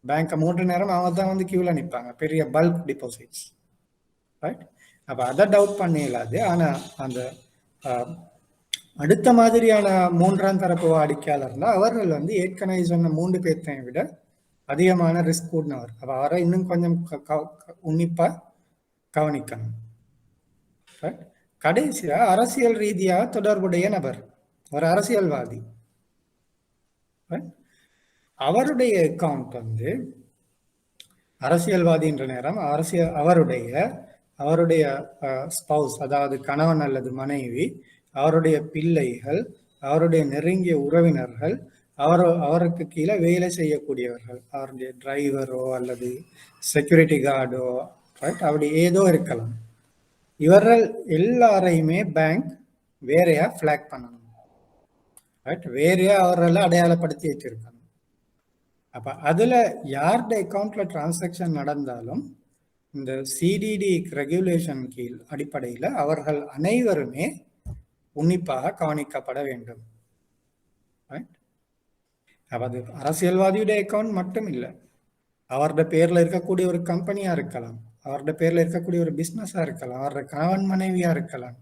பேங்கை 3 நேரம் அவங்க தான் வந்து கியூல நிற்பாங்க, பெரிய பல்க் டிபாசிட்ஸ், ரைட்? அப்ப அதை டவுட் பண்ண இயலாது. ஆனா அந்த அடுத்த மாதிரியான மூன்றாம் தரப்பு வாடிக்கையாளர்னா அவர்கள் வந்து ஏற்கனவே சொன்ன 3 பேர்த்தையும் விட அதிகமான ரிஸ்க் கூடினவர். அப்ப அவரை இன்னும் கொஞ்சம் உன்னிப்பா கவனிக்கணும். கடைசியா அரசியல் ரீதியாக தொடர்புடைய நபர், ஒரு அரசியல்வாதி, அவருடைய அக்கௌண்ட் வந்து அரசியல்வாதின்ற நேரம் அவருடைய ஸ்பவுஸ், அதாவது கணவன் அல்லது மனைவி, அவருடைய பிள்ளைகள், அவருடைய நெருங்கிய உறவினர்கள், அவருக்கு கீழே வேலை செய்யக்கூடியவர்கள், அவருடைய டிரைவரோ அல்லது செக்யூரிட்டி கார்டோ, ரைட்? அப்படி ஏதோ இருக்கலாம். இவர்கள் எல்லாரையுமே பேங்க் வேறையா பிளாக் பண்ணணும், ரைட்? வேறையா அவர்களை அடையாளப்படுத்தி வச்சிருக்கணும். அப்ப அதுல யாருடைய அக்கௌண்ட்ல டிரான்சாக்சன் நடந்தாலும் இந்த சிடிடி ரெகுலேஷன் கீழ் அடிப்படையில் அவர்கள் அனைவருமே உன்னிப்பாக கவனிக்கப்பட வேண்டும். அது அரசியல்வாதியுடைய அக்கௌண்ட் மட்டும் இல்லை, அவருடைய பேர்ல இருக்கக்கூடிய ஒரு கம்பெனியா இருக்கலாம், அவருடைய பேர்ல இருக்கக்கூடிய ஒரு பிசினஸா இருக்கலாம், அவருடைய கணவன் மனைவியா இருக்கலாம்,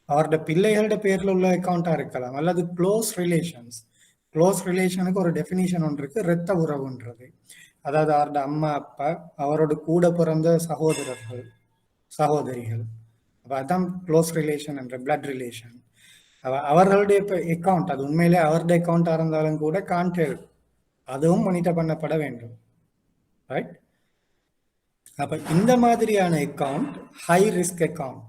அவருடைய பிள்ளைகளோட பேர்ல உள்ள அக்கௌண்டா இருக்கலாம், அல்லது க்ளோஸ் ரிலேஷன்ஸ். க்ளோஸ் ரிலேஷனுக்கு ஒரு டெஃபினிஷன் ஒன்று இருக்கு, இரத்த உறவுன்றது. அதாவது அவருடைய அம்மா அப்பா, அவரோட கூட பிறந்த சகோதரர்கள் சகோதரிகள், அப்ப அதான் க்ளோஸ் ரிலேஷன் என்ற பிளட் ரிலேஷன். அவர்களுடைய அக்கௌண்ட் அது உண்மையிலே அவருடைய அக்கௌண்டா இருந்தாலும் கூட கான்டெக்ட் அதுவும் மானிட்டர் பண்ணப்பட வேண்டும், ரைட்? அப்ப இந்த மாதிரியான account high risk account.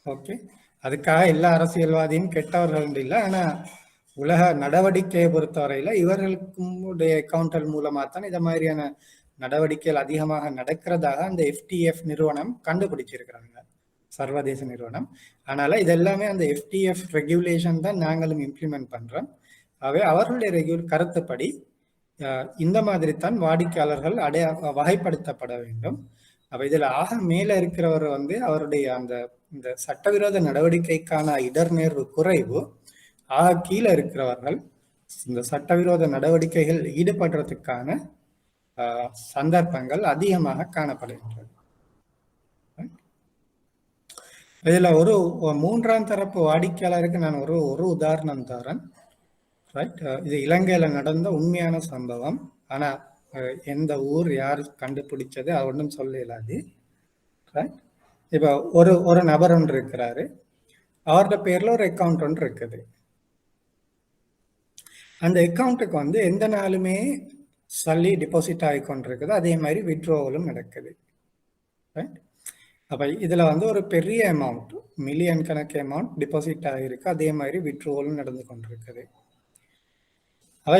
Okay, அதுக்காக எல்லா அரசியல்வாதியும் கெட்டவர்கள் இல்லை. ஆனா உலக நடவடிக்கையை பொறுத்தவரையில இவர்களுடைய அக்கௌண்டல் மூலமா தான் இத மாதிரியான நடவடிக்கைகள் அதிகமாக நடக்கிறதாக அந்த FTF நிறுவனம் கண்டுபிடிச்சிருக்கிறாங்க, சர்வதேச நிறுவனம். அதனால இதெல்லாமே அந்த FTF ரெகுலேஷன் தான் நாங்களும் இம்ப்ளிமெண்ட் பண்றோம். அவை அவர்களுடைய கருத்துப்படி இந்த மாதிரி தான் வாடிக்கையாளர்கள் வகைப்படுத்தப்பட வேண்டும். அப்ப இதுல ஆக மேல இருக்கிறவர் வந்து அவருடைய இந்த சட்டவிரோத நடவடிக்கைக்கான இடர்நேர்வு குறைவு, ஆக கீழே இருக்கிறவர்கள் இந்த சட்டவிரோத நடவடிக்கைகள் ஈடுபடுறதுக்கான சந்தர்ப்பங்கள் அதிகமாக காணப்படுகின்றது. இதுல ஒரு மூன்றாம் தரப்பு வாடிக்கையாளருக்கு நான் ஒரு உதாரணம் தரேன், ரைட்? இது இலங்கையில நடந்த உண்மையான சம்பவம். ஆனா எந்த ஊர் யார் கண்டுபிடிச்சது அது ஒன்றும் சொல்ல இயலாது, ரைட்? இப்ப ஒரு நபர் ஒன்று இருக்கிறாரு, அவரோட பேர்ல ஒரு அக்கௌண்ட் ஒன்று இருக்குது. அந்த அக்கௌண்ட்டுக்கு வந்து எந்த நாளுமே சல்லி டிபாசிட் ஆகிக்கொண்டிருக்குது, அதே மாதிரி விட்ரோவலும் நடக்குது, ரைட்? அப்ப இதுல வந்து ஒரு பெரிய அமௌண்ட், மில்லியன் கணக்கு அமௌண்ட் டிபாசிட் ஆகிருக்கு, அதே மாதிரி விட்ரோவலும் நடந்து கொண்டிருக்குது.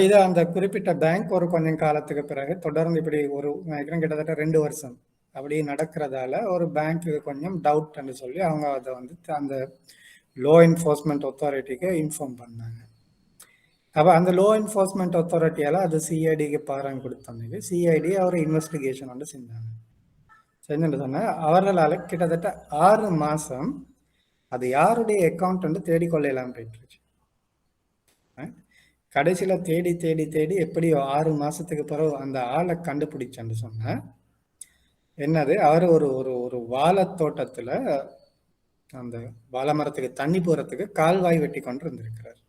இது அந்த குறிப்பிட்ட பேங்க் ஒரு கொஞ்சம் காலத்துக்கு பிறகு தொடர்ந்து இப்படி கிட்டத்தட்ட 2 வருஷம் அப்படி நடக்கிறதால ஒரு பேங்க்கு கொஞ்சம் டவுட் சொல்லி அவங்க அதை வந்து அந்த லோ என்ஃபோர்ஸ்மெண்ட் அத்தாரிட்டிக்கு இன்ஃபார்ம் பண்ணாங்க. அப்போ அந்த லோ என்ஃபோர்ஸ்மெண்ட் அத்தாரிட்டியால் அது சிஐடிக்கு பாரம் கொடுத்தோன்னே சிஐடி அவர் இன்வெஸ்டிகேஷன் வந்து செஞ்சாங்க. செஞ்சுட்டு சொன்னால் அவர்களால் கிட்டத்தட்ட 6 மாதம் அது யாருடைய அக்கௌண்ட் வந்து தேடிக்கொள்ளலாம் போயிட்டுருச்சு. கடைசியில் தேடி தேடி தேடி எப்படியோ 6 மாதத்துக்கு பிறகு அந்த ஆளை கண்டுபிடிச்சேன்னு சொன்ன என்னது, அவர் ஒரு ஒரு வாழை தோட்டத்தில் அந்த வாழை மரத்துக்கு தண்ணி போறதுக்கு கால்வாய் வெட்டி கொண்டு இருந்திருக்கிறார்.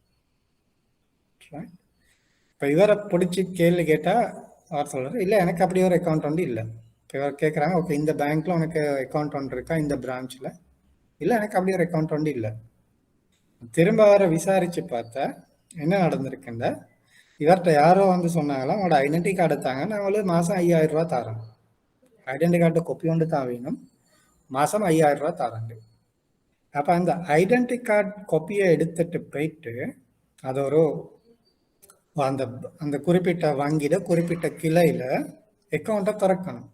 இப்போ இவரை பிடிச்சி கேள்வி கேட்டா அவர் சொல்றாரு, இல்லை எனக்கு அப்படி ஒரு அக்கௌண்ட் வந்து இல்லை. இப்போ இவர் கேட்குறாங்க, ஓகே இந்த பேங்க்ல உனக்கு அக்கௌண்ட் ஒன்று இருக்கா இந்த பிரான்ச்ல? இல்லை எனக்கு அப்படி ஒரு அக்கௌண்ட் வந்து இல்லை. திரும்ப அவரை விசாரிச்சு பார்த்தா என்ன நடந்திருக்குன்ற, இவர்கிட்ட யாரோ வந்து சொன்னாங்களாம், அவங்களோட ஐடென்டி கார்டு தாங்க, நாங்களும் மாதம் 5000 ரூபா தரோம். ஐடென்டி கார்டு கொப்பி ஒன்று தான் வேணும், மாதம் 5000 ரூபா தராங்க. அப்போ அந்த ஐடென்டி கார்டு கொப்பியை எடுத்துட்டு போயிட்டு அது ஒரு அந்த அந்த குறிப்பிட்ட வங்கியில குறிப்பிட்ட கிளையில அக்கௌண்ட்டை திறக்கணும்.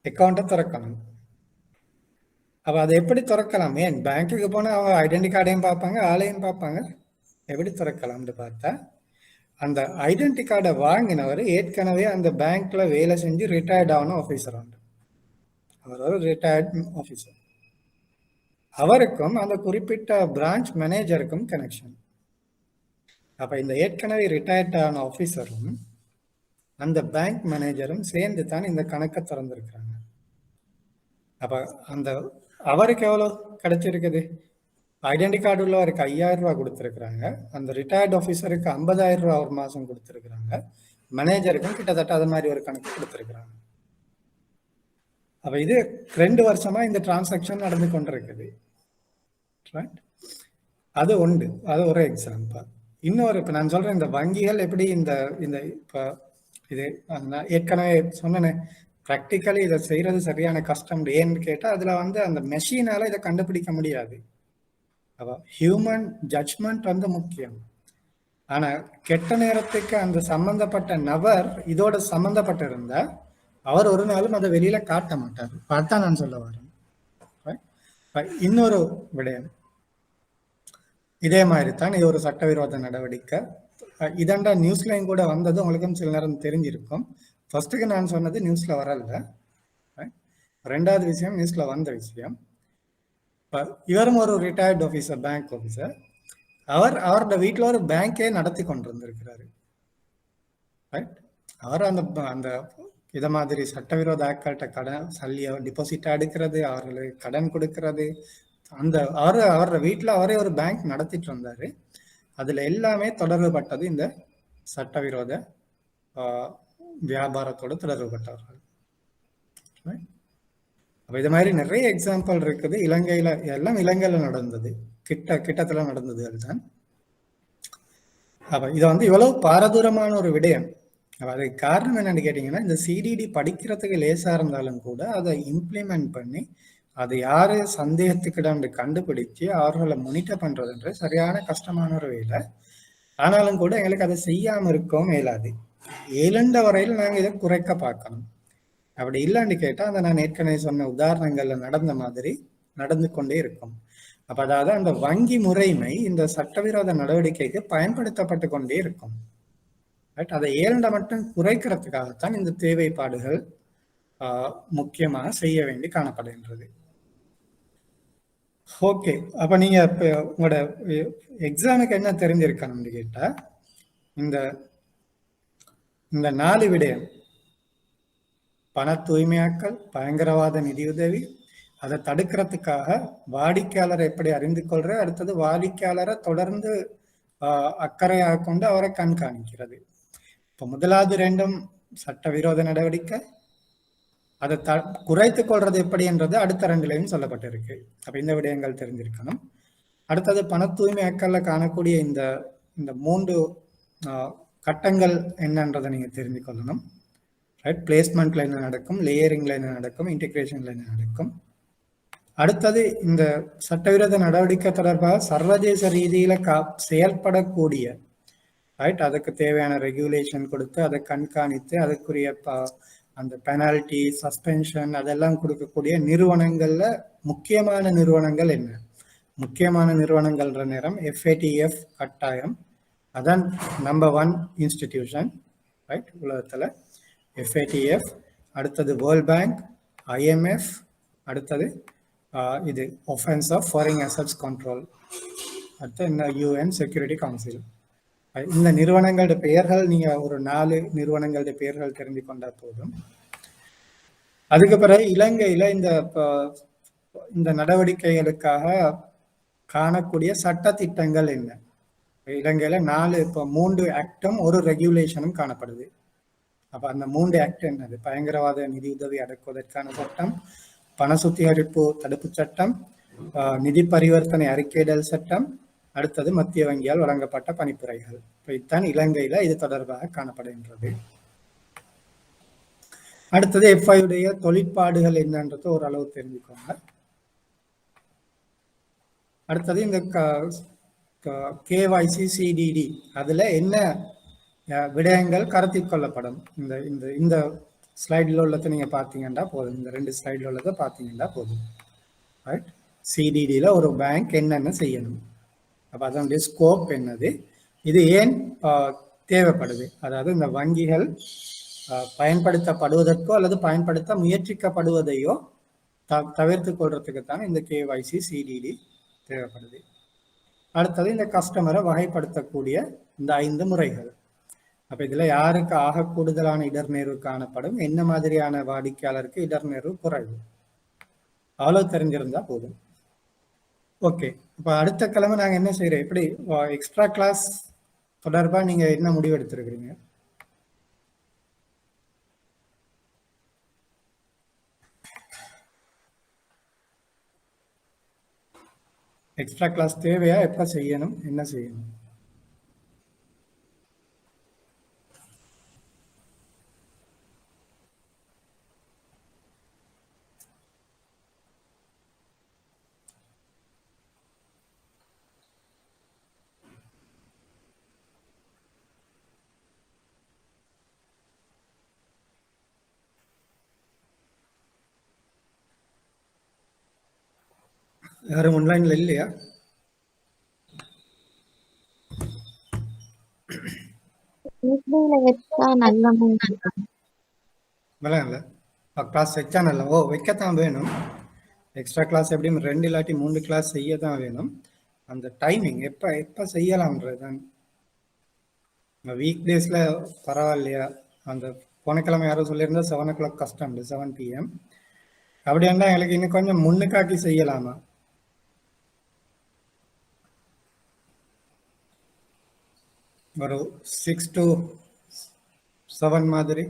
அக்கௌண்ட்டை திறக்கணும். அப்போ அதை எப்படி திறக்கலாம்? ஏன் பேங்க்குக்கு போனால் அவங்க ஐடென்டி கார்டையும் பார்ப்பாங்க, ஆளையும் பார்ப்பாங்க. எப்படி திறக்கலாம்னு பார்த்தா, அந்த ஐடென்டி கார்டை வாங்கினவர் ஏற்கனவே அந்த பேங்க்ல வேலை செஞ்சு ரிட்டையர்ட் ஆன ஆஃபீஸர் உண்டு. அவர் ஒரு ரிட்டையர்ட் ஆஃபீஸர். அவருக்கும் அந்த குறிப்பிட்ட பிரான்ச் மேனேஜருக்கும் கனெக்ஷன். அப்ப இந்த ஏற்கனவே ரிட்டையர்ட் ஆன ஆஃபீஸரும் அந்த பேங்க் மேனேஜரும் சேர்ந்து தான் இந்த கணக்கை திறந்திருக்கிறாங்க. அப்ப அந்த அவருக்கு எவ்வளவு கிடைச்சிருக்குது? ஐடென்டி கார்டு உள்ளவருக்கு 5000 ரூபாய் கொடுத்துருக்குறாங்க, அந்த ரிட்டையர்ட் ஆஃபீஸருக்கு 50000 ரூபாய் ஒரு மாசம் கொடுத்துருக்குறாங்க, மேனேஜருக்கும் கிட்டத்தட்ட அது மாதிரி ஒரு கணக்கு கொடுத்துருக்குறாங்க. அப்ப இது 2 வருஷமா இந்த டிரான்சாக்ஷன் நடந்து கொண்டிருக்குது. அது உண்டு, அது ஒரு எக்ஸாம்பிள். இன்னொரு இப்ப நான் சொல்றேன், இந்த வங்கிகள் எப்படி இந்த இந்த இப்ப இது ஏற்கனவே சொன்னேன், ப்ராக்டிக்கலி இதை செய்யறது சரியான கஷ்டம். ஏன்னு கேட்டா அதுல வந்து அந்த மெஷினால இதை கண்டுபிடிக்க முடியாது. அப்ப ஹியூமன் ஜட்ஜ்மெண்ட் வந்து முக்கியம். ஆனா கெட்ட நேரத்துக்கு அந்த சம்பந்தப்பட்ட நபர் இதோட சம்பந்தப்பட்டு இருந்தா அவர் ஒரு நாளும் அதை வெளியில காட்ட மாட்டார். பார்த்தா நான் சொல்ல வரேன். இன்னொரு விடயம், இதே மாதிரி தான் இது ஒரு சட்டவிரோத நடவடிக்கை. இதண்டா நியூஸ்லையும் கூட வந்தது, உங்களுக்கும் சில நேரம் தெரிஞ்சிருக்கும். ஃபர்ஸ்ட்டுக்கு நான் சொன்னது நியூஸ்ல வரல, ரெண்டாவது விஷயம் நியூஸ்ல வந்த விஷயம். இவரும் ஒரு ரிட்டையர்ட் ஆஃபீஸர், பேங்க் ஆஃபீஸர். அவரோட வீட்டில் ஒரு பேங்கே நடத்தி கொண்டிருந்திருக்கிறாரு. அவர் அந்த அந்த இதை மாதிரி சட்டவிரோத ஆட்கள்கிட்ட கடன் சல்லியை டிபாசிட் எடுக்கிறது, அவர்களுக்கு கடன் கொடுக்கறது, அந்த அவரோட வீட்டில் அவரே ஒரு பேங்க் நடத்திட்டு இருந்தாரு. அதுல எல்லாமே தொடர்பு பட்டது இந்த சட்டவிரோத வியாபாரத்தோடு தொடர்பு பட்டவர்கள். அப்ப இது மாதிரி நிறைய எக்ஸாம்பிள் இருக்குது. இலங்கையில எல்லாம் இலங்கையில நடந்தது, கிட்டத்துல நடந்தது அதுதான். அப்ப இதை வந்து இவ்வளவு பாரதூரமான ஒரு விடயம். அதுக்கு காரணம் என்னன்னு கேட்டீங்கன்னா, இந்த சிடிடி படிக்கிறதுக்கு லேசா இருந்தாலும் கூட அதை இம்ப்ளிமெண்ட் பண்ணி அது யாரு சந்தேகத்துக்கிடம் கண்டுபிடிச்சு அவர்களை மொனிட்டர் பண்றதுன்ற சரியான கஷ்டமான ஒரு வேலை. ஆனாலும் கூட எங்களுக்கு அதை செய்யாம இருக்கவும் இயலாது. இயலுண்ட வரையில் நாங்க இதை குறைக்க பார்க்கணும். அப்படி இல்லைன்னு கேட்டா அந்த நான் ஏற்கனவே சொன்ன உதாரணங்கள்ல நடந்த மாதிரி நடந்து கொண்டே இருக்கும். அப்ப அதாவது அந்த வங்கி முறைமை இந்த சட்டவிரோத நடவடிக்கைக்கு பயன்படுத்தப்பட்டு கொண்டே இருக்கும். அதை ஏழண்ட மட்டும் குறைக்கிறதுக்காகத்தான் இந்த தேவைப்பாடுகள் முக்கியமாக செய்ய வேண்டி காணப்படுகின்றது. ஓகே, அப்ப நீங்க இப்ப உங்களோட எக்ஸாமுக்கு என்ன தெரிஞ்சிருக்கணும்னு கேட்டா, இந்த இந்த 4 விடயம், பண தூய்மையாக்கல், பயங்கரவாத நிதியுதவி, அதை தடுக்கிறதுக்காக வாடிக்கையாளரை எப்படி அறிந்து கொள்ற, அடுத்தது வாடிக்கையாளரை தொடர்ந்து அக்கறையாக கொண்டு அவரை கண்காணிக்கிறது. இப்ப முதலாவது 2ம் சட்டவிரோத நடவடிக்கை, அதை குறைத்துக் கொள்றது எப்படி என்றது அடுத்த 2லையும் சொல்லப்பட்டிருக்கு. அப்ப இந்த விடயங்கள் தெரிஞ்சிருக்கணும். அடுத்தது பண தூய்மையாக்கல்ல காணக்கூடிய இந்த இந்த 3 கட்டங்கள் என்னன்றதை நீங்க தெரிந்து கொள்ளணும். ரைட், பிளேஸ்மெண்ட்ல என்ன நடக்கும், லேயரிங்ல என்ன நடக்கும், இன்டிகிரேஷன்ல என்ன நடக்கும். அடுத்தது இந்த சட்டவிரோத நடவடிக்கை தொடர்பாக சர்வதேச ரீதியில செயல்படக்கூடிய, ரைட், அதுக்கு தேவையான ரெகுலேஷன் கொடுத்து அதை கண்காணித்து அதுக்குரிய அந்த பெனால்டி, சஸ்பென்ஷன் அதெல்லாம் கொடுக்கக்கூடிய நிறுவனங்கள்ல முக்கியமான நிறுவனங்கள் என்ன? முக்கியமான நிறுவனங்கள்ன்ற நேரம் FATF கட்டாயம், அதான் நம்பர் 1 இன்ஸ்டிடியூஷன், ரைட், உலகத்துல FATF. அடுத்தது வேர்ல்ட் பேங்க், IMF. அடுத்தது இது office of foreign assets control. அடுத்து இந்த UN செக்யூரிட்டி கவுன்சில். இந்த நிறுவனங்களோட பெயர்கள் நீங்க ஒரு 4 நிறுவனங்களோட பெயர்கள் தெரிந்து கொண்டா போதும். அதுக்கு பிறகு இலங்கையில இந்த நடவடிக்கைகளுக்காக காணக்கூடிய சட்ட திட்டங்கள் என்ன? இலங்கையில 3 ஆக்டும் ஒரு ரெகுலேஷனும் காணப்படுது. அப்ப அந்த 3 ஆக்ட் என்னது? பயங்கரவாத நிதியுதவி அடக்குவதற்கான சட்டம், பண சுத்திகரிப்பு தடுப்பு சட்டம், நிதி பரிவர்த்தனை அறிக்கையிடல் சட்டம், அடுத்தது மத்திய வங்கியால் வழங்கப்பட்ட பணிப்புரைகள். இதுதான் இலங்கையில இது தொடர்பாக காணப்படுகின்றது. அடுத்தது எஃப்ஐயுடைய தொழிற்பாடுகள் என்னன்றது ஓரளவு தெரிஞ்சுக்கோங்க. அடுத்தது இந்த கேஒய்சி சிடிடி அதுல என்ன விடயங்கள் கருத்தில் கொள்ளப்படும். இந்த இந்த இந்த ஸ்லைடில் உள்ளதை நீங்க பார்த்தீங்கன்னா போதும். இந்த 2 ஸ்லைடில் உள்ளதை பார்த்தீங்கன்னா போதும். ரைட், சிடிடியில் ஒரு பேங்க் என்னென்ன செய்யணும், அப்போ அதனுடைய ஸ்கோப் என்னது, இது ஏன் தேவைப்படுது, அதாவது இந்த வங்கிகள் பயன்படுத்தப்படுவதற்கோ அல்லது பயன்படுத்த முயற்சிக்கப்படுவதையோ தவிர்த்து கொள்றதுக்குத்தான் இந்த கேஒய்சி சிடிடி தேவைப்படுது. அடுத்தது இந்த கஸ்டமரை வகைப்படுத்தக்கூடிய இந்த 5 முறைகள். அப்ப இதுல யாருக்கு ஆக கூடுதலான இடர்நேர்வு காணப்படும், என்ன மாதிரியான வாடிக்கையாளருக்கு இடர்நேர்வு குறைவு, அவ்வளவு தெரிஞ்சிருந்தா போதும். ஓகே, இப்ப அடுத்த கிழமை நாங்க என்ன செய்யறோம், எப்படி எக்ஸ்ட்ரா கிளாஸ் தொடர்பா நீங்க என்ன முடிவு எடுத்திருக்கிறீங்க? எக்ஸ்ட்ரா கிளாஸ் தேவையா, எப்ப செய்யணும், என்ன செய்யணும்? யாரும் ஆன்லைன்ல இல்லையா? கிளாஸ் வச்சா நல்ல, வைக்கத்தான் வேணும். எக்ஸ்ட்ரா கிளாஸ் எப்படியும் 2 இல்லாட்டி 3 கிளாஸ் செய்ய தான் வேணும். அந்த டைமிங் எப்ப செய்யலாம்ன்றதுதான். வீக் டேஸ்ல பரவாயில்லையா? அந்த போன கிழமை யாரும் சொல்லியிருந்தா 7 o'clock கஷ்டம், 7 PM. அப்படி இருந்தா எங்களுக்கு இன்னும் கொஞ்சம் முன்னுக்காக்கி செய்யலாமா? ஒரு 6 to 7 மாதிரி.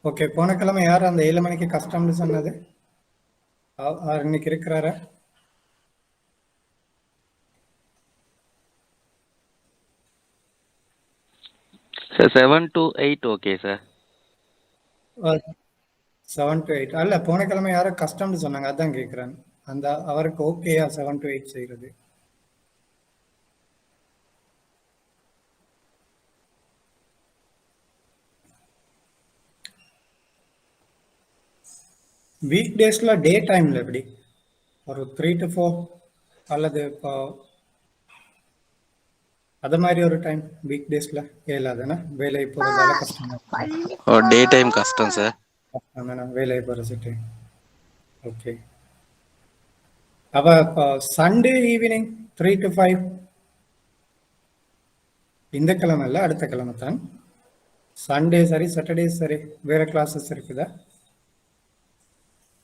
ஓகே, போன கிழமை யார் அந்த 7 மணிக்கு கஷ்டம்னு சொன்னது? இன்னைக்கு இருக்கிறாரா? Sir 7 to 8 okay sir. 7 to 8 அல்ல, போன கிழமை யாரோ கஷ்டம்னு சொன்னாங்க, அதான் கேட்கிறேன். அந்த அவருக்கு ஓகேயா 7 to 8 செய்யறது? வீக் டேஸ்ல டே டைம்ல எப்படி ஒரு 3 to 4 அல்லது அது மாதிரி ஒரு டைம் வீக் டேஸ்ல இயலாதுன்னா வேலை போறதால கஷ்டம். டே டைம் கஷ்டம் சார். வேலை போறது. ஓகே, அப்ப சண்டே ஈவினிங் 3 to 5 இந்த கிழமை இல்ல, அடுத்த கிழமை தான். சண்டே சரி, சாட்டர்டே சரி, வேற கிளாஸஸ் இருக்குதா?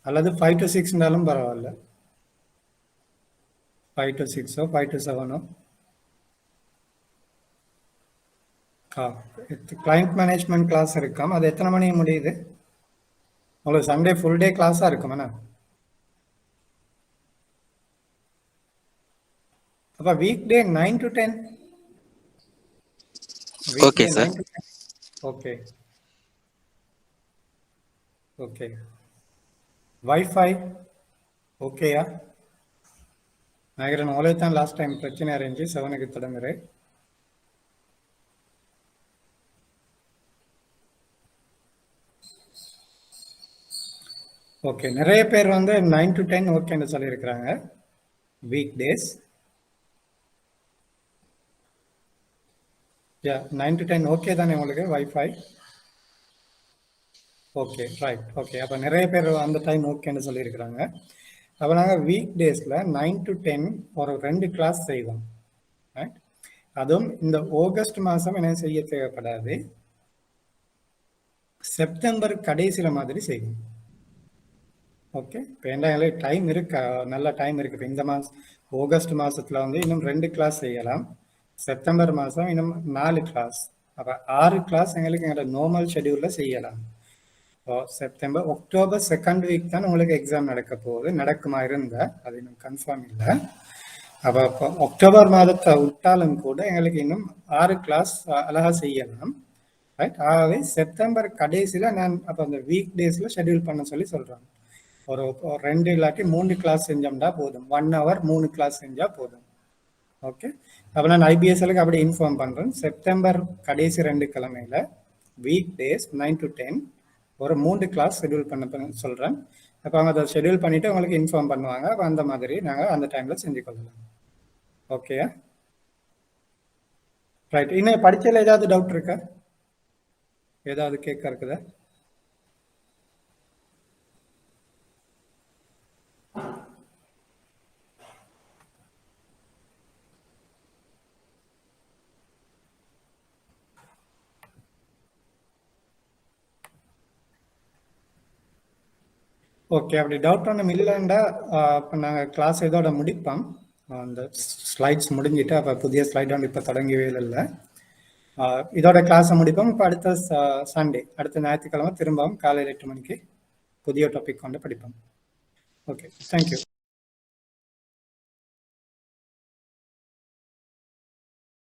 அல்லது 5 to 6னாலும் பரவாயில்ல. 5 to 6 5 to 7 client management class இருக்காம். அது எத்தனை மணி முடியுது? உங்களுக்கு சண்டே ஃபுல் டே கிளாஸா இருக்குமாண்ணா? அப்ப week day 9 to 10. Okay sir. Okay okay, wifi ஓகேயா? நினைக்கிறேன் அவ்வளோ தான் லாஸ்ட் டைம் பிரச்சனை இருந்துச்சு. 7க்கு தொடங்குறேன். ஓகே, நிறைய பேர் 9 to 10 ஓகேன்னு சொல்லியிருக்கிறாங்க வீக் டேஸ். 9 to 10 ஓகே தானே உங்களுக்கு வைஃபை? Okay, right. ஓகே, அப்போ நிறைய பேர் அந்த டைம் ஓகேன்னு சொல்லியிருக்கிறாங்க. அப்போ நாங்கள் வீக் டேஸில் 9 to 10 ஒரு 2 கிளாஸ் செய்வோம். ரைட், அதுவும் இந்த ஆகஸ்ட் மாதம் என்ன செய்ய தேவைப்படாது, செப்டம்பர் கடைசியில் மாதிரி செய்வோம். ஓகே, இப்போ என்ன டைம் இருக்கு, நல்ல டைம் இருக்கு. இப்போ இந்த மாதம் ஆகஸ்ட் மாதத்தில் வந்து இன்னும் 2 கிளாஸ் செய்யலாம். செப்டம்பர் மாதம் இன்னும் 4 கிளாஸ், அப்போ 6 கிளாஸ் எங்களுக்கு எங்களோட நார்மல் ஷெடியூலில் செய்யலாம். செப்டம்பர் அக்டோபர் 2nd வீக் தான் உங்களுக்கு எக்ஸாம் நடக்க போகுது. நடக்குமா இருந்தா அது இன்னும் கன்ஃபார்ம் இல்லை. அப்போ அக்டோபர் மாதத்தை விட்டாலும் கூட எங்களுக்கு இன்னும் 6 கிளாஸ் அழகா செய்யலாம். ரைட், ஆகவே செப்டம்பர் கடைசியில் நான் அப்போ அந்த வீக் டேஸில் ஷெடியூல் பண்ண சொல்லி சொல்கிறேன். ஒரு 2 இல்லாட்டி 3 கிளாஸ் செஞ்சோம்னா போதும். 1 hour 3 கிளாஸ் செஞ்சால் போதும். ஓகே, அப்போ நான் IBSலுக்கு அப்படி இன்ஃபார்ம் பண்ணுறேன். செப்டம்பர் கடைசி 2 கிழமையில் வீக் டேஸ் 9 to 10 ஒரு 3 கிளாஸ் ஷெடியூல் பண்ண சொல்கிறேன். அப்போ அவங்க அதை ஷெடியூல் பண்ணிவிட்டு உங்களுக்கு இன்ஃபார்ம் பண்ணுவாங்க. அப்போ அந்த மாதிரி நாங்கள் அந்த டைமில் செஞ்சு கொள்ளலாம். Okay right. இன்னும் படிச்சதில் ஏதாவது டவுட் இருக்கா, ஏதாவது கேட்க இருக்குதா? ஓகே, அப்படி டவுட் ஒன்றும் இல்லைண்டா இப்போ நாங்கள் கிளாஸ் இதோட முடிப்போம். அந்த ஸ்லைட்ஸ் முடிஞ்சிட்டு அப்போ புதிய ஸ்லைட் ஒன்று இப்போ தொடங்கவே இல்லை. இதோட கிளாஸை முடிப்போம். இப்போ அடுத்த சண்டே, அடுத்த ஞாயிற்றுக்கிழமை திரும்பவும் காலையில் 8 மணிக்கு புதிய டாபிக் கொண்டு படிப்போம். Okay, thank you.